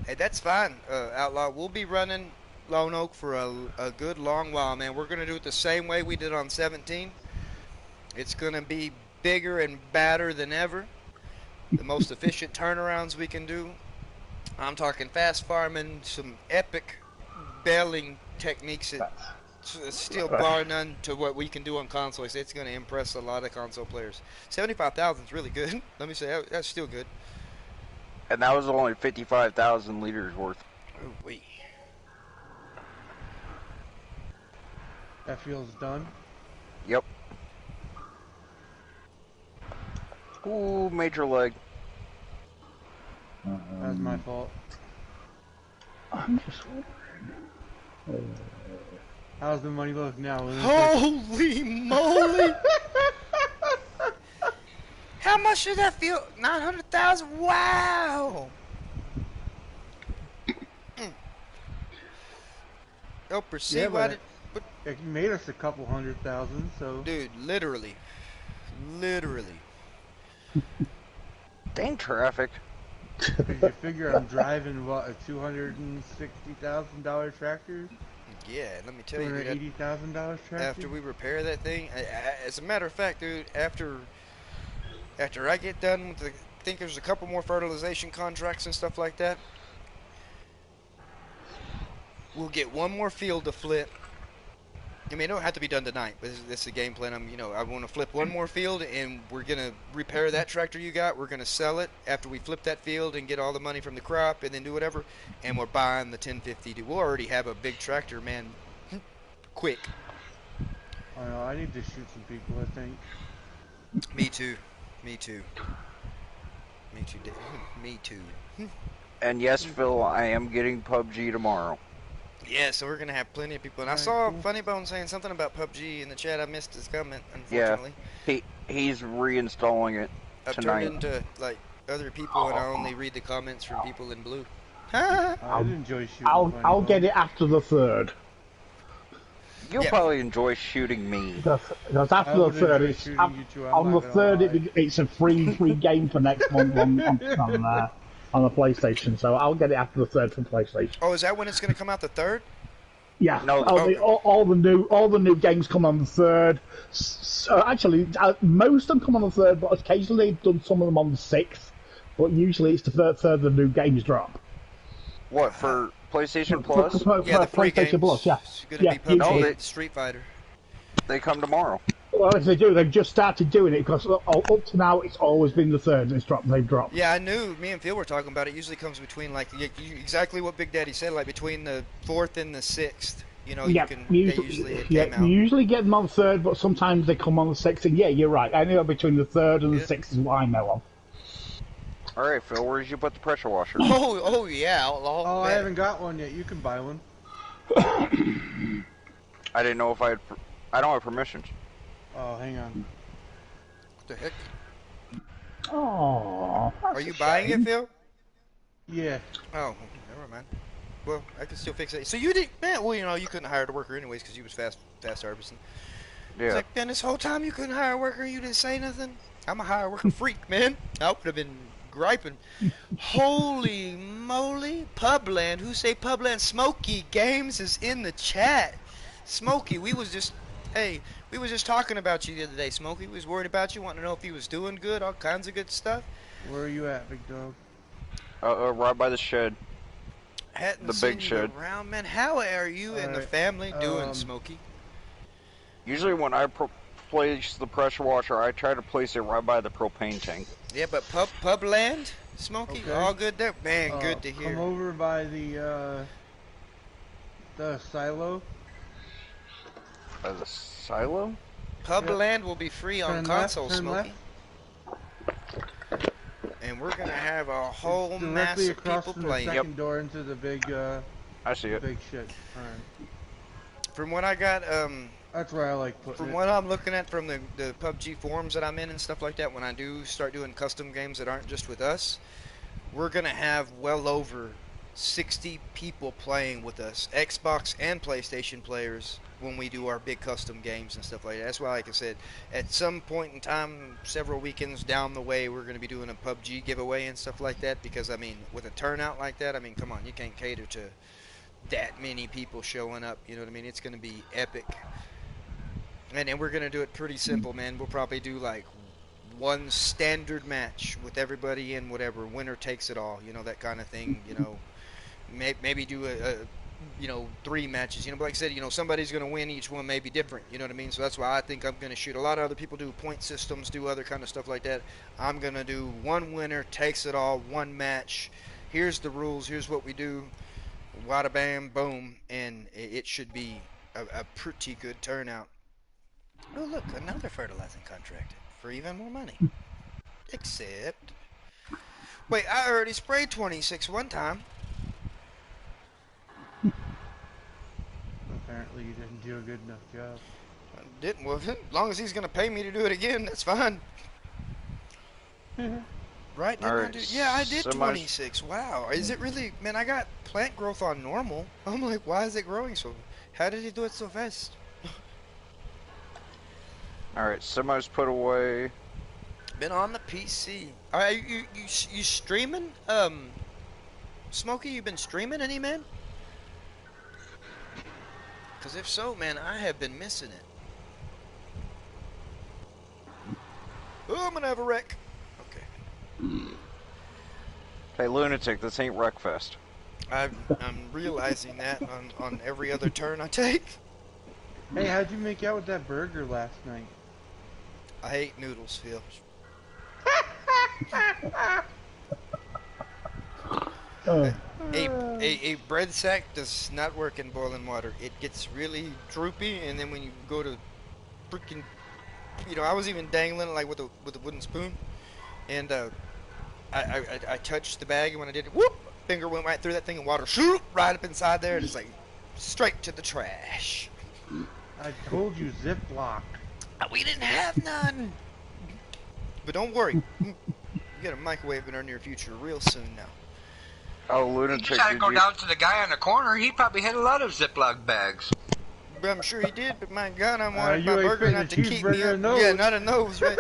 Hey, that's fine, Outlaw. We'll be running Lone Oak for a good long while, man. We're going to do it the same way we did on 17. It's going to be bigger and badder than ever. The most efficient turnarounds we can do. I'm talking fast farming, some epic belling techniques that It's still bar none to what we can do on consoles. It's going to impress a lot of console players. 75,000 is really good. Let me say that's still good. And that was only 55,000 liters worth. Oh wait. That feels done. Yep. Ooh, major leg. That's my fault. I'm just How's the money look now? Holy moly! How much did that feel? 900,000. Wow. Oh, perceive Yeah, what but it. it made us a couple 100,000, so. Dude, literally. Dang traffic. Cause you figure I'm driving what, a $260,000 tractor? Yeah, let me tell you, dude, $280,000 tractor? after we repair that thing, as a matter of fact, dude, after I get done with I think there's a couple more fertilization contracts and stuff like that. We'll get one more field to flip. I mean, it don't have to be done tonight, but this is the game plan. I want to flip one more field, and we're gonna repair that tractor you got. We're gonna sell it after we flip that field and get all the money from the crop, and then do whatever. And we're buying the 1050. We'll already have a big tractor, man. Quick. I don't know, I need to shoot some people, I think. Me too. And yes, Phil, I am getting PUBG tomorrow. Yeah, so we're gonna have plenty of people. And I Alright, saw cool. Funny Bone saying something about PUBG in the chat. I missed his comment, Yeah. unfortunately. He's reinstalling it I've tonight. turned into like other people, and I only read the comments from people in blue. I'd enjoy shooting I'll Funny get Bone. it after the third. You'll Yeah. probably enjoy shooting me. Because I after the would third, enjoy it's shooting you two, I'm on the not gonna third. lie. It's a free game for next month on the PlayStation. So I'll get it after the third from PlayStation. Oh, is that when it's gonna come out? The third? Yeah, No, all the new games come on the third. Actually, most of them come on the third, but occasionally they've done some of them on the sixth. But usually it's the third the new games drop. What, for PlayStation Plus? Yeah, the free PlayStation games. Plus, yeah. It's gonna Yeah, be PUBG, No, and Street Fighter. They come tomorrow. Well, if they do, they've just started doing it because up to now it's always been the third. They've dropped. Yeah, I knew. Me and Phil were talking about it. Usually comes between like exactly what Big Daddy said, like between the 4th and the 6th. You know, Yeah, they usually came out. you usually get them on the third, but sometimes they come on the sixth. And yeah, you're right. Anywhere between the third and the sixth is what I know of. Alright, Phil, where did you put the pressure washer? Oh yeah, outlaw. Oh, I man. haven't got one yet. You can buy one. I didn't know if I had... I don't have permissions. Oh, hang on. What the heck? Oh, Are you buying it, Phil? Yeah. Oh, never mind. Well, I can still fix it. So you did, man. Well, you know, you couldn't hire a worker anyways because you was fast harvesting. Yeah. It's like, man, this whole time you couldn't hire a worker, you didn't say nothing. I'm a hire worker freak, man. I would have been griping. Holy moly, Publand. Who say Publand? Smokey Games is in the chat. Smokey, we was just talking about you the other day. Smokey, we was worried about you, wanting to know if you was doing good, all kinds of good stuff. Where are you at, big dog? Right by the shed. Hadn't The seen big you shed. around, man. How are you and the Alright, family doing, um, Smokey? Usually when I place the pressure washer, I try to place it right by the propane tank. Yeah, but Publand, Smokey, Okay. all good there, man. Good to Come hear. over by the silo. By the silo? Publand will be free on Turn left, console, turn Smokey. And we're gonna have a whole mass Directly of across people from the playing. second door into the big I see it. shit. Alright. From what I got, That's where I like putting from it. what I'm looking at from the PUBG forums that I'm in and stuff like that, when I do start doing custom games that aren't just with us, we're gonna have well over 60 people playing with us, Xbox and PlayStation players, when we do our big custom games and stuff like that. That's why, like I said, at some point in time, several weekends down the way, we're going to be doing a PUBG giveaway and stuff like that, because, I mean, with a turnout like that, I mean, come on, you can't cater to that many people showing up, you know what I mean? It's going to be epic. And then we're going to do it pretty simple, man. We'll probably do, like, one standard match with everybody in, whatever, winner takes it all, you know, that kind of thing, you know. Maybe do 3 matches. But like I said, somebody's going to win. Each one may be different. You know what I mean? So that's why I think I'm going to shoot. A lot of other people do point systems, do other kind of stuff like that. I'm going to do one winner takes it all, one match. Here's the rules. Here's what we do. Wada bam, boom, and it should be a pretty good turnout. Oh, look, another fertilizing contract for even more money. Except, wait, I already sprayed 26 one time. Apparently you didn't do a good enough job. I didn't. Well, as long as he's gonna pay me to do it again, that's fine. Right? Didn't I do? Yeah, I did 26. Wow. Is it really? Man, I got plant growth on normal. I'm like, why is it growing so? How did he do it so fast? Alright, semi's put away. Been on the PC. Are you streaming? Smokey, you been streaming any, man? Because if so, man, I have been missing it. Oh, I'm gonna have a wreck. Okay. Hey, lunatic, this ain't Wreckfest. I'm realizing that on every other turn I take. Hey, how'd you make out with that burger last night? I hate noodles, Phil. A bread sack does not work in boiling water. It gets really droopy, and then when you go to freaking, I was even dangling it like with a wooden spoon, and I touched the bag, and when I did it, whoop, finger went right through that thing, and water shoot right up inside there, and it's like straight to the trash. I told you Ziploc. We didn't have none. But don't worry, you get a microwave in our near future real soon now. Oh, You lunatic, just had to did go you... down to the guy on the corner. He probably had a lot of Ziploc bags. But I'm sure he did, but my God, I wanted you my burger expect not a to keep me cheeseburger up. and those. Yeah, not a nose, right?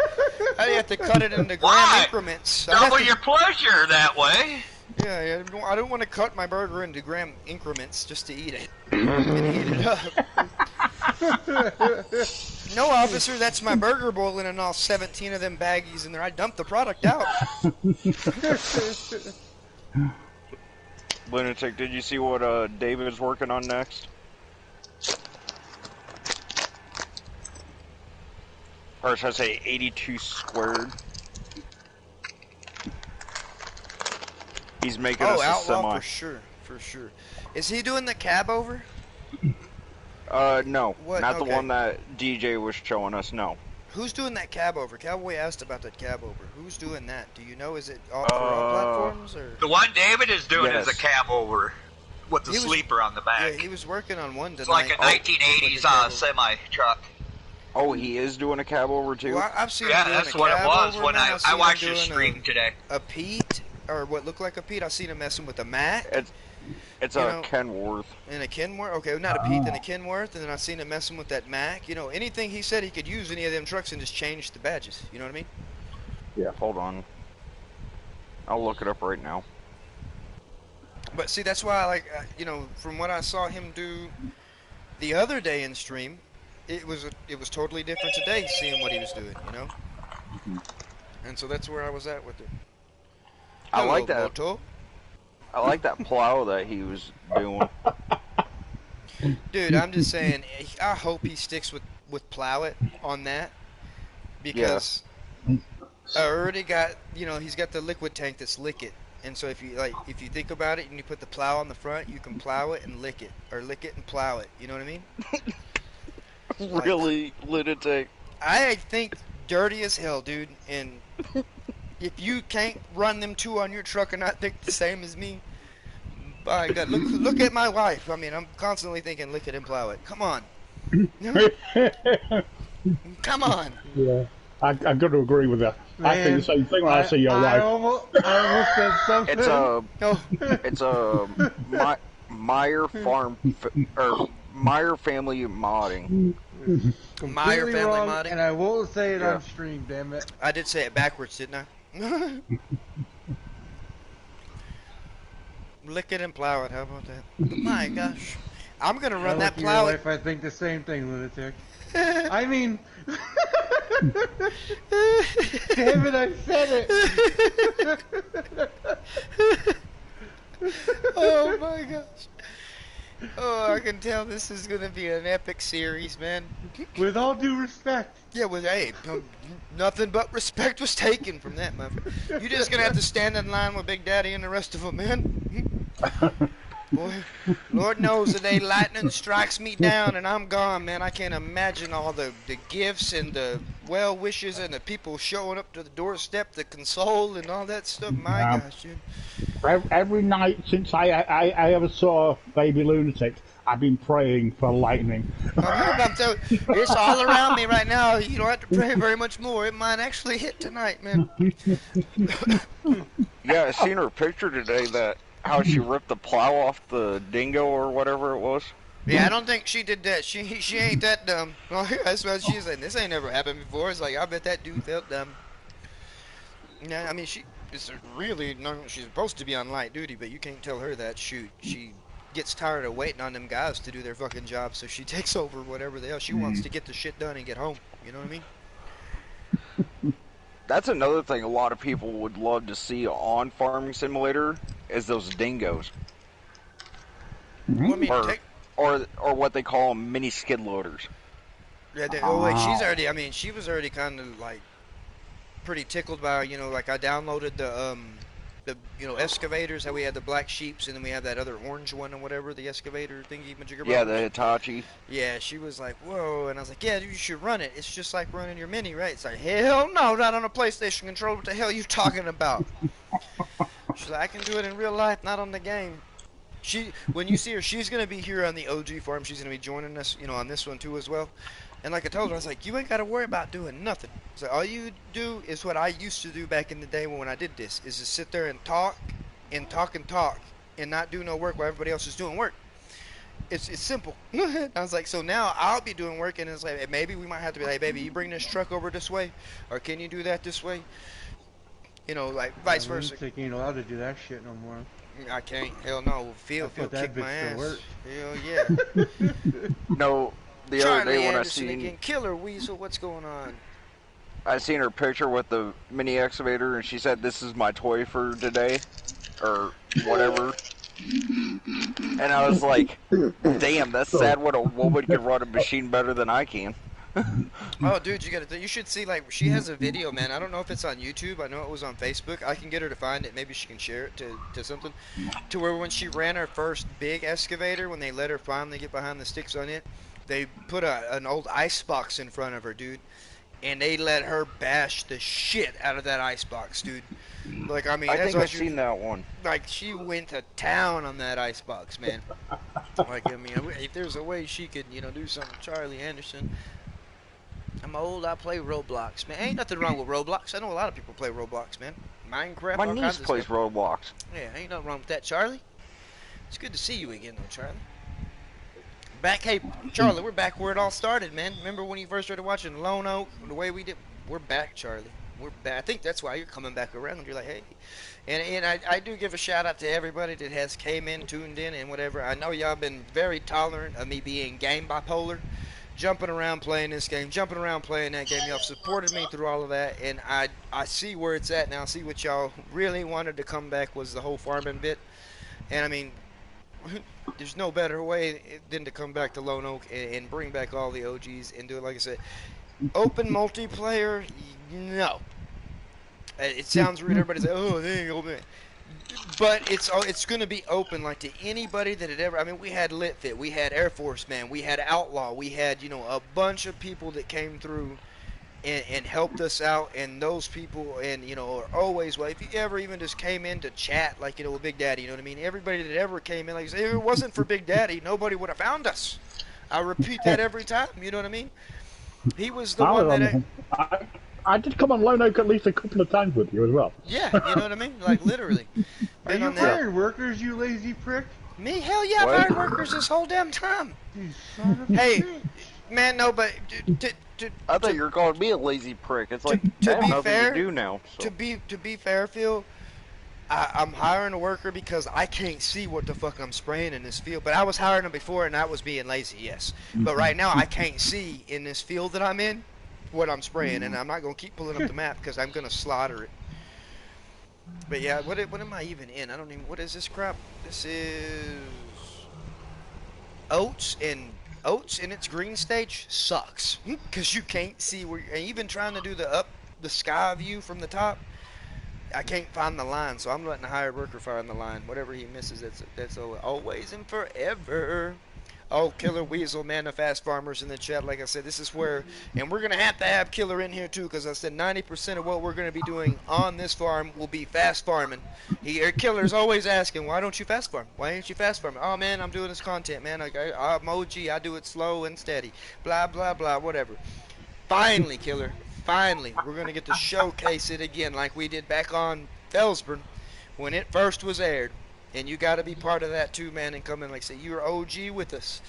I have to cut it into gram Why? increments. Double your pleasure that way. Yeah, I don't want to cut my burger into gram increments just to eat it and heat it up. No, officer, that's my burger bowl and all 17 of them baggies in there. I dumped the product out. Lunatic, did you see what David's working on next? Or should I say 82 squared? He's making us a Outlaw semi. for sure. Is he doing the cab over? No. What? Not the Okay. one that DJ was showing us, no. Who's doing that cab over? Cowboy asked about that cab over. Who's doing that? Do you know? Is it all for all platforms or? The one David is doing Yes. is a cab over with the He was- sleeper on the back. Yeah, he was working on one tonight. It's like a 1980s semi truck. Oh, he is doing a cab over too? Well, I've seen him Yeah, doing that's a what it cab was over, when man. I've seen I him watched his doing stream today. a Pete, or what looked like a Pete. I've seen him messing with a Mac It's You a know- Kenworth. and a Kenworth. Okay, not a Pete, then a Kenworth, and then I've seen him messing with that Mac. Anything he said he could use any of them trucks and just change the badges. You know what I mean? Yeah, hold on. I'll look it up right now. But see, that's why I like, from what I saw him do the other day in stream, it was totally different today, seeing what he was doing, And so that's where I was at with it. I like that. Moto. I like that plow that he was doing. Dude, I'm just saying, I hope he sticks with Plow It on that, because I already got, he's got the liquid tank that's lick it. And so if you think about it and you put the plow on the front, you can plow it and lick it, or lick it and plow it. You know what I mean? Really, lunatic. I think dirty as hell, dude. And if you can't run them two on your truck and not think the same as me, by God, look at my wife. I mean, I'm constantly thinking, lick it and plow it. Come on. Come on. Yeah, I got to agree with that. I think the same thing when I see your I wife. almost said something. It's a Meyer Meyer Family Modding. Meyer Completely Family wrong, Modding. and I won't say it Yeah. on stream, damn it. I did say it backwards, didn't I? Lick it and plow it. How about that? My gosh. I'm going to run that Like plow your it. wife, I think the same thing, lunatic. I mean, damn it, I said it. Oh my gosh. Oh, I can tell this is gonna be an epic series, man. With all due respect. Yeah, well, hey, nothing but respect was taken from that, my friend. You're just gonna have to stand in line with Big Daddy and the rest of them, man. Boy, Lord knows the day lightning strikes me down and I'm gone, man. I can't imagine all the gifts and the well wishes and the people showing up to the doorstep to console and all that stuff. My gosh, dude. Every night since I ever saw Baby Lunatic, I've been praying for lightning. I'm telling you, it's all around me right now. You don't have to pray very much more. It might actually hit tonight, man. Yeah, I seen her picture today that how she ripped the plow off the dingo or whatever it was. Yeah, I don't think she did that. She ain't that dumb. That's what she's saying. This ain't never happened before. It's like, I bet that dude felt dumb. Yeah, I mean, it's really, no, she's supposed to be on light duty, but you can't tell her that. Shoot, she gets tired of waiting on them guys to do their fucking job, so she takes over whatever the hell. She wants to get the shit done and get home. You know what I mean? That's another thing a lot of people would love to see on Farming Simulator is those dingoes. Well, I mean, Or what they call them, mini skid loaders. yeah, oh wait, I mean, she was already kind of like pretty tickled by, you know, like I downloaded the excavators, how we had the black sheeps and then we have that other orange one or whatever, the excavator thingy majigger. Yeah, the Hitachi. Yeah, she was like, whoa, and I was like, yeah, you should run it. It's just like running your mini, right? It's like, hell no, not on a PlayStation controller. What the hell are you talking about? She's like, I can do it in real life, not on the game. When you see her, she's gonna be here on the OG farm. She's gonna be joining us, you know, on this one too as well. And like I told her, I was like, you ain't got to worry about doing nothing. So all you do is what I used to do back in the day when I did this, is just sit there and talk and talk and talk and not do no work while everybody else is doing work. It's simple. I was like, so now I'll be doing work, and it's like, hey, maybe we might have to be like, baby, you bring this truck over this way, or can you do that this way? You know, like vice versa. You ain't allowed to do that shit no more. I can't. Hell no. Phil kicked my ass. Hell yeah. No, the Charlie other day when Anderson again. Killer Weasel, what's going on? I seen her picture with the mini excavator, and she said, "This is my toy for today," or whatever. And I was like, "Damn, that's sad. What a woman can run a machine better than I can." Oh, dude, you should see, like, she has a video, man. I don't know if it's on YouTube. I know it was on Facebook. I can get her to find it. Maybe she can share it to something. To where when she ran her first big excavator, when they let her finally get behind the sticks on it, they put an old ice box in front of her, dude. And they let her bash the shit out of that ice box, dude. Like, I mean, I that's think why I've seen that one. Like, she went to town on that ice box, man. Like, I mean, if there's a way she could, you know, do something, Charlie Anderson. I'm old, I play Roblox, man. Ain't nothing wrong with Roblox. I know a lot of people play Roblox, man. Minecraft, My all niece kinds of plays stuff. Roblox. Yeah, ain't nothing wrong with that, Charlie. It's good to see you again, though, Charlie. Hey, Charlie, we're back where it all started, man. Remember when you first started watching Lone Oak, the way we did? We're back, Charlie. We're back. I think that's why you're coming back around. You're like, hey. And I do give a shout out to everybody that has came in, tuned in, and whatever. I know y'all been very tolerant of me being game bipolar, jumping around playing this game, jumping around playing that game. Y'all supported me through all of that, and I see where it's at now. I see what y'all really wanted to come back was the whole farming bit. And I mean, there's no better way than to come back to Lone Oak and bring back all the OGs and do it, like I said. Open multiplayer, no. It sounds rude. Everybody's like, oh, they ain't open. But it's going to be open, like, to anybody that had ever. I mean, we had Litfit, we had Air Force Man, we had Outlaw, we had, you know, a bunch of people that came through and helped us out, and those people, and, you know, are always, well, if you ever even just came in to chat, like, you know, with Big Daddy, you know what I mean? Everybody that ever came in, like, if it wasn't for Big Daddy, nobody would have found us. I repeat that every time, you know what I mean? He was the one that... I did come on Lone Oak at least a couple of times with you as well. Yeah, you know what I mean? Like, literally. Are you hiring workers, you lazy prick? Me? Hell yeah, I've hired workers this whole damn time. You son of a Hey, bitch. man, no, but... I thought you were calling me a lazy prick. It's like, I have nothing to do now. So. To be fair, Phil, I'm hiring a worker because I can't see what the fuck I'm spraying in this field. But I was hiring them before, and I was being lazy, yes. But right now, I can't see in this field that I'm in what I'm spraying, and I'm not going to keep pulling up the map because I'm going to slaughter it. But yeah, what am I even in? I don't even... What is this crap? This is... oats in its green stage sucks because you can't see where. And even trying to do the sky view from the top, I can't find the line, so I'm letting the hired worker find the line. Whatever he misses, that's always and forever. Oh, Killer Weasel, man, the fast farmers in the chat. Like I said, this is where, and we're gonna have to have Killer in here too, because I said 90% of what we're gonna be doing on this farm will be fast farming. Killer's always asking, why don't you fast farm? Why ain't you fast farming? Oh man, I'm doing this content, man. I'm OG. I do it slow and steady. Blah blah blah. Whatever. Finally, Killer. Finally, we're gonna get to showcase it again, like we did back on Felsburn when it first was aired. And you got to be part of that too, man, and come in, like say, you're OG with us.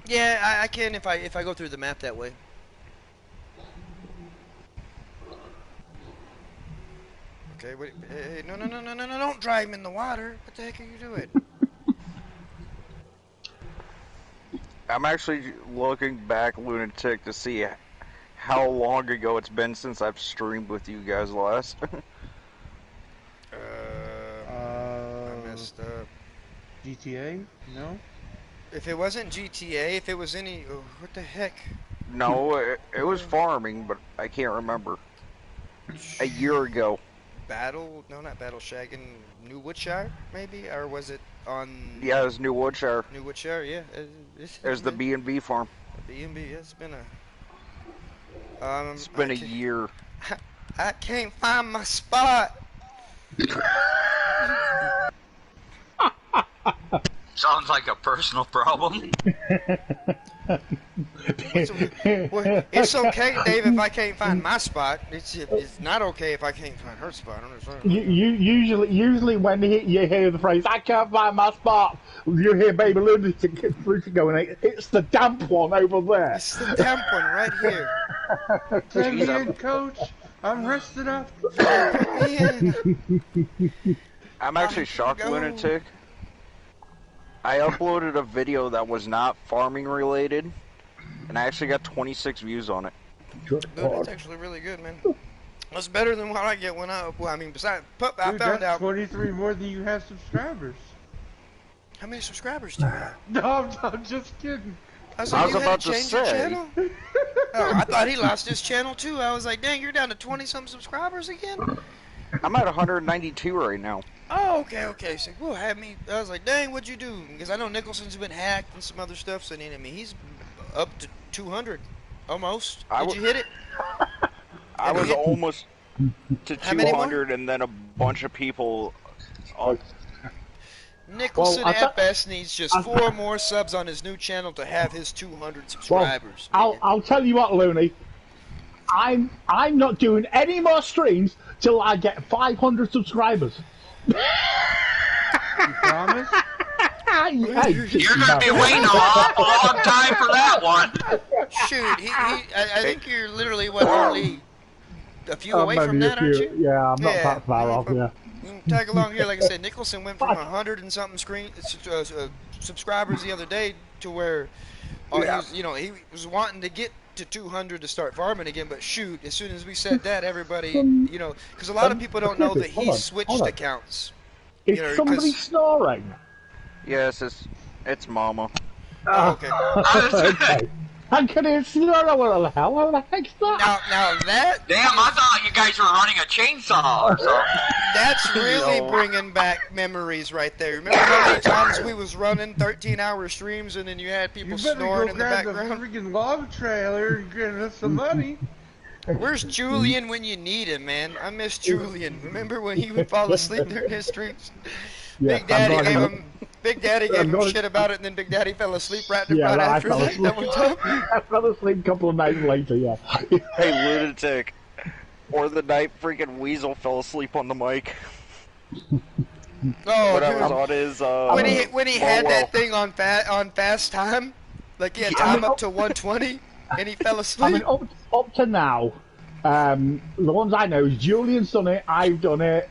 Yeah, I can if I go through the map that way. Okay, wait, hey, no, don't drive him in the water. What the heck are you doing? I'm actually looking back, Lunatic, to see how long ago it's been since I've streamed with you guys last. I messed up. GTA? No? If it wasn't GTA, if it was any... Oh, what the heck? No, it was farming, but I can't remember. A year ago. No, not Battle Shaggin', New Woodshire, maybe? Or was it on... Yeah, it was New Woodshire. New Woodshire, yeah. It was the B&B farm. B&B, it's been a... it's been a year. I can't find my spot. Sounds like a personal problem. It's okay, Dave, if I can't find my spot. It's not okay if I can't find her spot. Usually when you hear the phrase, I can't find my spot, you hear Baby Lunatic going, it's the damp one over there. It's the damp one right here. Let me in, coach. I'm rested up. I'm actually shocked, Lunatic. I uploaded a video that was not farming related, and I actually got 26 views on it. Dude, that's actually really good, man. That's better than what I get when besides, I Dude, found that's out. 23 more than you have subscribers. How many subscribers do you have? No, I'm just kidding. I was about to say. Channel? Oh, I thought he lost his channel too. I was like, dang, you're down to 20-some subscribers again? I'm at 192 right now. Oh, okay. So, well, I was like, dang, what'd you do? Because I know Nicholson's been hacked and some other stuff. So, he's up to 200, almost. Did you hit it? I was almost to 200, and then a bunch of people. Nicholson FS needs just 4 more subs on his new channel to have his 200 subscribers. I'll tell you what, Looney. I'm not doing any more streams till I get 500 subscribers. You promise? You're gonna be waiting a long time for that one. Shoot, I think you're literally only a few away from that, aren't you? Yeah, I'm not that far off. Yeah. Tag along here, like I said, Nicholson went from 100 and something subscribers the other day to where he was wanting to get to 200 to start farming again, but shoot, as soon as we said that, everybody, because a lot of people don't know that he switched accounts. Is somebody snoring? Yes, it's Mama. Oh, okay. Okay. I couldn't see what the hell. What the heck's that? Now that... Damn, I thought you guys were running a chainsaw or something. That's really bringing back memories right there. Remember how many times we was running 13-hour streams and then you had people snoring in the background? You better go grab the freaking log trailer and get us some money. Where's Julian when you need him, man? I miss Julian. Remember when he would fall asleep during his streams? Yeah, Big Daddy gave him shit about it, and then Big Daddy fell asleep right after that one time. I fell asleep a couple of nights later, yeah. Hey, Lunatic. Or the night freaking Weasel fell asleep on the mic. Oh, when I was on his, when he had that thing on fast time, like he had time up to 120, and he fell asleep. I mean, up to now, the ones I know is Julian's done it, I've done it,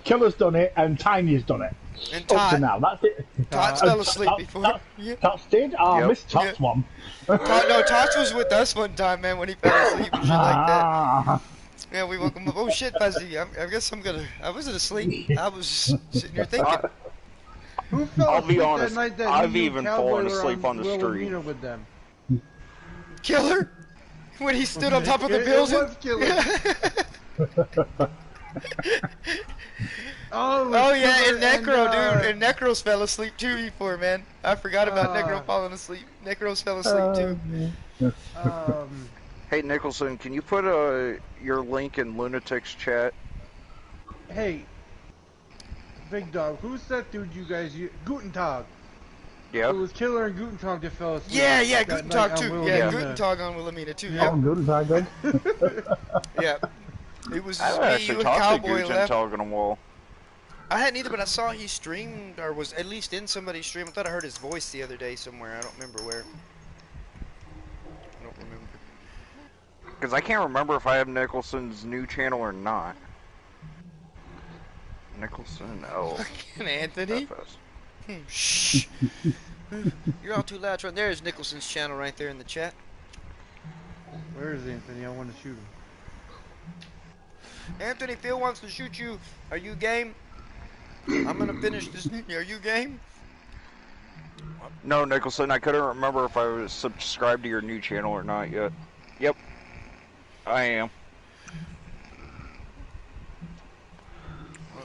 Killer's done it, and Tiny's done it. And Up to now, that's it. Tots fell asleep before. Tots did? Oh, I missed Tots one. No, Tots was with us one time, man, when he fell asleep and shit like that. Yeah, we welcome up. Oh shit, Fuzzy. I guess I'm gonna. I wasn't asleep. I was sitting here thinking. Who fell I'll be asleep honest, that night that I've you and even Cowboy fallen were asleep on the street. Wilhelmina with them? Killer? When he stood on top of the It building? was Killer. Oh, it was Oh yeah, Killer and Necro, and, dude. And Necros fell asleep too before, man. I forgot about Necro falling asleep. Necros fell asleep too. Hey Nicholson, can you put your link in Lunatic's chat? Hey, Big Dog, who's that dude you guys use? Guten Tag. Yeah. It was Killer and Guten Tag that fell asleep. Yeah, that Guten night Tag on too. Wilhelmina. Yeah, Guten Tag on Wilhelmina too. Oh, Yeah, good, I good. yeah. It was I just haven't me, actually you, and talked to Cowboy Guten left. Tag in a while. I hadn't either, but I saw he streamed or was at least in somebody's stream. I thought I heard his voice the other day somewhere. I don't remember where. I don't remember. Because I can't remember if I have Nicholson's new channel or not. Nicholson, oh. Fucking Anthony. FS. Shh. You're all too loud. Trying. There's Nicholson's channel right there in the chat. Where is Anthony? I want to shoot him. Anthony, Phil wants to shoot you. Are you game? I'm gonna finish this. Are you game? No, Nicholson, I couldn't remember if I was subscribed to your new channel or not yet. Yep. I am.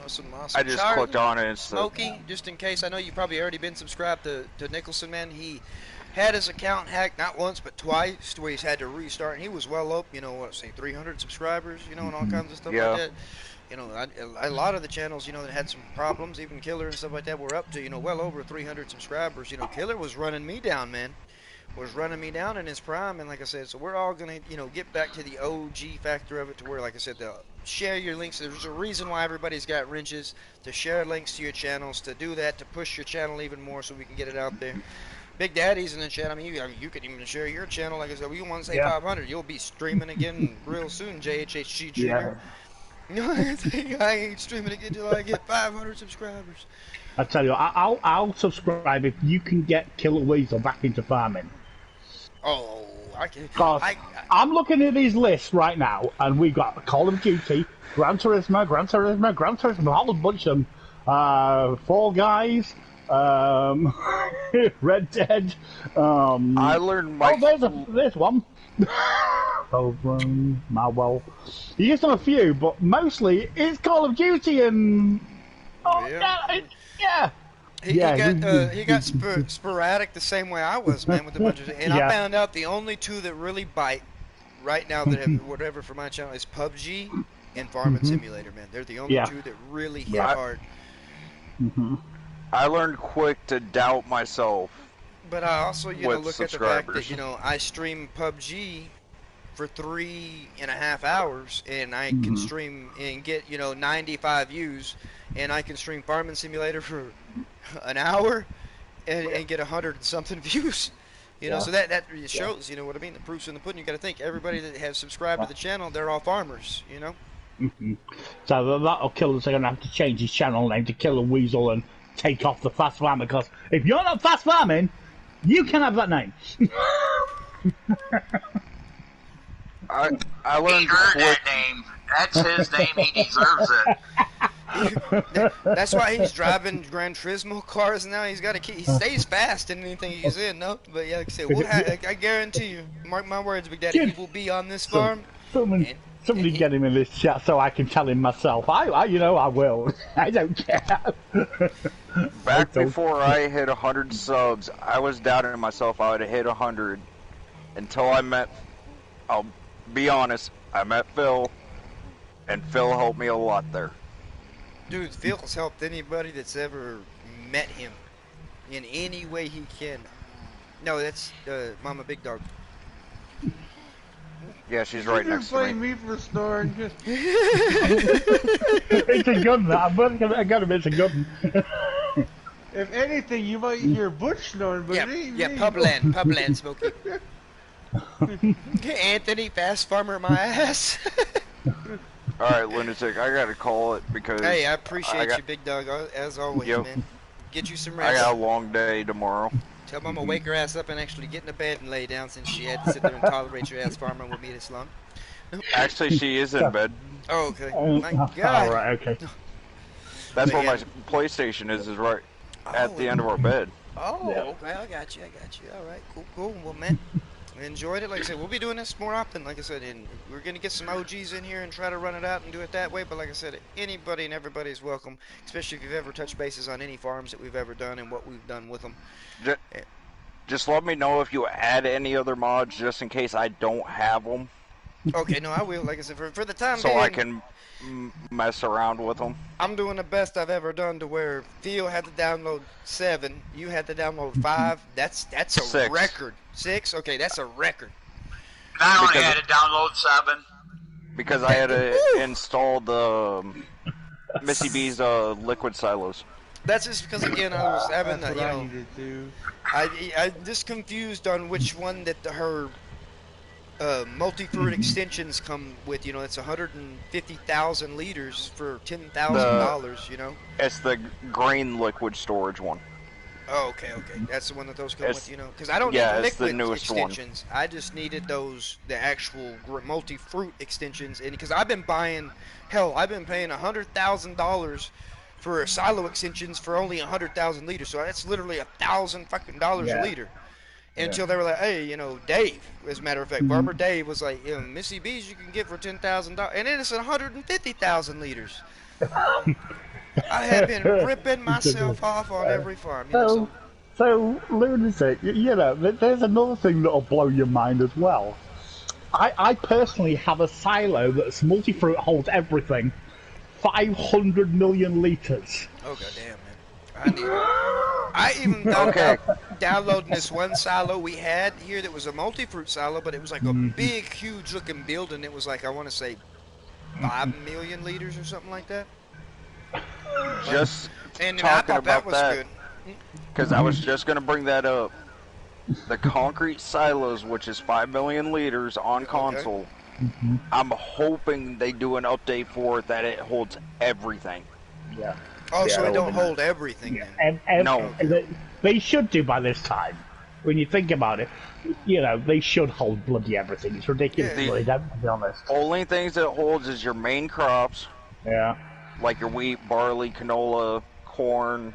Awesome, awesome. I just Charlie, clicked on it and said, Smokey, just in case, I know you've probably already been subscribed to Nicholson, man. He had his account hacked not once but twice, to where he's had to restart, and he was well up, you know, what, say 300 subscribers, you know, and all kinds of stuff Yeah. like that. You know, a lot of the channels, you know, that had some problems, even Killer and stuff like that, were up to, you know, well over 300 subscribers. You know, Killer was running me down, man. Was running me down in his prime, and like I said, so we're all gonna, you know, get back to the OG factor of it, to where, like I said, they'll share your links. There's a reason why everybody's got wrenches, to share links to your channels, to do that, to push your channel even more, so we can get it out there. Big Daddy's in the chat. I mean, you could even share your channel. Like I said, we want to say 500. You'll be streaming again real soon, JHHG Jr. No, I ain't streaming again till I get 500 subscribers. I tell you, I'll subscribe if you can get Killer Weasel back into farming. Oh, I can. Because I'm looking at these lists right now, and we got Call of Duty, Gran Turismo, a whole bunch of them. Fall Guys, Red Dead. I learned my... There's one. Malwell. You get a few, but mostly it's Call of Duty and... Yeah. He got sporadic the same way I was, man, with a bunch of, and I found out the only two that really bite right now that have whatever for my channel is PUBG and Farming Simulator, man. They're the only two that really hit hard. I learned quick to doubt myself. But I also, you know, look at the fact that, you subscribers. know, I stream PUBG for 3.5 hours, and I can stream and get, you know, 95 views, and I can stream Farming Simulator for an hour and get 100 and something views. You know, so that shows, you know what I mean? The proof's in the pudding. You got to think, everybody that has subscribed to the channel, they're all farmers, you know? So that'll Killer's going to have to change his channel name to Killer Weasel and take off the fast farming, because if you're not fast farming, you can have that name. I learned He earned quick. that name. That's his name. He deserves it. That's why he's driving Gran Turismo cars now. He's got to keep. He stays fast in anything he's in. No, but yeah, like I said, I guarantee you, mark my words, Big Daddy, he will be on this farm. Somebody get him in this chat so I can tell him myself. I will. I don't care. Back before I hit 100 subs, I was doubting myself I would hit 100 until I met, I'll be honest, I met Phil, and Phil helped me a lot there. Dude, Phil's helped anybody that's ever met him in any way he can. No, that's Mama Big Dog. Yeah, she's right You next can to blame me. me for snoring. It's a gun, that. I got him, it's a gun. If anything, you might hear Butch snoring, but it ain't me. Publand, Smokey. Anthony, fast farmer my ass. Alright, Lunatic, I gotta call it because... Hey, I appreciate you, Big Dog, as always, man. Get you some I rest. got a long day tomorrow. Tell Mama wake her ass up and actually get in the bed and lay down, since she had to sit there and tolerate your ass farming with me this long. Actually, she is in bed. Oh, okay. My All God. right, okay. That's But where yeah. my PlayStation is right at Oh, the end of our bed. Yeah. okay. I got you. I got you. All right. Cool. Cool. Well, man, I enjoyed it. Like I said, we'll be doing this more often. Like I said, and we're gonna get some OGs in here and try to run it out and do it that way. But like I said, anybody and everybody is welcome, especially if you've ever touched bases on any farms that we've ever done and what we've done with them. Ju- Just let me know if you add any other mods, just in case I don't have them, Okay. No, I will. Like I said, for the time so being, I can mess around with them. I'm doing the best I've ever done to where Theo had to download 7, you had to download 5. That's a 6. record. 6? Okay, that's a record. I only Because- had to download 7. Because I had to Woo! install the Missy B's liquid silos. That's just because again I was having That's you what I know needed to. I'm just confused on which one that her multi-fruit extensions come with. You know, it's 150,000 liters for $10,000. You know. It's the grain liquid storage one. Oh, okay, okay. That's the one that those come It's- with, you know? Because I don't yeah, need it's the liquid newest one. extensions. I just needed the actual multi-fruit extensions. And because I've been buying, hell, I've been paying $100,000 for silo extensions for only 100,000 liters. So that's literally $1,000 Yeah. a liter. Until they were like, hey, you know, Dave, as a matter of fact, Farmer Dave was like, you know, Missy B's you can get for $10,000. And then it's 150,000 liters. I have been ripping myself off on every farm. You know, So, lunatic, you know, there's another thing that'll blow your mind as well. I personally have a silo that's multi-fruit, holds everything, 500 million liters. oh goddamn, man! I need it. I even thought about downloading this one silo we had here that was a multi-fruit silo, but it was like a big, huge-looking building. It was like I want to say 5 million liters or something like that. Just And I talking thought that about was that, good. because I was just gonna bring that up. The concrete silos, which is 5 million liters on console, I'm hoping they do an update for it that it holds everything. Yeah. Oh, so Yeah, it don't well, hold everything then. And No. they should do by this time. When you think about it, you know, they should hold bloody everything. It's ridiculous, Yeah. really, to be honest. Only things it holds is your main crops, Yeah. like your wheat, barley, canola, corn,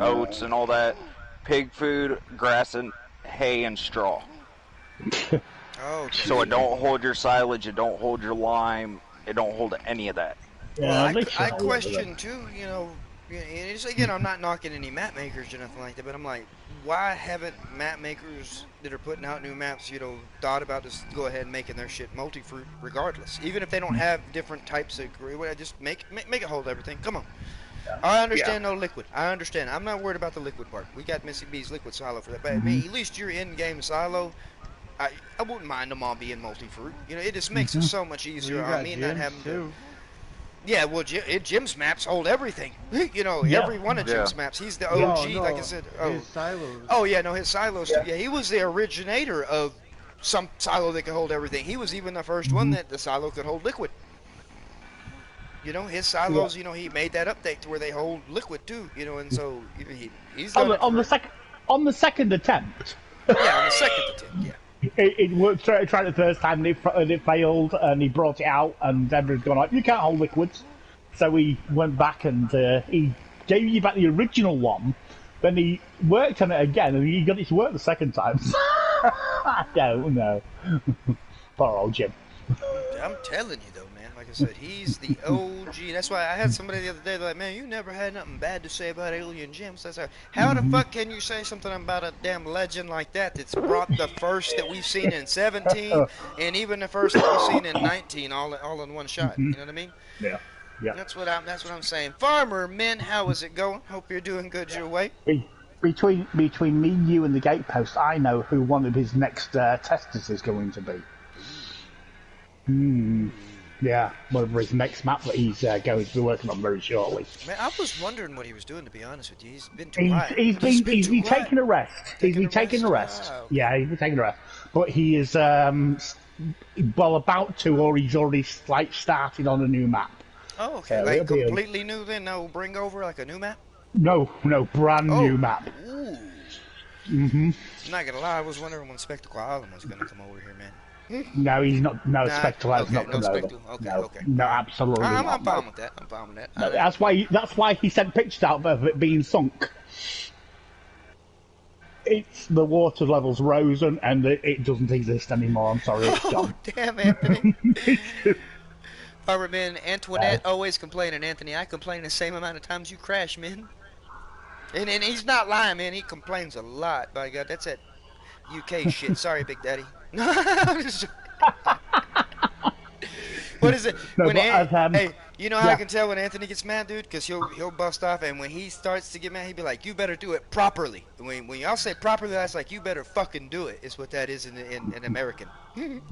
oats, and all that. Pig food, grass, and hay and straw. Oh, okay. So it don't hold your silage, it don't hold your lime, it don't hold any of that. Yeah, Well, they should I hold question too, you know, and it's, again, I'm not knocking any map makers or nothing like that, but I'm like, why haven't map makers that are putting out new maps, you know, thought about just go ahead and making their shit multi-fruit regardless, even if they don't have different types of, just make it hold everything. Come on. I understand no liquid. I understand. I'm not worried about the liquid part. We got Missy B's liquid silo for that. But I mean, at least your in-game silo, I wouldn't mind them all being multi-fruit. You know, it just makes it so much Well, easier you on got me not gyms having to. too. Yeah, well, Jim's maps hold everything. You know, Yeah. every one of Yeah. Jim's maps. He's the OG, No, like I said. Oh, his silos. oh yeah, no, his silos. Too. Yeah, he was the originator of some silo that could hold everything. He was even the first one that the silo could hold liquid. You know, his silos. You know, he made that update to where they hold liquid too. You know, and so he's done it on for- the second attempt. yeah, on the second attempt. Yeah. It worked. Tried it the first time, and it failed, and he brought it out, and everyone's gone like, "You can't hold liquids." So he went back and he gave you back the original one. Then he worked on it again, and he got it to work the second time. I don't know. Poor old Jim. I'm telling you though, man. Like I said, he's the OG. That's why I had somebody the other day like, man, you never had nothing bad to say about Alien Jim. So that's how the fuck can you say something about a damn legend like that that's brought the first that we've seen in 17 and even the first that we've seen in 19 all in one shot. You know what I mean? Yeah. Yeah. That's what I'm saying. Farmer men, how is it going? Hope you're doing good your way. Between me, you, and the gatepost, I know who one of his next testers is going to be. Yeah, whatever his next map that he's going to be working on very shortly. Man, I was wondering what he was doing, to be honest with you. He's been too He's, quiet. he's been too quiet. taking a rest. He's been taking a rest. Ah, okay. Yeah, he's been taking a rest. But he is about to, or he's already started on a new map. Oh, okay. Yeah, Like it'll be a- completely new then? No bring over like a new map? No, brand new map. Ooh. Mm-hmm. I'm not gonna lie, I was wondering when Spectacle Island was gonna come over here, man. No, he's not. No, Nah. Spectrelight's Okay. not No coming over. spectacle. Okay. No, Okay. no, All right. absolutely I'm not. No. fine with that. I'm fine with that. No, that's why he sent pictures out of it being sunk. It's the water level's risen and it doesn't exist anymore. I'm sorry, it's Oh gone. damn, Anthony. Farmer man, Antoinette always complaining. Anthony, I complain the same amount of times you crash, man. And he's not lying, man. He complains a lot. By God, that's that UK shit. Sorry, Big Daddy. I'm just- What is it? No, When but hey, you know how I yeah. can tell when Anthony gets mad, dude? Because he'll bust off, and when he starts to get mad, he'll be like, "You better do it properly." When y'all say properly, that's like you better fucking do it. Is what that is in American.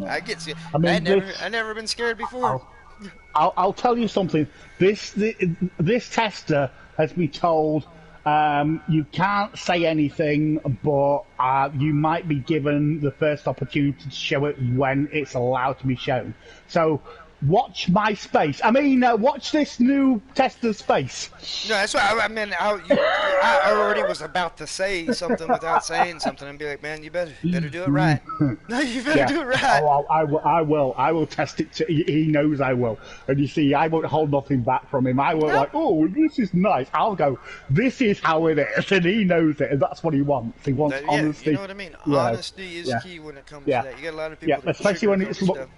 I get you. I mean, I never been scared before. I'll tell you something. This tester has been told you can't say anything, but you might be given the first opportunity to show it when it's allowed to be shown. So watch my space. I mean, watch this new tester's space. No, that's why I mean. I already was about to say something without saying something and be like, man, you better do it right. No, you better do it right. Oh, I will test it. He knows I will. And you see, I won't hold nothing back from him. I won't oh, this is nice. I'll go, this is how it is. And he knows it. And that's what he wants. He wants honesty. You know what I mean? Honesty is key when it comes to that. You got a lot of people that especially when it's stuff.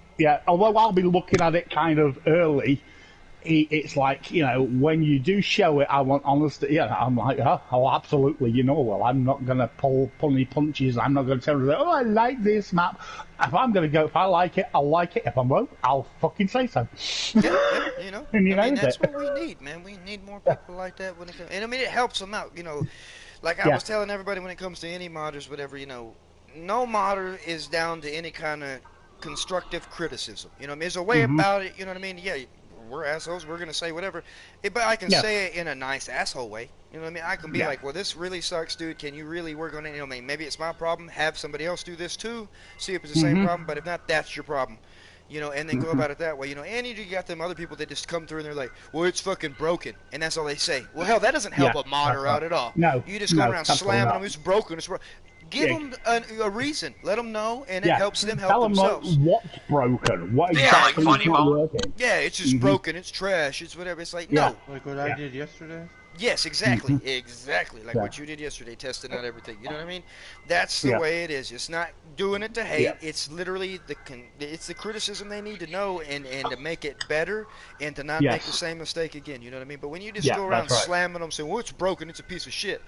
Although I'll be looking at it kind of early, it's like, when you do show it, I want honesty. Yeah, I'm like, oh, absolutely. Well, I'm not going to pull any punches. I'm not going to tell you, oh, I like this map. If I'm going to go, if I like it, I'll like it. If I won't, I'll fucking say so. Yeah, And I mean, that's what we need, man. We need more people like that when it comes. And I mean, it helps them out, Like I was telling everybody when it comes to any modders, whatever, no modder is down to any kind of constructive criticism. There's a way about it. You know what I mean? Yeah, we're assholes. We're gonna say whatever, but I can say it in a nice asshole way. You know what I mean? I can be like, well, this really sucks, dude. Can you really work on it? I mean, maybe it's my problem. Have somebody else do this too. See if it's the same problem. But if not, that's your problem. And then go about it that way. And you got them other people that just come through and they're like, well, it's fucking broken, and that's all they say. Well, hell, that doesn't help a modder out at all. No, you just go around slamming them. It's broken. It's broken. Give them a reason. Let them know, and it helps them help themselves. Tell them what's broken. What exactly like is not working. Yeah, it's just broken. It's trash. It's whatever. It's like, no. Like what I did yesterday? Yes, exactly. Exactly. Like what you did yesterday, testing out everything. You know what I mean? That's the way it is. It's not doing it to hate. It's literally it's the criticism they need to know and to make it better and to not make the same mistake again. You know what I mean? But when you just go around slamming them, saying, well, it's broken. It's a piece of shit.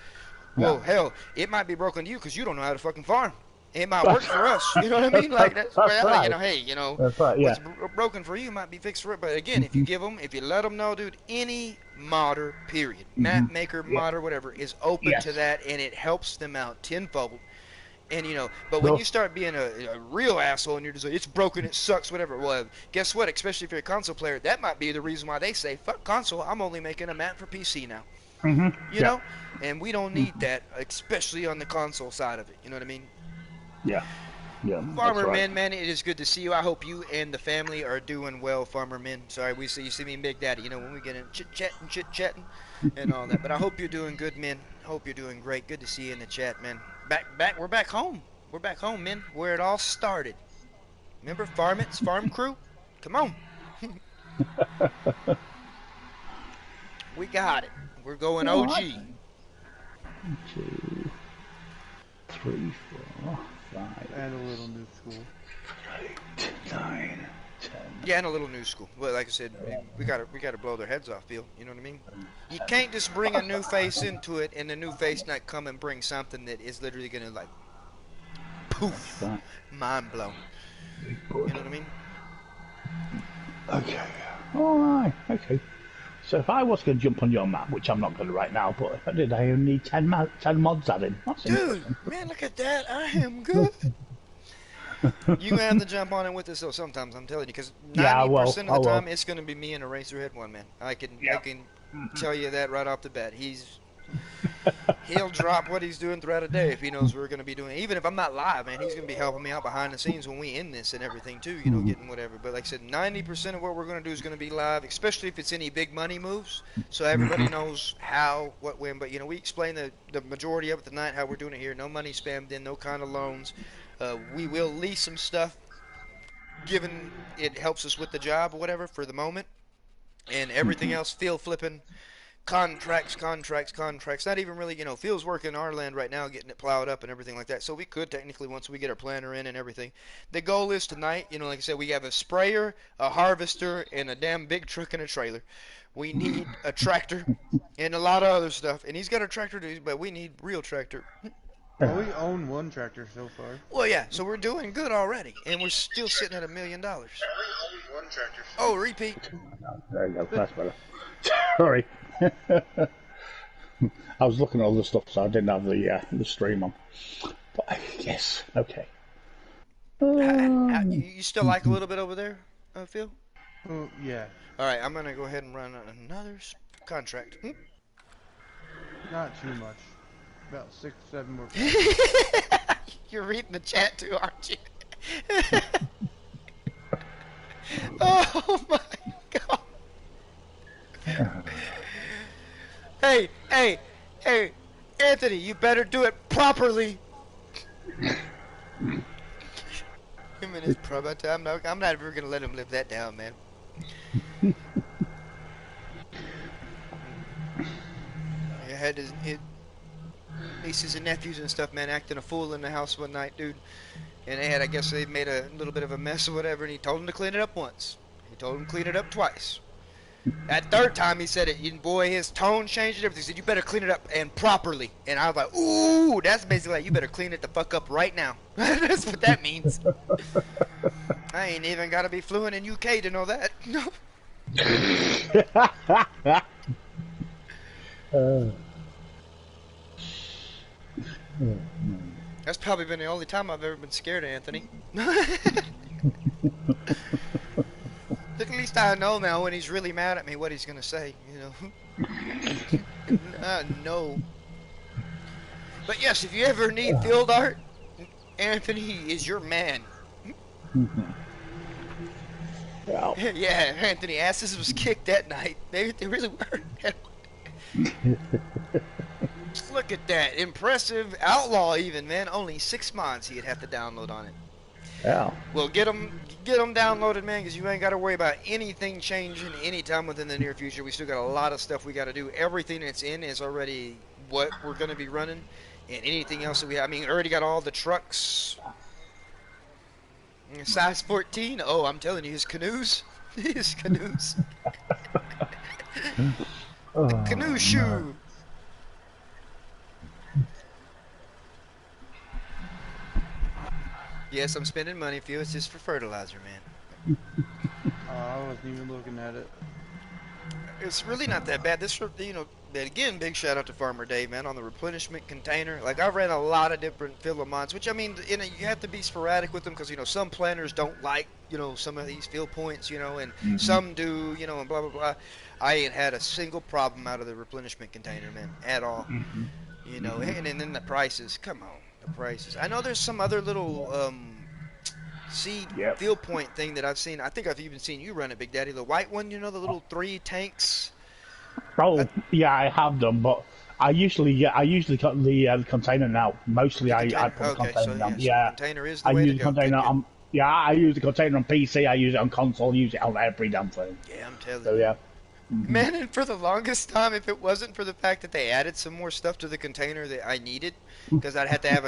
Well, hell, it might be broken to you because you don't know how to fucking farm. It might work for us. You know what I mean? Like that's right. Hey, that's right, what's broken for you might be fixed for it. But again, if you let them know, dude, any modder, period, map maker, modder, whatever, is open to that, and it helps them out tenfold. And but when you start being a real asshole and you're just like, it's broken, it sucks, whatever. Well, guess what? Especially if you're a console player, that might be the reason why they say, fuck console. I'm only making a map for PC now. You know, and we don't need that, especially on the console side of it. You know what I mean? Yeah. Farmer man, it is good to see you. I hope you and the family are doing well, Farmer man. Sorry, you see me and Big Daddy. When we get in chit chatting, and all that. But I hope you're doing good, man. Hope you're doing great. Good to see you in the chat, man. We're back home. We're back home, man. Where it all started. Remember Farmits, Farm Crew? Come on. We got it. We're going OG. 1, 2, 3, 4, 5. And a little new school. 8, 9, 10. Yeah, and a little new school. But like I said, we gotta blow their heads off, Bill. You know what I mean? You can't just bring a new face into it and the new face not come and bring something that is literally gonna like poof, mind blown. You know what I mean? Okay. Alright, okay. So if I was going to jump on your map, which I'm not going to right now, but if I did, I only need 10 mods added. That's dude, man, look at that. I am good. You're going to have to jump on it with us, though, sometimes, I'm telling you, because 90% of the time, it's going to be me and a Racerhead one, man. I can tell you that right off the bat. He'll drop what he's doing throughout the day if he knows we're going to be doing it. Even if I'm not live, man, he's going to be helping me out behind the scenes when we end this and everything, too, getting whatever. But like I said, 90% of what we're going to do is going to be live, especially if it's any big money moves, so everybody knows how, what, when. But, we explain the majority of it tonight, how we're doing it here. No money spammed in, no kind of loans. We will lease some stuff given it helps us with the job or whatever for the moment, and everything else field flipping, contracts. Not even really, fields work in our land right now, getting it plowed up and everything like that. So we could technically, once we get our planter in and everything, the goal is tonight, like I said, we have a sprayer, a harvester, and a damn big truck and a trailer. We need a tractor and a lot of other stuff. And he's got a tractor, but we need real tractor. Well, we own one tractor so far. Well, yeah, so we're doing good already, and we're still sitting at $1 million. Oh, repeat. There you go. That's better. Sorry. I was looking at other stuff, so I didn't have the stream on. But yes, okay. You still like a little bit over there, Phil? Oh, yeah. All right, I'm gonna go ahead and run another contract. Not too much. About 6, 7 more. You're reading the chat too, aren't you? Oh my god. Hey, Anthony, you better do it properly. Him and his probot. I'm not ever gonna let him live that down, man. I had his nieces and nephews and stuff, man, acting a fool in the house one night, dude. And I guess they made a little bit of a mess or whatever, and he told them to clean it up once. He told them to clean it up twice. That third time he said it, and boy, his tone changed and everything. He said, you better clean it up and properly. And I was like, ooh, that's basically like, you better clean it the fuck up right now. That's what that means. I ain't even got to be fluent in UK to know that. That's probably been the only time I've ever been scared of Anthony. At least I know now when he's really mad at me what he's gonna say, no. But yes, if you ever need field art, Anthony is your man. Yeah. Yeah, Anthony, asses was they really were. Look at that, impressive outlaw even, man. Only 6 mods he'd have to download on it. Yeah. Well, get them downloaded, man, because you ain't got to worry about anything changing anytime within the near future. We still got a lot of stuff we got to do. Everything that's in is already what we're going to be running, and anything else that we have. I mean, already got all the trucks. Size 14. Oh, I'm telling you, his canoes. His canoes. The canoe shoe. No. Yes, I'm spending money for you. It's just for fertilizer, man. I wasn't even looking at it. It's really not that bad. This, again, big shout out to Farmer Dave, man, on the replenishment container. Like, I've ran a lot of different filler mods, which, I mean, you have to be sporadic with them because, some planners don't like, some of these fill points, and some do, and blah, blah, blah. I ain't had a single problem out of the replenishment container, man, at all. And then the prices, come on. Prices. I know there's some other little seed field point thing that I've seen. I think I've even seen you run it, Big Daddy. The white one, the little 3 tanks. Oh, yeah, I have done, but I usually got the container now. Mostly I put the container down. So the container is the I way use to the go. container on. Yeah, I use the container on PC. I use it on console. I use it on every damn thing. Yeah, I'm telling So you. yeah. Man, and for the longest time, if it wasn't for the fact that they added some more stuff to the container that I needed, because I'd have to have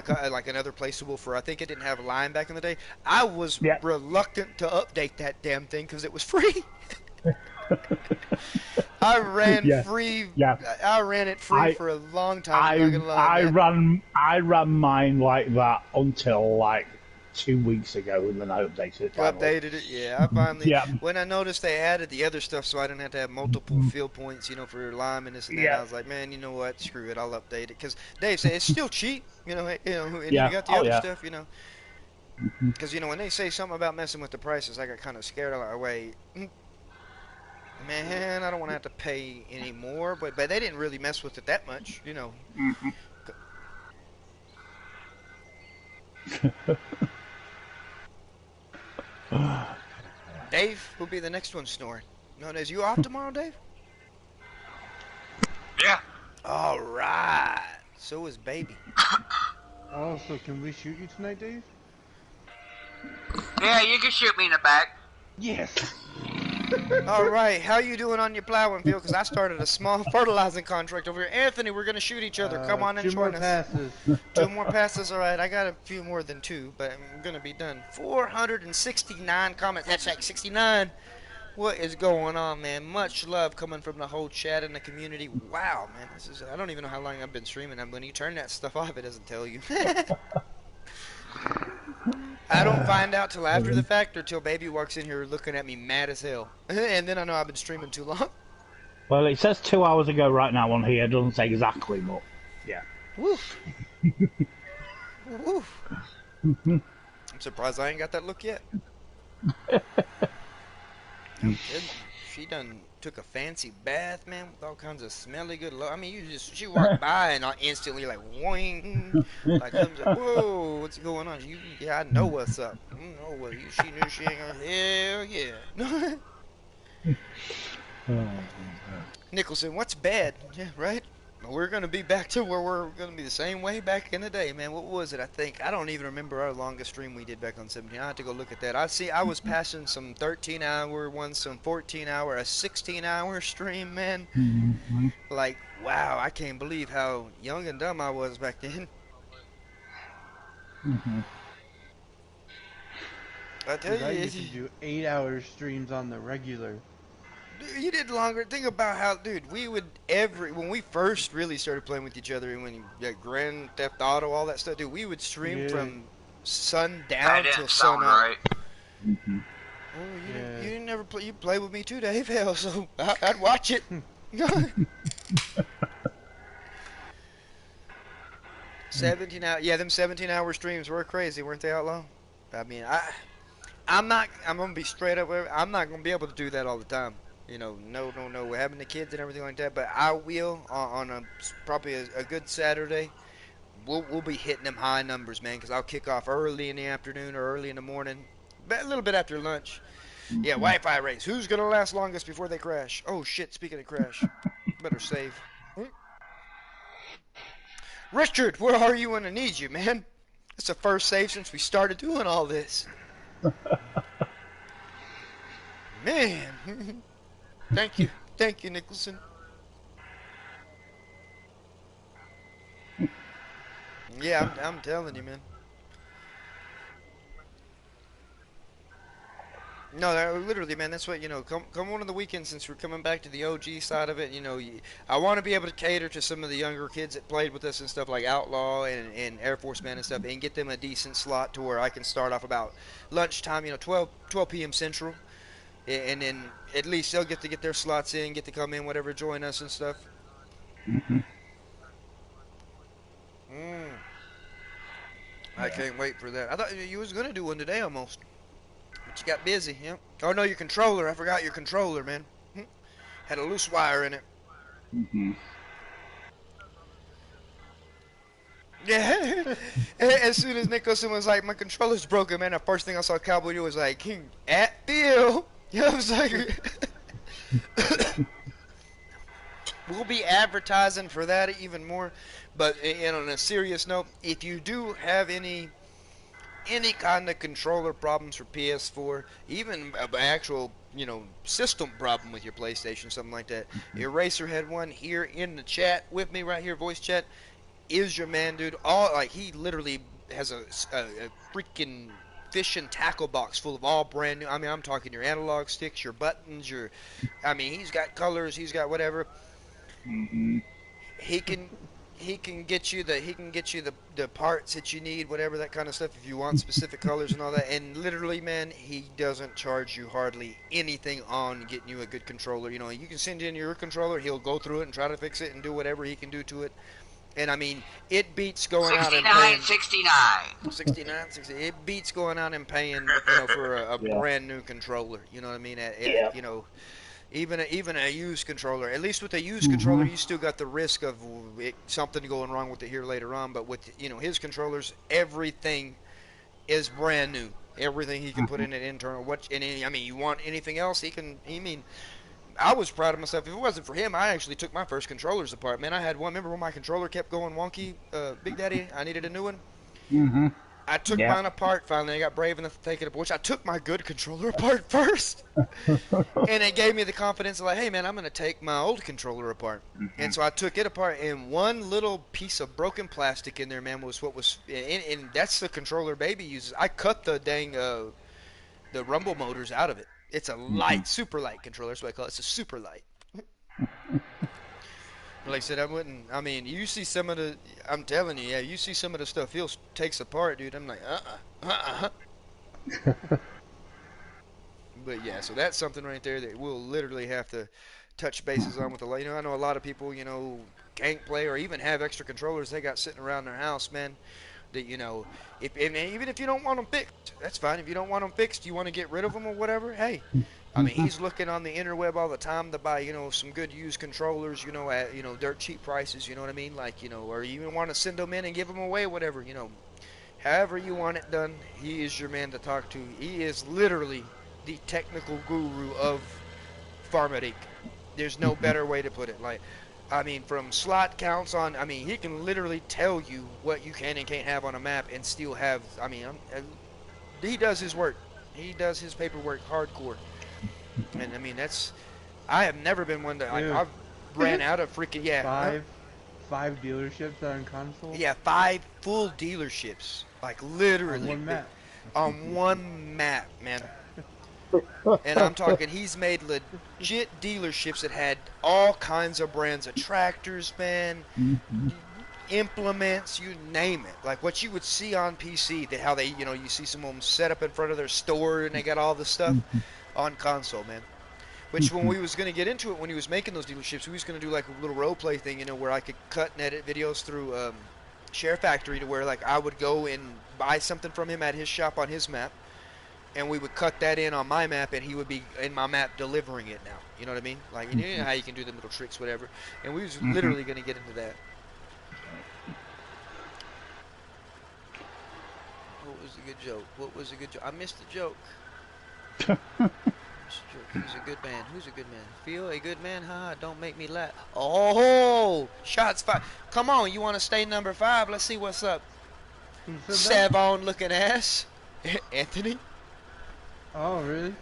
another placeable for, I think it didn't have a line back in the day, I was reluctant to update that damn thing because it was free. I ran free. Yeah. I ran it free for a long time. I'm not gonna lie, I ran mine like that until 2 weeks ago, and then I updated it. Updated it, yeah. I finally, when I noticed they added the other stuff, so I didn't have to have multiple field points, for lime and this and that. I was like, man, you know what? Screw it, I'll update it. Because Dave said it's still cheap, and you got the other stuff, Because when they say something about messing with the prices, I got kind of scared. I'm like, wait, man, I don't want to have to pay any more. But they didn't really mess with it that much, Dave will be the next one snoring. No, is you off tomorrow, Dave? Yeah. All right. So is Baby. Oh, so can we shoot you tonight, Dave? Yeah, you can shoot me in the back. Yes. All right, how you doing on your plowing field? Because I started a small fertilizing contract over here. Anthony, we're gonna shoot each other. Come on and 2 more join us. passes. 2 more passes, all right. I got a few more than 2, but I'm gonna be done. 469 comments. Hashtag 69. What is going on, man? Much love coming from the whole chat and the community. Wow, man, this is. I don't even know how long I've been streaming. And when you turn that stuff off, it doesn't tell you. I don't find out till after the fact or till baby walks in here looking at me mad as hell. And then I know I've been streaming too long. Well, it says 2 hours ago right now on here. It doesn't say exactly, but yeah. Woof. Woof. I'm surprised I ain't got that look yet. She done took a fancy bath, man, with all kinds of smelly good I mean, she walked by and instantly like, wing, like comes up, whoa, what's going on? Yeah, I know what's up. You know what? She knew she ain't gonna, hell yeah. Nicholson, what's bad? Yeah, right? We're gonna be back to where we're gonna be the same way back in the day, man. What was it? I don't even remember our longest stream we did back on 17. I have to go look at that. I was passing some 13-hour ones, some 14-hour, a 16-hour stream, man. Like, wow, I can't believe how young and dumb I was back then. I tell you, I used to do 8-hour streams on the regular. You did longer. Think about how, dude, we would when we first really started playing with each other, and when you got Grand Theft Auto, all that stuff, dude, we would stream from sun down till sun up. Right. Oh, you didn't never play. You played with me too, Dave. Hell, so I'd watch it. 17 hour, yeah, them 17-hour streams were crazy, weren't they, Outlaw? I mean, I'm gonna be straight up. I'm not gonna be able to do that all the time. You know, no, we're having the kids and everything like that. But I will on probably a good Saturday. We'll be hitting them high numbers, man. Because I'll kick off early in the afternoon or early in the morning, a little bit after lunch. Yeah, Wi-Fi race. Who's gonna last longest before they crash? Oh shit! Speaking of crash, better save. Richard, where are you when I need you, man? It's the first save since we started doing all this. Man. Thank you, Nicholson. Yeah, I'm telling you, man. No, literally, man. That's what, come one of the weekends, since we're coming back to the OG side of it. I want to be able to cater to some of the younger kids that played with us and stuff, like Outlaw and Air Force Man and stuff, and get them a decent slot to where I can start off about lunchtime, 12 p.m. Central. And then at least they'll get to get their slots in, get to come in, whatever, join us and stuff. I can't wait for that. I thought you was gonna do one today almost, but you got busy. Yeah. Oh no, your controller. I forgot your controller, man. Had a loose wire in it. Yeah. As soon as Nicholson was like, my controller's broken, man, the first thing I saw Cowboy do was like, at Bill. You know what I'm saying? We'll be advertising for that even more. But and on a serious note, if you do have any kind of controller problems for PS4, even an actual system problem with your PlayStation, something like that, Eraser had one here in the chat with me right here, voice chat. Is your man, dude? He literally has a freaking fishing tackle box full of all brand new. I mean, I'm talking your analog sticks, your buttons, he's got colors, he's got whatever. He can get you the parts that you need, whatever, that kind of stuff, if you want specific colors and all that. And literally, man, he doesn't charge you hardly anything on getting you a good controller. You can send in your controller, he'll go through it and try to fix it and do whatever he can do to it. And I mean, it beats going out and paying 69. It beats going out and paying, for a brand new controller. You know what I mean? Even a used controller. At least with a used controller, you still got the risk of something going wrong with it here later on. But with his controllers, everything is brand new. Everything he can put in it internal. You want anything else? I was proud of myself. If it wasn't for him, I actually took my first controllers apart. Man, I had one. Remember when my controller kept going wonky? Big Daddy, I needed a new one. I took Yeah. mine apart finally. I got brave enough to take it apart, which I took my good controller apart first. And it gave me the confidence of like, hey man, I'm gonna take my old controller apart. And so I took it apart, and one little piece of broken plastic in there, man, was what was, and that's the controller baby uses. I cut the dang the rumble motors out of it. It's a light, super light controller. That's what I call it. It's a super light. Like I said, I wouldn't. I mean, you see some of the. I'm telling you, yeah, you see some of the stuff Phil takes apart, dude. I'm like, But yeah, so that's something right there that we'll literally have to touch bases on with a lot. You know, I know a lot of people, you know, can't play or even have extra controllers they got sitting around their house, man. That you know, if and even if you don't want them fixed, that's fine. If you don't want them fixed, you want to get rid of them or whatever. Hey, I mean, he's looking on the interweb all the time to buy, you know, some good used controllers, you know, at dirt cheap prices. You know what I mean? Like, you know, or you even want to send them in and give them away, whatever. You know, however you want it done, he is your man to talk to. He is literally the technical guru of Farmatic. There's no better way to put it. Like, I mean, from slot counts on, I mean, he can literally tell you what you can and can't have on a map and still have, I mean, he does his work. He does his paperwork hardcore. And I mean, I have never been one to, like, Dude. I've ran out of freaking, yeah. Five dealerships on console. Yeah, 5 full dealerships. Like, literally. On one map. On one map, man. And I'm talking, he's made legit dealerships that had all kinds of brands of tractors, man, implements, you name it. Like what you would see on PC, how they, you see some of them set up in front of their store and they got all this stuff on console, man. Which when we was going to get into it, when he was making those dealerships, we was going to do like a little role play thing, where I could cut and edit videos through Share Factory to where like I would go and buy something from him at his shop on his map. And we would cut that in on my map, and he would be in my map delivering it now. You know what I mean? Like, you know how you can do the little tricks, whatever. And we was literally going to get into that. What was a good joke? What was a good joke? I missed the joke. Who's a good man? Who's a good man? Feel a good man? Haha, don't make me laugh. Oh, shots fired. Come on, you want to stay number 5? Let's see what's up. Savon looking ass. Anthony? Oh, really?